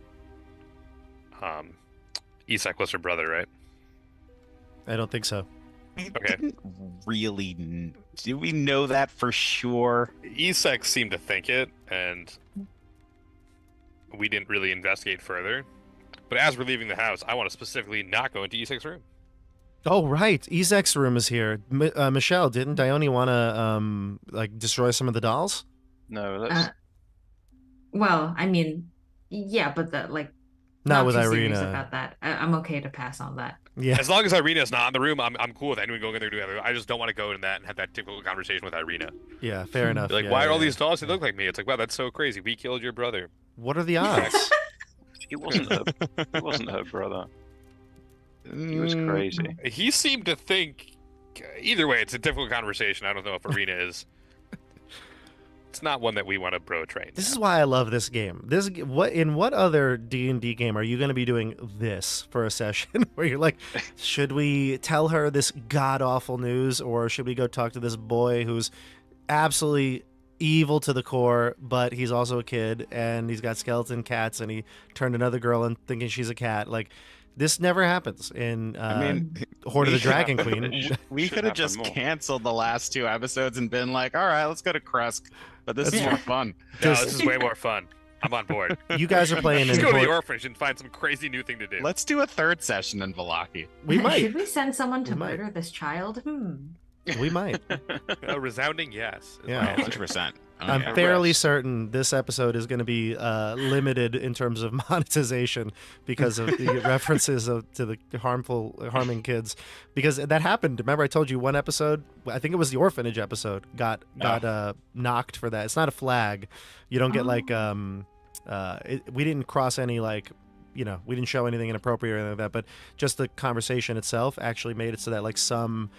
Isak was her brother, right? I don't think so. We Okay. didn't really. Do we know that for sure? Isak seemed to think it, and we didn't really investigate further. But as we're leaving the house, I want to specifically not go into Isak's room. Oh, right. Isaac's room is here. Michelle, didn't Dione want to like destroy some of the dolls? No, let's. Well, I mean, yeah, but Not with too serious Irina. about that. I'm okay to pass on that. Yeah. As long as Irina's not in the room, I'm cool with anyone going in there together. I just don't want to go in that and have that typical conversation with Irina. Yeah, fair enough. Be like, Yeah, why are yeah, all yeah. these dolls that look like me? It's like, wow, that's so crazy. We killed your brother. What are the odds? He wasn't her brother. He was crazy. He seemed to think. Either way, it's a difficult conversation. I don't know if Irina is. it's not one that we want to bro train. This is why I love this game. What other D&D game are you going to be doing this for a session where you're like, should we tell her this god-awful news, or should we go talk to this boy who's absolutely evil to the core, but he's also a kid and he's got skeleton cats and he turned another girl and thinking she's a cat. Like, this never happens in Horde of the Dragon Queen. We could have just canceled the last 2 episodes and been like, all right, let's go to Krusk. But this is more fun. No, this is way more fun. I'm on board. You guys are playing Let's in go to the orphanage and find some crazy new thing to do. Let's do a 3rd session in Valaki. We might. Should we send someone to We might. murder this child? We might. A resounding yes. is Yeah. my answer. 100%. I'm fairly certain this episode is going to be limited in terms of monetization because of the references to the harming kids. Because that happened. Remember, I told you one episode. I think it was the orphanage episode. Got knocked for that. It's not a flag. You don't get like we didn't cross any like. We didn't show anything inappropriate or anything like that. But just the conversation itself actually made it so that like some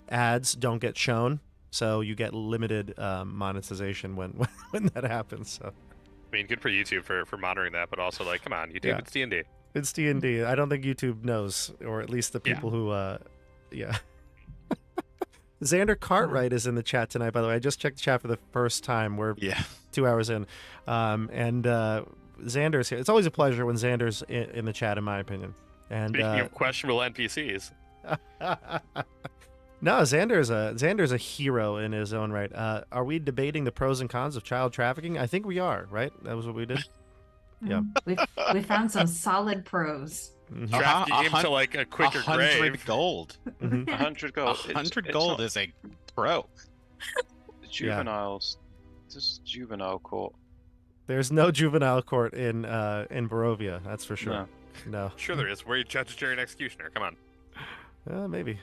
ads don't get shown. So you get limited monetization when that happens. So, I mean, good for YouTube for monitoring that, but also like, come on, YouTube, Yeah. it's D&D. it's D&D. I don't think YouTube knows, or at least the people who, Xander Cartwright is in the chat tonight, by the way. I just checked the chat for the first time. We're 2 hours in. And Xander's here. It's always a pleasure when Xander's in the chat, in my opinion. And Speaking of questionable NPCs. No, Xander's a hero in his own right. Are we debating the pros and cons of child trafficking? I think we are, right? That was what we did. Yeah. We found some solid pros. Drafting him to like a quicker 100 grave. gold. 100 gold. 100 gold is a pro. Juveniles. This is juvenile court. There's no juvenile court in Barovia, that's for sure. No. Sure there is. We're judge, jury, and executioner. Come on. Maybe.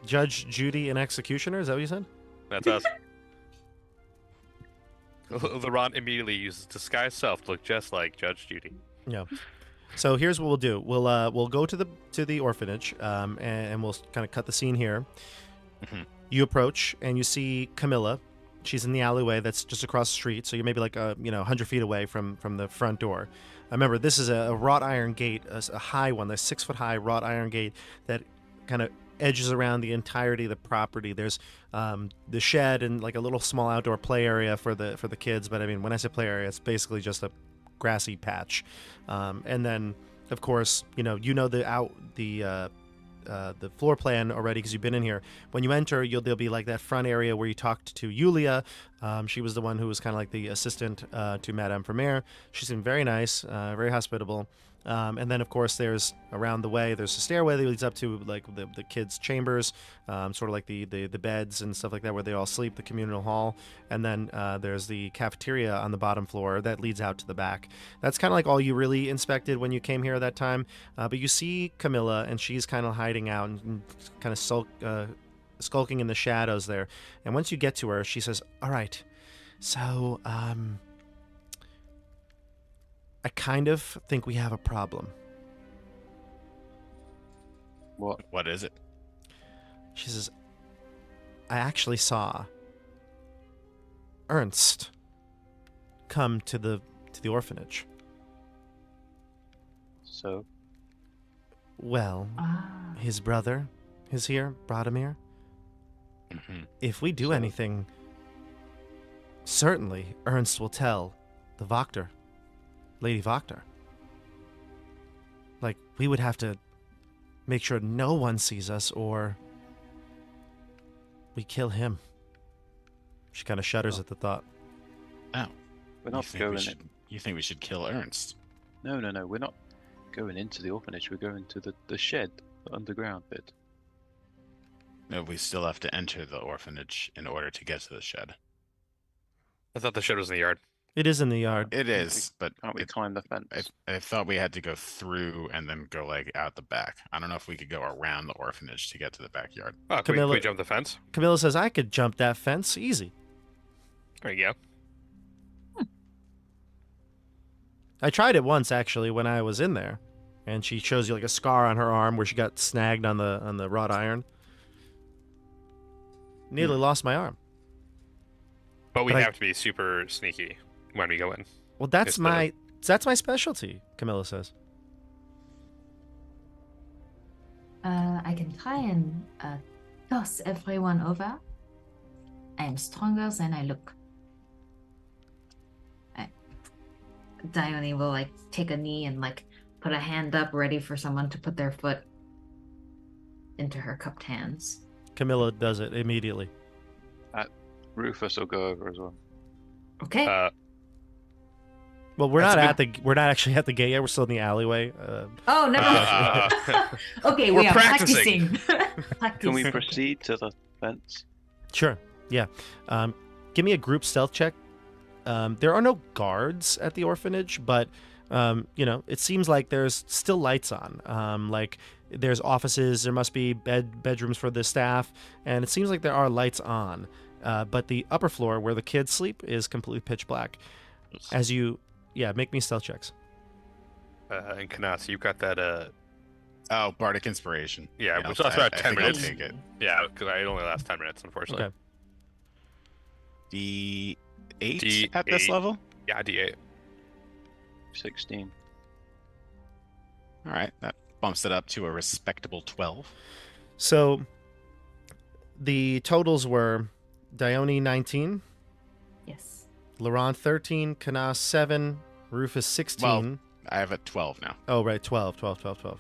Judge, Judy, and executioner? Is that what you said? That's us. Laurent immediately uses disguised self to look just like Judge Judy. Yeah. So here's what we'll do. We'll go to the orphanage, and we'll kind of cut the scene here. Mm-hmm. You approach and you see Camilla. She's in the alleyway that's just across the street. So you're maybe like 100 feet away from the front door. Remember, this is a wrought iron gate, a high one, a 6-foot high wrought iron gate that kind of edges around the entirety of the property. There's the shed and like a little small outdoor play area for the kids. But I mean, when I say play area, it's basically just a grassy patch. And then, of course, the floor plan already because you've been in here. When you enter, there'll be like that front area where you talked to Yulia. She was the one who was kind of like the assistant to Madame Vermeer. She seemed very nice, very hospitable. And then, of course, there's around the way, there's a stairway that leads up to like the kids' chambers, sort of like the beds and stuff like that where they all sleep, the communal hall. And then there's the cafeteria on the bottom floor that leads out to the back. That's kind of like all you really inspected when you came here at that time. But you see Camilla, and she's kind of hiding out and kind of skulking in the shadows there. And once you get to her, she says, "All right, so I kind of think we have a problem." What is it? She says, "I actually saw Ernst come to the orphanage." So? Well, his brother is here, Bradamir. Mm-hmm. If we do anything, certainly Ernst will tell the Voctor. Lady Voctor. Like, we would have to make sure no one sees us or we kill him. She kind of shudders at the thought. Oh. We're not going in. You think we should kill Ernst? No. We're not going into the orphanage. We're going to the shed, the underground bit. No, we still have to enter the orphanage in order to get to the shed. I thought the shed was in the yard. It is in the yard. It is, but Can't we climb the fence? I thought we had to go through and then go like out the back. I don't know if we could go around the orphanage to get to the backyard. Oh, can we jump the fence? Camilla says, "I could jump that fence easy." There you go. I tried it once actually when I was in there, and she shows you like a scar on her arm where she got snagged on the wrought iron. Nearly lost my arm. But we But have to be super sneaky when we go in. Well, that's It's the- my specialty, Camilla says. I can try and toss everyone over. I am stronger than I look. Dione will like take a knee and like put a hand up, ready for someone to put their foot into her cupped hands. Camilla does it immediately. Rufus will go over as well. Okay. Well, we're That's not a we're not actually at the gate yet. We're still in the alleyway. Oh, never mind. Okay, We're we are practicing. practicing. Can we proceed to the fence? Sure. Yeah. Give me a group stealth check. There are no guards at the orphanage, but it seems like there's still lights on. Like there's offices, there must be bedrooms for the staff, and it seems like there are lights on. But the upper floor where the kids sleep is completely pitch black. As you, make me stealth checks. And Canas, you've got that. Oh, Bardic Inspiration. Yeah, which lasts about 10 I think minutes. I'll take it. Yeah, because it only lasts 10 minutes, unfortunately. Okay. D8 at this D8. level? Yeah, D8. 16. All right, that bumps it up to a respectable 12. So the totals were Dione 19, Yes. Laurent 13, Canas 7, Rufus 16. Well, I have a 12 now. Oh, right, 12.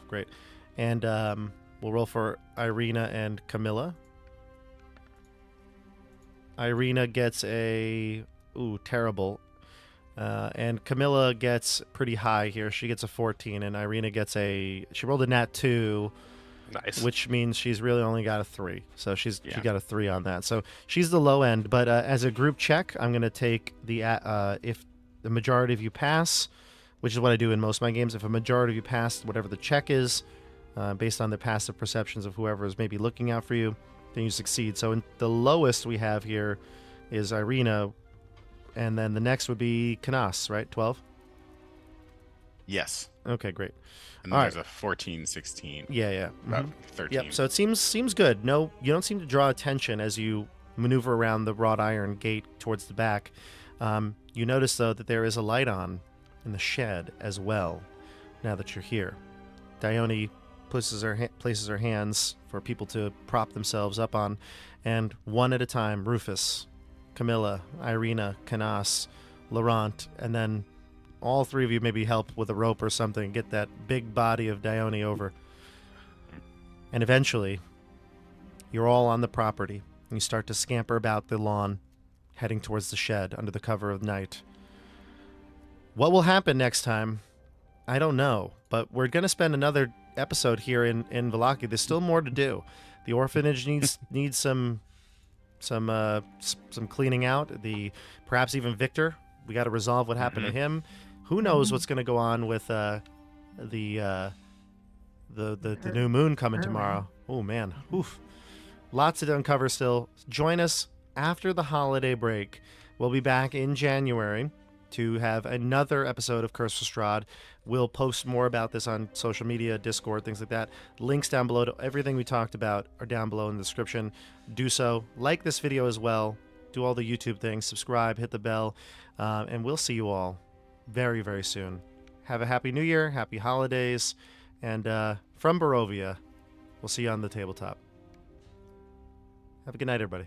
Great. And we'll roll for Irina and Camilla. Irina gets a... Ooh, terrible. And Camilla gets pretty high here. She gets a 14, and Irina gets a... She rolled a nat 2, Nice. which means she's really only got a 3. So she Yeah. got a 3 on that. So she's the low end. But as a group check, I'm going to take the... if the majority of you pass, which is what I do in most of my games, if a majority of you pass whatever the check is, based on the passive perceptions of whoever is maybe looking out for you, then you succeed. So the lowest we have here is Irina, and then the next would be Canas, right? 12? Yes. Okay, great. And then All there's a 14, 16, Yeah. about Mhm. 13. Yep, so it seems good. No, you don't seem to draw attention as you maneuver around the wrought iron gate towards the back. You notice, though, that there is a light on in the shed as well, now that you're here. Dione places her hands for people to prop themselves up on, and one at a time, Rufus, Camilla, Irina, Canas, Laurent, and then all three of you maybe help with a rope or something, get that big body of Dione over. And eventually, you're all on the property, and you start to scamper about the lawn, heading towards the shed under the cover of night. What will happen next time? I don't know, but we're going to spend another episode here in Vallaki. There's still more to do. The orphanage needs some cleaning out. Perhaps even Victor. We got to resolve what happened to him. Who knows what's going to go on with the new moon coming tomorrow. Oh man, oof. Lots to uncover still. Join us after the holiday break. We'll be back in January to have another episode of Curse for Strahd. We'll post more about this on social media, Discord, things like that. Links down below to everything we talked about are down below in the description. Do so. Like this video as well. Do all the YouTube things. Subscribe, hit the bell, and we'll see you all very, very soon. Have a happy new year, happy holidays, and from Barovia, we'll see you on the tabletop. Have a good night, everybody.